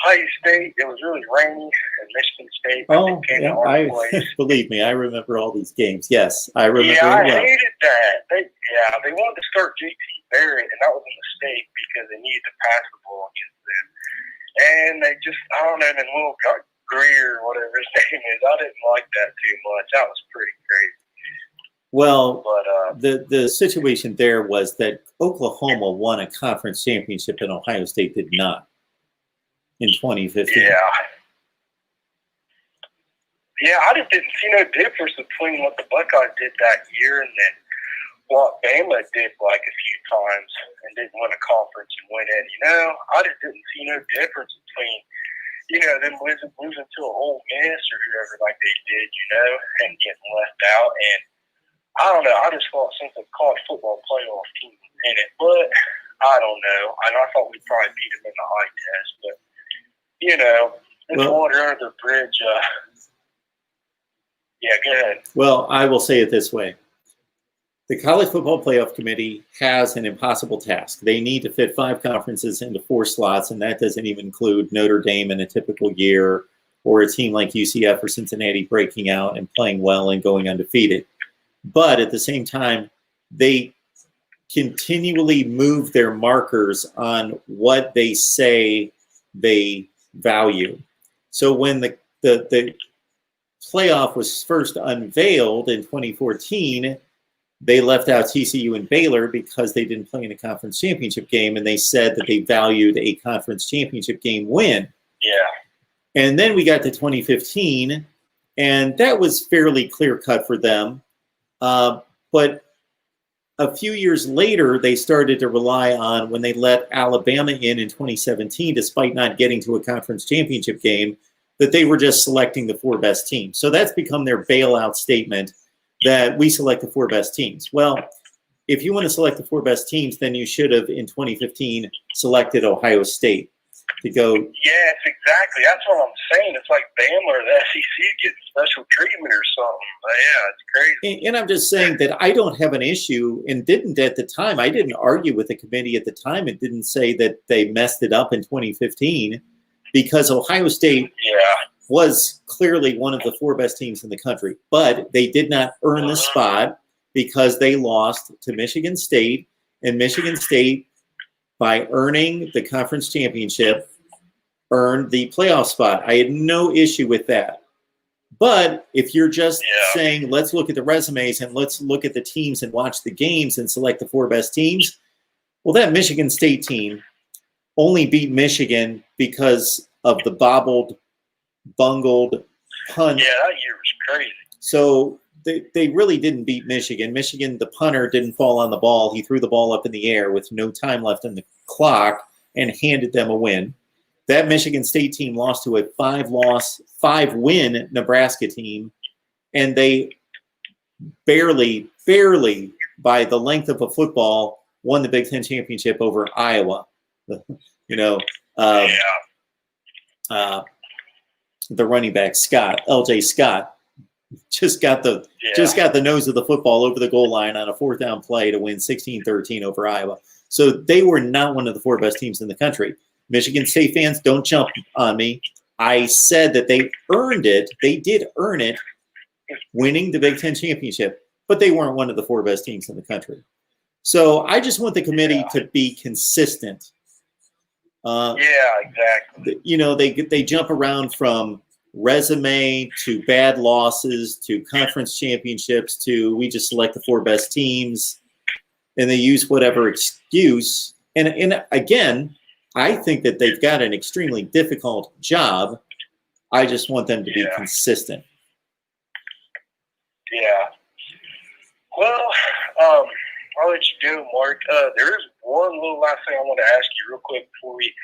Ohio State, it was really rainy, and Michigan State came to our place. Believe me, I remember all these games. Yes, I remember. Yeah, I hated that. They wanted to start JT Barrett, and that was a mistake because they needed to pass the ball against them. And they just, I don't know, and then Will Greer, whatever his name is, I didn't like that too much. That was pretty crazy. Well, but, the situation there was that Oklahoma won a conference championship and Ohio State did not in 2015. Yeah, I just didn't see no difference between what the Buckeyes did that year and then what Bama did like a few times and didn't win a conference and win it. I just didn't see no difference between them losing to an Ole Miss or whoever like they did, and getting left out. And I don't know. I just thought since the college football playoff team was in it, but I don't know. I thought we'd probably beat them in the eye test, but it's water under the bridge. Go ahead. Well, I will say it this way. The College Football Playoff Committee has an impossible task. They need to fit 5 conferences into 4 slots, and that doesn't even include Notre Dame in a typical year or a team like UCF or Cincinnati breaking out and playing well and going undefeated. But at the same time, they continually move their markers on what they say they value. So when the playoff was first unveiled in 2014, they left out TCU and Baylor because they didn't play in a conference championship game, and they said that they valued a conference championship game win. Yeah. And then we got to 2015, and that was fairly clear-cut for them. But a few years later, they started to rely on when they let Alabama in 2017, despite not getting to a conference championship game, that they were just selecting the 4 best teams. So that's become their bailout statement that we select the 4 best teams. Well, if you want to select the 4 best teams, then you should have in 2015 selected Ohio State. to go. Yes, exactly. That's what I'm saying. It's like Bama or the SEC getting special treatment or something. But yeah, it's crazy. And I'm just saying that I don't have an issue, and didn't at the time. I didn't argue with the committee at the time. It didn't say that they messed it up in 2015 because Ohio State was clearly one of the 4 best teams in the country, but they did not earn the spot because they lost to Michigan State, and Michigan State, by earning the conference championship, earned the playoff spot. I had no issue with that. But if you're just saying, let's look at the resumes and let's look at the teams and watch the games and select the 4 best teams, well, that Michigan State team only beat Michigan because of the bungled punt. Yeah, that year was crazy. So they really didn't beat Michigan. Michigan, the punter, didn't fall on the ball. He threw the ball up in the air with no time left in the clock and handed them a win. That Michigan State team lost to a 5-win Nebraska team, and they barely, by the length of a football, won the Big Ten championship over Iowa. The running back LJ Scott, just got the nose of the football over the goal line on a 4th down play to win 16-13 over Iowa. So they were not one of the 4 best teams in the country. Michigan State fans, don't jump on me. I said that they earned it. They did earn it, winning the Big Ten championship, but they weren't one of the 4 best teams in the country. So I just want the committee to be consistent. Exactly. They jump around from resume to bad losses to conference championships to we just select the 4 best teams, and they use whatever excuse. And again, I think that they've got an extremely difficult job. I just want them to be consistent. Yeah. Well, I'll let you go, Mark. There is one little last thing I want to ask you real quick before we.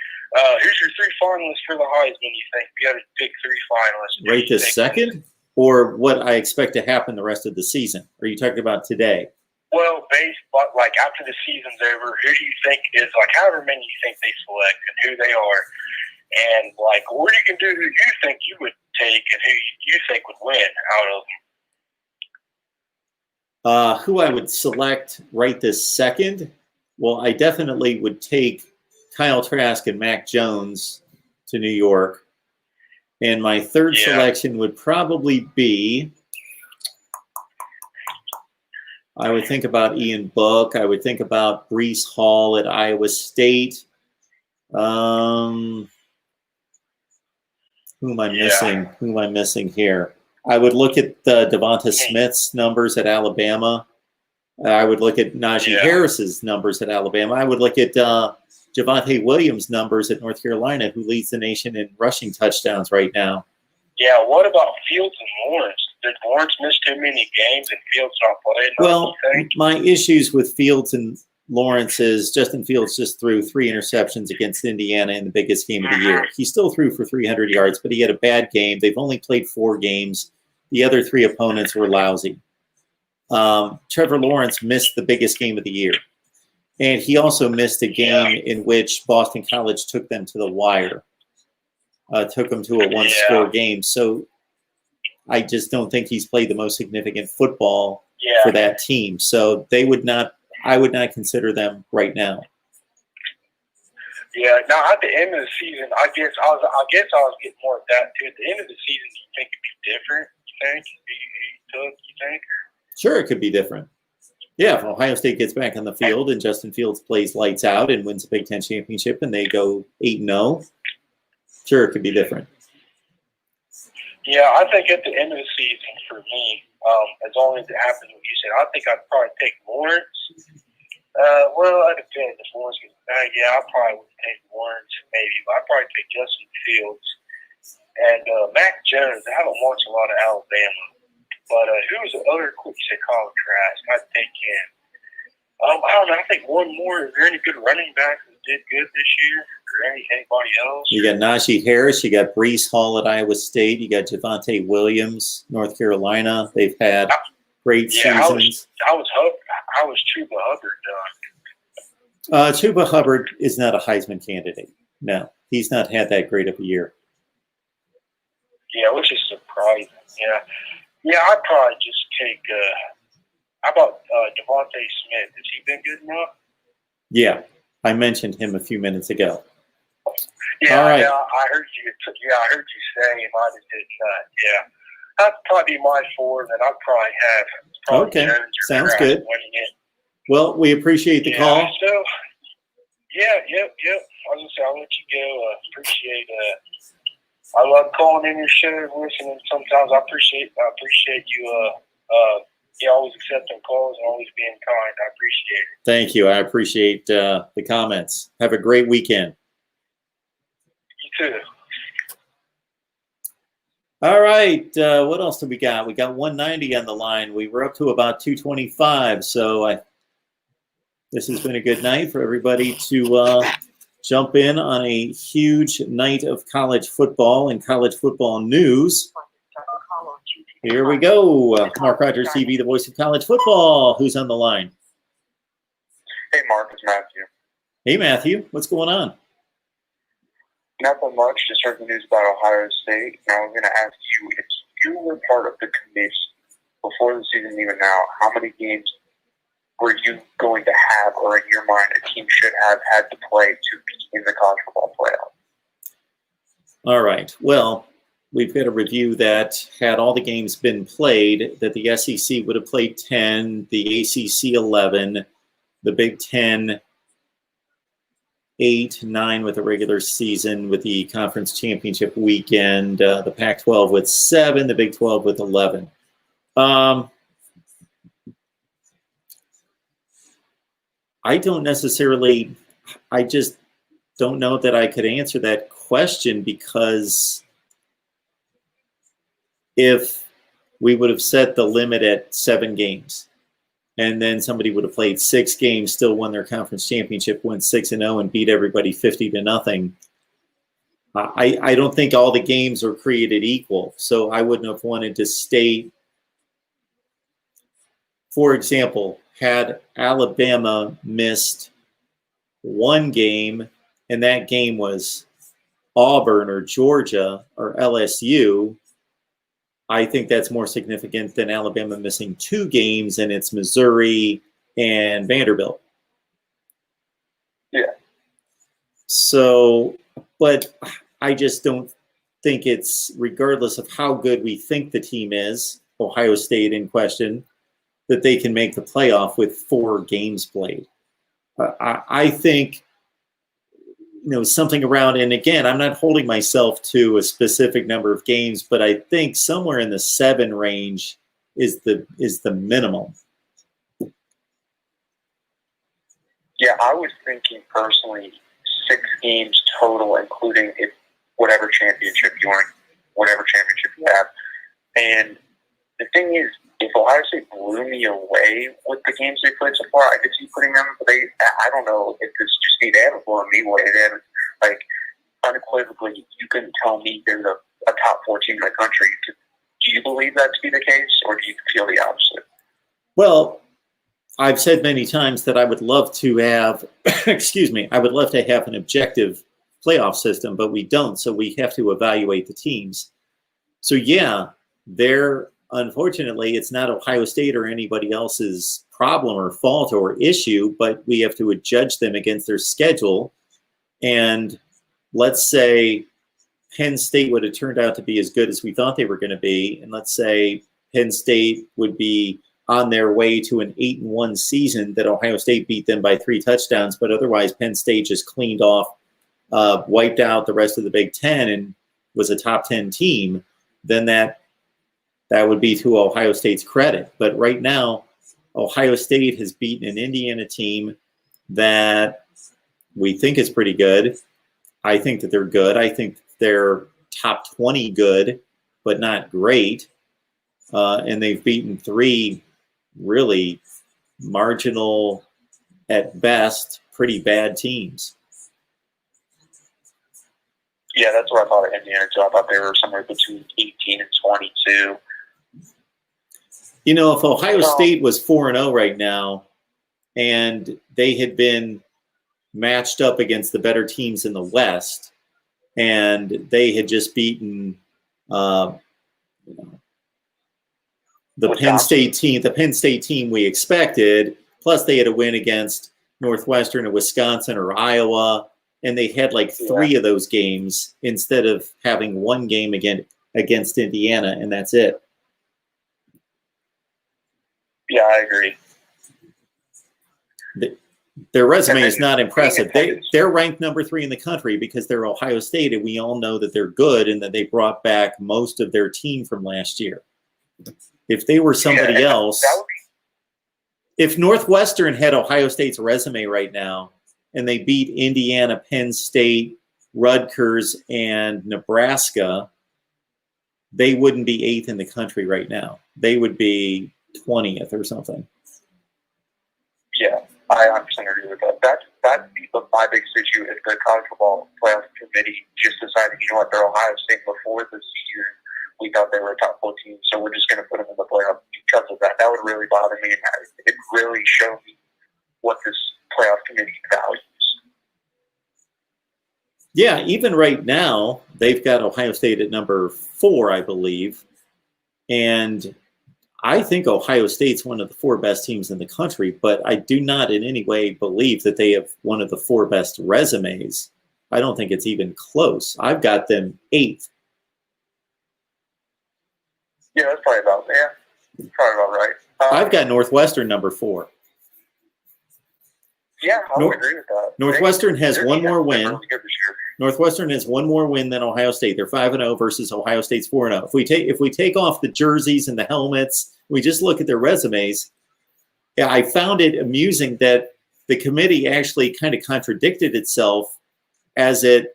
Here's your 3 finalists for the Heisman. You think you got to pick 3 finalists? Right this second, or what I expect to happen the rest of the season? Are you talking about today? Well, like after the season's over, who do you think is however many you think they select and who they are, and what you can do, who you think you would take and who you think would win out of them. Who I would select right this second? Well, I definitely would take Kyle Trask and Mac Jones to New York, and my third selection would probably be. I would think about Ian Book. I would think about Breece Hall at Iowa State. Who am I missing? Who am I missing here? I would look at Devonta Smith's numbers at Alabama. I would look at Najee Harris's numbers at Alabama. I would look at Javonte Williams' numbers at North Carolina, who leads the nation in rushing touchdowns right now. Yeah, what about Fields and Lawrence? Did Lawrence miss too many games and Fields not playing? Well, my issues with Fields and Lawrence is Justin Fields just threw 3 interceptions against Indiana in the biggest game of the year. He still threw for 300 yards, but he had a bad game. They've only played 4 games. The other 3 opponents were lousy. Trevor Lawrence missed the biggest game of the year. And he also missed a game in which Boston College took them to the wire. Took them to a 1-score game. So I just don't think he's played the most significant football for that team. So I would not consider them right now. Yeah. Now at the end of the season, I guess I was getting more at that too. At the end of the season, do you think it'd be different? You think? Sure, it could be different. Yeah, if Ohio State gets back on the field and Justin Fields plays lights out and wins a Big Ten championship and they go 8-0, sure, it could be different. Yeah, I think at the end of the season, for me, as long as it happens what you said, I think I'd probably take Lawrence. Well, it depends. If Lawrence gets back, I probably would take Lawrence maybe, but I'd probably take Justin Fields. And Mac Jones, I haven't watched a lot of Alabama. But who was the other, you said Kyle Trask, I'd take him. I don't know, I think one more. Is there any good running backs that did good this year? Or anybody else? You got Najee Harris. You got Breece Hall at Iowa State. You got Javonte Williams, North Carolina. They've had great seasons. How was Chuba Hubbard done? Chuba Hubbard is not a Heisman candidate. No, he's not had that great of a year. Yeah, which is surprising. Yeah, I'd probably just take. How about Devontae Smith? Has he been good enough? Yeah, I mentioned him a few minutes ago. Yeah, All right. yeah, I heard you. Yeah, I heard you say him. I just did not. Yeah, that'd probably be my four. Then I'd probably have. Okay, Jones or sounds Kraft good. winning it. Well, we appreciate the call. So, yep. I was gonna say I'll let you go. Appreciate. I love calling in your show, listening. Sometimes I appreciate you. You always accepting calls and always being kind. I appreciate it. Thank you. I appreciate the comments. Have a great weekend. You too. All right. What else do we got? We got 190 on the line. We were up to about 225. So this has been a good night for everybody to jump in on a huge night of college football and college football news. Here we go. Mark Rogers TV, the voice of college football. Who's on the line? Hey, Mark, it's Matthew. Hey, Matthew. What's going on? Nothing much. Just heard the news about Ohio State. Now I'm going to ask you, if you were part of the committee before the season, even now, how many games were you going to have, or in your mind, a team should have had to play to be in the college football playoff? All right. Well, we've got a review that had all the games been played, that the SEC would have played 10, the ACC 11, the Big Ten 8, 9 with the regular season with the conference championship weekend, the Pac-12 with 7, the Big 12 with 11. I don't necessarily, I just don't know that I could answer that question, because if we would have set the limit at 7 games and then somebody would have played 6 games, still won their conference championship, went 6-0 and beat everybody 50-0, I don't think all the games are created equal. So I wouldn't have wanted to state, for example, had Alabama missed 1 game and that game was Auburn or Georgia or LSU, I think that's more significant than Alabama missing 2 games and it's Missouri and Vanderbilt. Yeah. So, but I just don't think it's, regardless of how good we think the team is, Ohio State in question, that they can make the playoff with 4 games played. I think, something around, and again, I'm not holding myself to a specific number of games, but I think somewhere in the 7 range is the minimum. Yeah, I was thinking personally 6 games total, including whatever championship you have. And the thing is, if Ohio State blew me away with the games they played so far, I could see putting them. But I don't know if it's just they haven't blown me away. They haven't, like, unequivocally, you couldn't tell me they're a top 4 team in the country. Do you believe that to be the case, or do you feel the opposite? Well, I've said many times that I would love to have, I would love to have an objective playoff system, but we don't. So we have to evaluate the teams. So yeah, unfortunately, it's not Ohio State or anybody else's problem or fault or issue, but we have to judge them against their schedule. And let's say Penn State would have turned out to be as good as we thought they were going to be. And let's say Penn State would be on their way to an 8-1 season, that Ohio State beat them by 3 touchdowns, but otherwise Penn State just cleaned off, wiped out the rest of the Big Ten and was a top 10 team. Then that would be to Ohio State's credit. But right now, Ohio State has beaten an Indiana team that we think is pretty good. I think that they're good. I think they're top 20 good, but not great. And they've beaten 3 really marginal, at best, pretty bad teams. Yeah, that's what I thought of Indiana, too. I thought they were somewhere between 18 and 22. If Ohio State was 4-0 right now, and they had been matched up against the better teams in the West, and they had just beaten the Penn State team. The Penn State team we expected. Plus, they had a win against Northwestern or Wisconsin or Iowa, and they had like 3 of those games instead of having one game against Indiana, and that's it. Yeah, I agree. Their resume is not impressive. They're ranked number 3 in the country because they're Ohio State, and we all know that they're good and that they brought back most of their team from last year. If they were somebody else, if Northwestern had Ohio State's resume right now and they beat Indiana, Penn State, Rutgers, and Nebraska, they wouldn't be 8th in the country right now. They would be 20th or something. Yeah, I 100% agree with that. That's my biggest issue is the college football playoff committee just decided, you know what, they're Ohio State before the season. We thought they were a top 14, so we're just going to put them in the playoff because of that. That would really bother me, and it really showed me what this playoff committee values. Yeah, even right now, they've got Ohio State at number 4, I believe. And I think Ohio State's one of the 4 best teams in the country, but I do not in any way believe that they have one of the 4 best resumes. I don't think it's even close. I've got them 8th. Yeah, that's probably about right. I've got Northwestern number 4. Yeah, I would agree with that. Northwestern has one more win. Really good this year. Northwestern has one more win than Ohio State. They're 5-0 versus Ohio State's 4-0. If we take off the jerseys and the helmets, we just look at their resumes. I found it amusing that the committee actually kind of contradicted itself, as it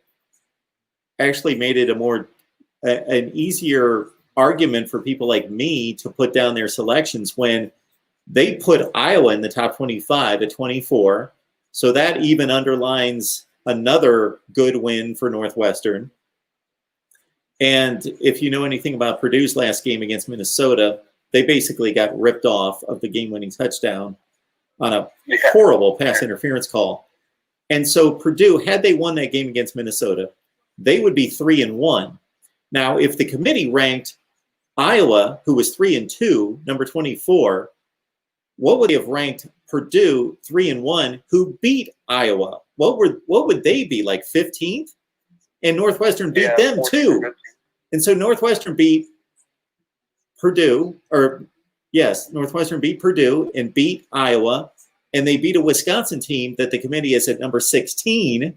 actually made it an easier argument for people like me to put down their selections when they put Iowa in the top 25 at 24. So that even underlines another good win for Northwestern. And if you know anything about Purdue's last game against Minnesota, they basically got ripped off of the game-winning touchdown on a horrible pass interference call. And so Purdue, had they won that game against Minnesota, they would be 3-1. Now, if the committee ranked Iowa, who was 3-2, number 24, what would they have ranked Purdue 3-1, who beat Iowa? What would they be, like 15th? And Northwestern beat them too. And so Northwestern beat Purdue, Northwestern beat Purdue and beat Iowa, and they beat a Wisconsin team that the committee is at number 16,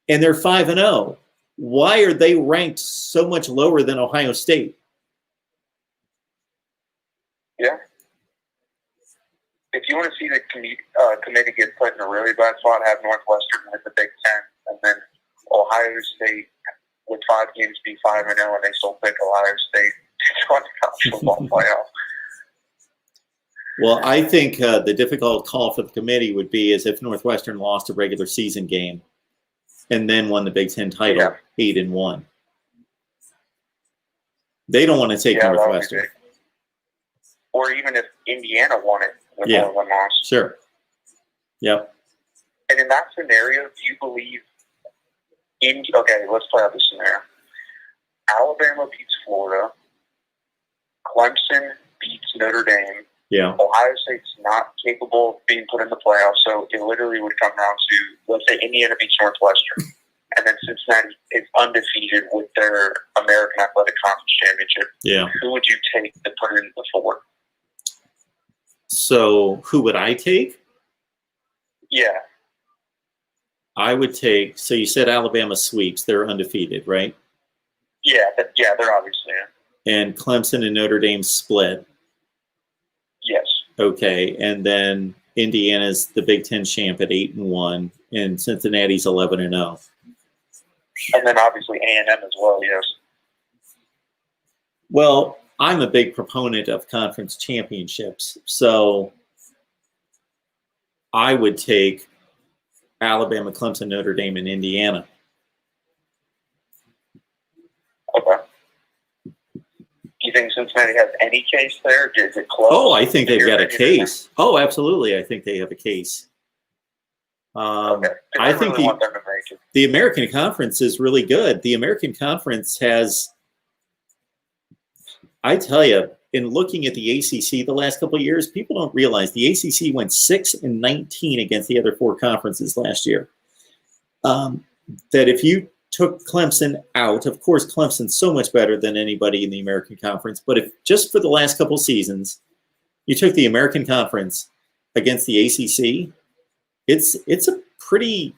and they're 5-0. Why are they ranked so much lower than Ohio State? Yeah. If you want to see the committee get put in a really bad spot, have Northwestern with the Big Ten, and then Ohio State with 5 games be 5-0, and they still pick Ohio State to go on the college football playoff. Well, I think the difficult call for the committee would be as if Northwestern lost a regular season game and then won the Big Ten title 8-1. They don't want to take Northwestern. Or even if Indiana won it with only one loss. Sure. Yep. And in that scenario, do you believe okay, let's play out this scenario. Alabama beats Florida. Clemson beats Notre Dame. Yeah. Ohio State's not capable of being put in the playoffs, so it literally would come down to, let's say, Indiana beats Northwestern, and then Cincinnati is undefeated with their American Athletic Conference Championship. Yeah. Who would you take to put in the 4? So who would I take? Yeah. I would take, so you said Alabama sweeps. They're undefeated, right? Yeah, they're obviously in. And Clemson and Notre Dame split. Yes. Okay, and then Indiana's the Big Ten champ at 8-1, and Cincinnati's 11-0. And then obviously A&M as well, yes. Well, I'm a big proponent of conference championships, so I would take Alabama, Clemson, Notre Dame, and Indiana. Okay. Do you think Cincinnati has any case there? Is it close? Oh, I think they've got a case. Oh, absolutely. I think they have a case. Okay. 'Cause I think really want them to make it. the American Conference is really good. The American Conference has, I tell you, in looking at the ACC the last couple of years, people don't realize the ACC went 6-19 against the other four conferences last year. That if you took Clemson out, of course, Clemson's so much better than anybody in the American Conference, but if just for the last couple seasons, you took the American Conference against the ACC, it's a pretty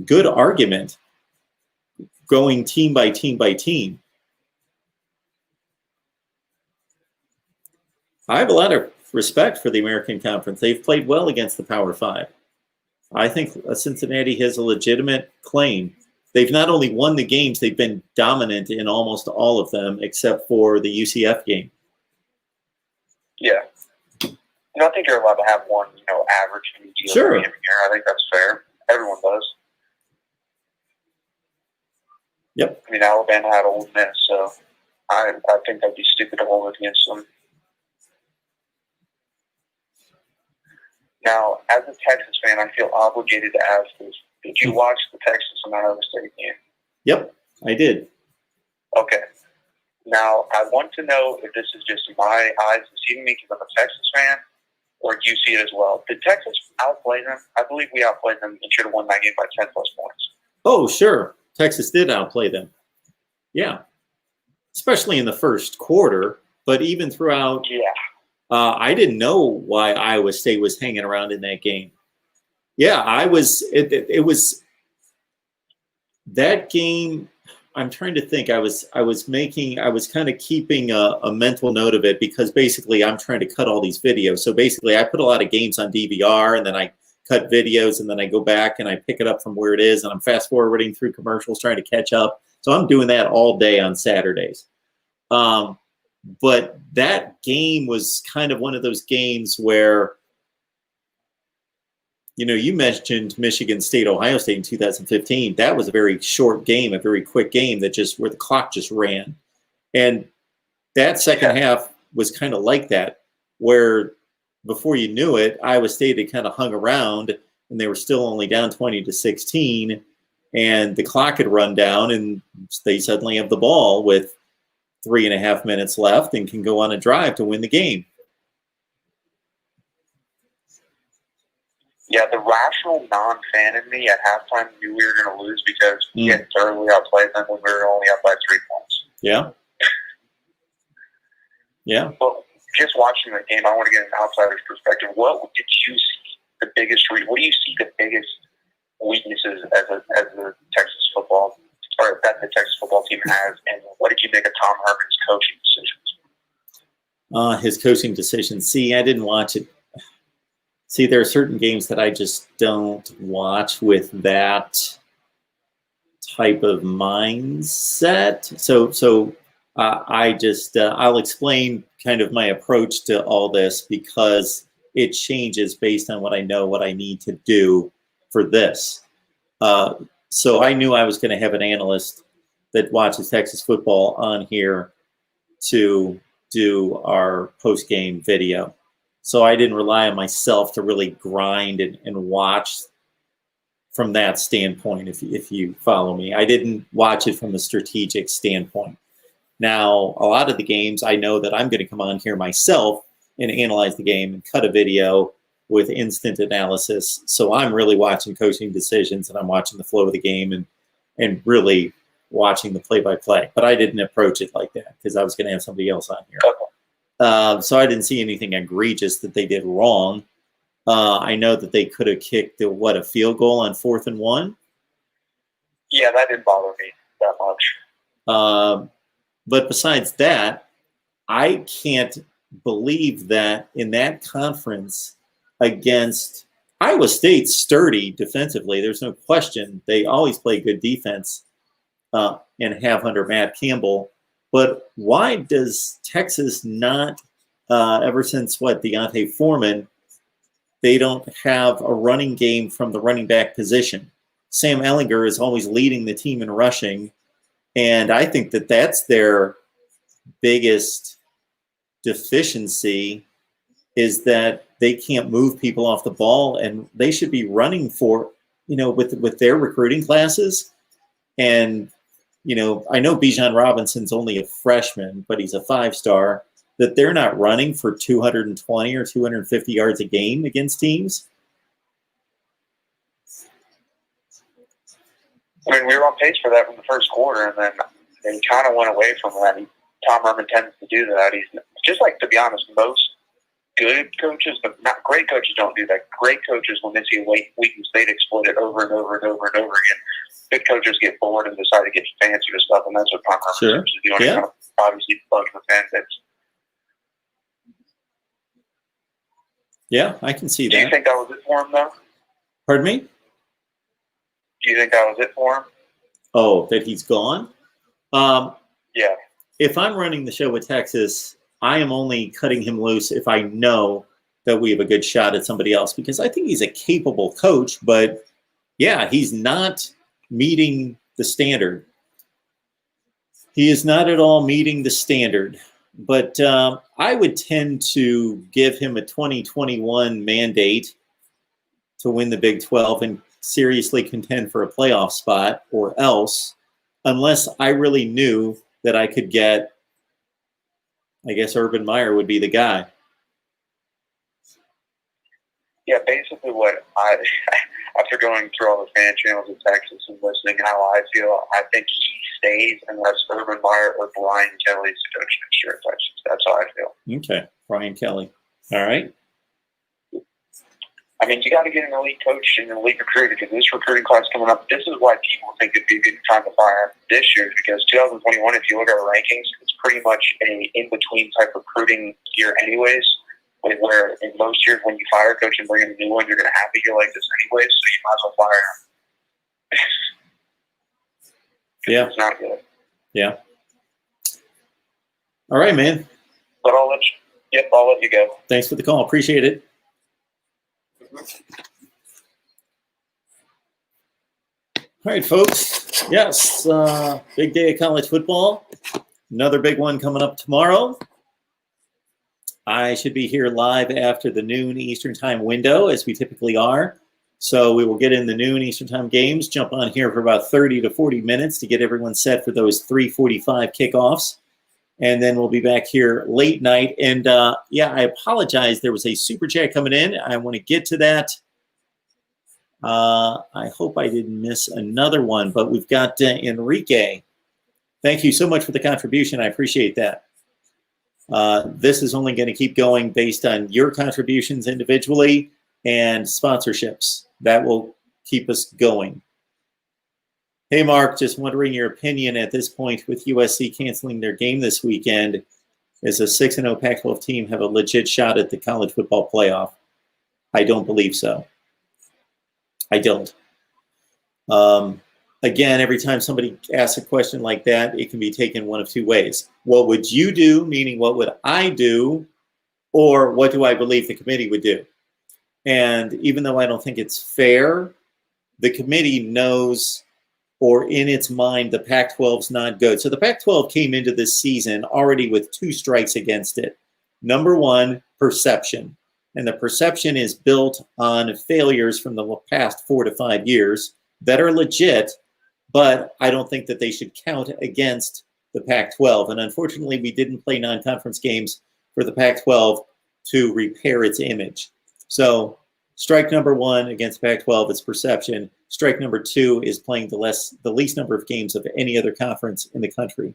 good argument going team by team by team. I have a lot of respect for the American Conference. They've played well against the Power Five. I think Cincinnati has a legitimate claim. They've not only won the games, they've been dominant in almost all of them except for the UCF game. Yeah. I think you're allowed to have one, average deal Sure. every year. I think that's fair. Everyone does. Yep. I mean, Alabama had Ole Miss, so I think that'd be stupid to hold it against them. Now, as a Texas fan, I feel obligated to ask this. Did you watch the Texas and Iowa State game? Yep, I did. Okay. Now, I want to know if this is just my eyes deceiving me because I'm a Texas fan, or do you see it as well? Did Texas outplay them? I believe we outplayed them and should have won that game by 10+ points. Oh, sure. Texas did outplay them. Yeah. Especially in the first quarter, but even throughout. Yeah. I didn't know why Iowa State was hanging around in that game. Yeah, it was that game. I'm trying to think. I was kind of keeping a mental note of it because basically I'm trying to cut all these videos. So basically I put a lot of games on DVR and then I cut videos and then I go back and I pick it up from where it is and I'm fast forwarding through commercials trying to catch up. So I'm doing that all day on Saturdays. But that game was kind of one of those games where, you mentioned Michigan State, Ohio State in 2015. That was a very short game, a very quick game where the clock just ran. And that second half was kind of like that, where before you knew it, Iowa State had kind of hung around and they were still only down 20-16 and the clock had run down and they suddenly have the ball with 3.5 minutes left and can go on a drive to win the game. Yeah, the rational non-fan in me at halftime knew we were going to lose because we had thoroughly outplayed them when we were only up by 3 points. Yeah. Yeah. Well, just watching the game, I want to get an outsider's perspective. What did you see the biggest? What do you see the biggest weaknesses as a Texas football, or that the Texas football team has, and what did you think of Tom Herman's coaching decisions? His coaching decisions. See, I didn't watch it. See, there are certain games that I just don't watch with that type of mindset. So I'll explain kind of my approach to all this because it changes based on what I know, what I need to do for this. So I knew I was going to have an analyst that watches Texas football on here to do our post-game video. So I didn't rely on myself to really grind and watch from that standpoint, if you follow me. I didn't watch it from a strategic standpoint. Now, a lot of the games, I know that I'm going to come on here myself and analyze the game and cut a video with instant analysis. So I'm really watching coaching decisions and I'm watching the flow of the game and really watching the play-by-play. But I didn't approach it like that because I was going to have somebody else on here. So I didn't see anything egregious that they did wrong. I know that they could have kicked a field goal on 4th and 1. Yeah, that didn't bother me that much. But besides that, I can't believe that in that conference against Iowa State's sturdy defensively. There's no question. They always play good defense and have under Matt Campbell. But why does Texas not, ever since Deontay Foreman, they don't have a running game from the running back position? Sam Ehlinger is always leading the team in rushing, and I think that that's their biggest deficiency is that they can't move people off the ball, and they should be running for with their recruiting classes. And, I know Bijan Robinson's only a freshman, but he's a 5-star, that they're not running for 220 or 250 yards a game against teams. I mean, we were on pace for that from the first quarter, and then they kind of went away from that. Tom Herman tends to do that. He's just like, to be honest, most good coaches, but not great coaches, don't do that. Great coaches, when they see a weakness, they'd exploit it over and over and over and over again. Good coaches get bored and decide to get fancier stuff, and that's what Tom Herman seems to do. Yeah. Kind of obviously bugs the fan base. Yeah, I can see that. Do you think that was it for him, though? Pardon me? Do you think that was it for him? Oh, that he's gone? Yeah. If I'm running the show with Texas, I am only cutting him loose if I know that we have a good shot at somebody else, because I think he's a capable coach, but yeah, he's not meeting the standard. He is not at all meeting the standard. But I would tend to give him a 2021 mandate to win the Big 12 and seriously contend for a playoff spot, or else, unless I really knew that I could get, I guess Urban Meyer would be the guy. Yeah, basically what after going through all the fan channels in Texas and listening how I feel, I think he stays unless Urban Meyer or Brian Kelly's the coach next year at Texas. That's how I feel. Okay, Brian Kelly. All right. I mean, you got to get an elite coach and an elite recruiter, because this recruiting class coming up, this is why people think it'd be a good time to fire this year, because 2021, if you look at our rankings, it's pretty much a in-between type recruiting year anyways, where in most years when you fire a coach and bring in a new one, you're going to have to get like this anyways, so you might as well fire him. Yeah. It's not good. Yeah. All right, man. But I'll let you go. Thanks for the call. Appreciate it. All right, folks. Yes, big day of college football. Another big one coming up tomorrow. I should be here live after the noon Eastern time window, as we typically are. So we will get in the noon Eastern time games, jump on here for about 30 to 40 minutes to get everyone set for those 3:45 kickoffs. And then we'll be back here late night. And yeah, I apologize. There was a super chat coming in. I want to get to that. I hope I didn't miss another one, but we've got Enrique. Thank you so much for the contribution. I appreciate that. This is only going to keep going based on your contributions individually and sponsorships. That will keep us going. Hey, Mark, just wondering your opinion at this point with USC canceling their game this weekend. Is a 6-0 Pac-12 team have a legit shot at the college football playoff? I don't believe so. I don't. Again, every time somebody asks a question like that, it can be taken one of two ways. What would you do, meaning what would I do, or what do I believe the committee would do? And even though I don't think it's fair, the committee knows, or in its mind, the Pac-12's not good. So the Pac-12 came into this season already with two strikes against it. Number one, perception. And the perception is built on failures from the past 4 to 5 years that are legit, but I don't think that they should count against the Pac-12. And unfortunately, we didn't play non-conference games for the Pac-12 to repair its image. So strike number one against Pac-12 is perception. Strike number two is playing the least number of games of any other conference in the country.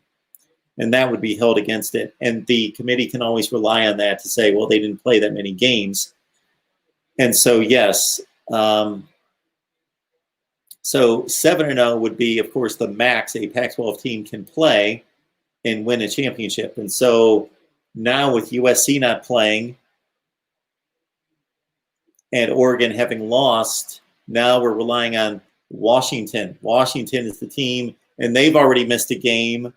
And that would be held against it. And the committee can always rely on that to say, well, they didn't play that many games. And so, yes. So 7-0 would be, of course, the max a Pac-12 team can play and win a championship. And so now with USC not playing and Oregon having lost, now we're relying on Washington. Washington is the team, and they've already missed a game.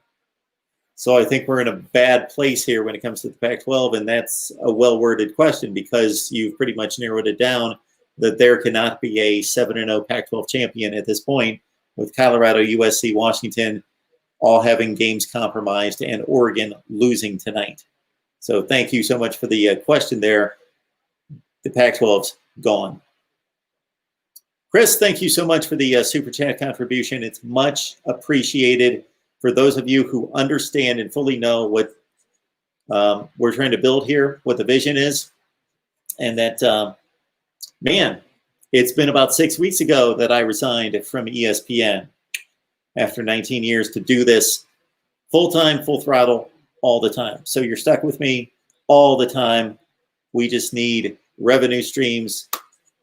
So I think we're in a bad place here when it comes to the Pac-12, and that's a well-worded question because you've pretty much narrowed it down that there cannot be a 7-0 Pac-12 champion at this point with Colorado, USC, Washington all having games compromised and Oregon losing tonight. So thank you so much for the question there. The Pac-12's gone. Chris, thank you so much for the Super Chat contribution. It's much appreciated. For those of you who understand and fully know what we're trying to build here, what the vision is, and that, man, it's been about 6 weeks ago that I resigned from ESPN after 19 years to do this full-time, full throttle, all the time. So you're stuck with me all the time. We just need revenue streams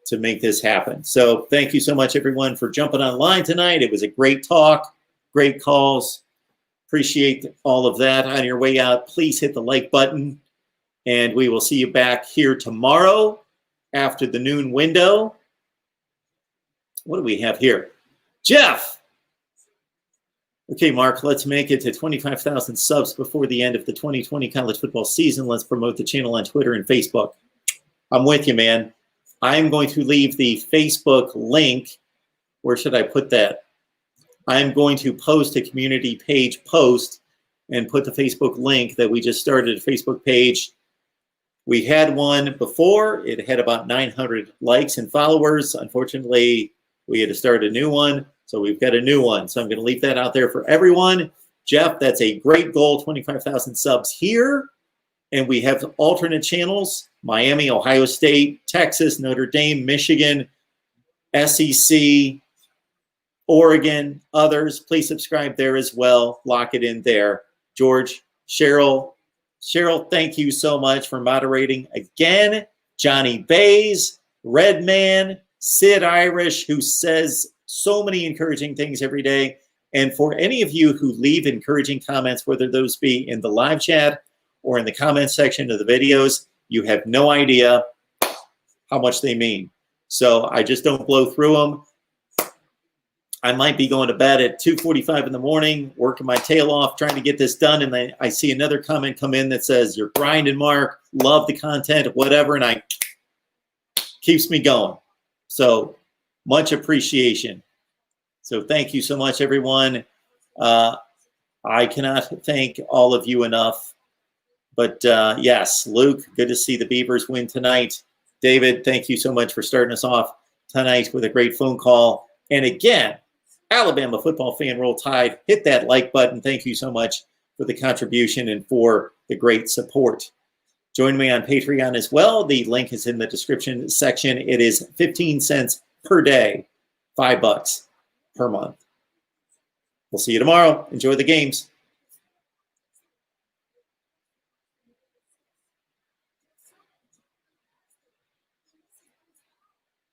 to make this happen. So thank you so much, everyone, for jumping online tonight. It was a great talk, great calls. Appreciate all of that. On your way out, please hit the like button, and we will see you back here tomorrow after the noon window. What do we have here? Jeff. Okay, Mark, let's make it to 25,000 subs before the end of the 2020 college football season. Let's promote the channel on Twitter and Facebook. I'm with you, man. I'm going to leave the Facebook link. Where should I put that? I'm going to post a community page post and put the Facebook link that we just started a Facebook page. We had one before. It had about 900 likes and followers. Unfortunately, we had to start a new one. So we've got a new one. So I'm going to leave that out there for everyone. Jeff, that's a great goal, 25,000 subs here. And we have alternate channels: Miami, Ohio State, Texas, Notre Dame, Michigan, SEC, Oregon, others. Please subscribe there as well. Lock it in there. George, Cheryl, thank you so much for moderating again. Johnny Bays, Redman, Sid Irish, who says so many encouraging things every day. And for any of you who leave encouraging comments, whether those be in the live chat or in the comment section of the videos, you have no idea how much they mean. So I just don't blow through them. I might be going to bed at 2:45 in the morning, working my tail off, trying to get this done. And then I see another comment come in that says, "You're grinding, Mark, love the content," whatever. And keeps me going. So much appreciation. So thank you so much, everyone. I cannot thank all of you enough. But yes, Luke, good to see the Beavers win tonight. David, thank you so much for starting us off tonight with a great phone call. And again, Alabama football fan, Roll Tide. Hit that like button. Thank you so much for the contribution and for the great support. Join me on Patreon as well. The link is in the description section. It is 15 cents per day, $5 per month. We'll see you tomorrow. Enjoy the games.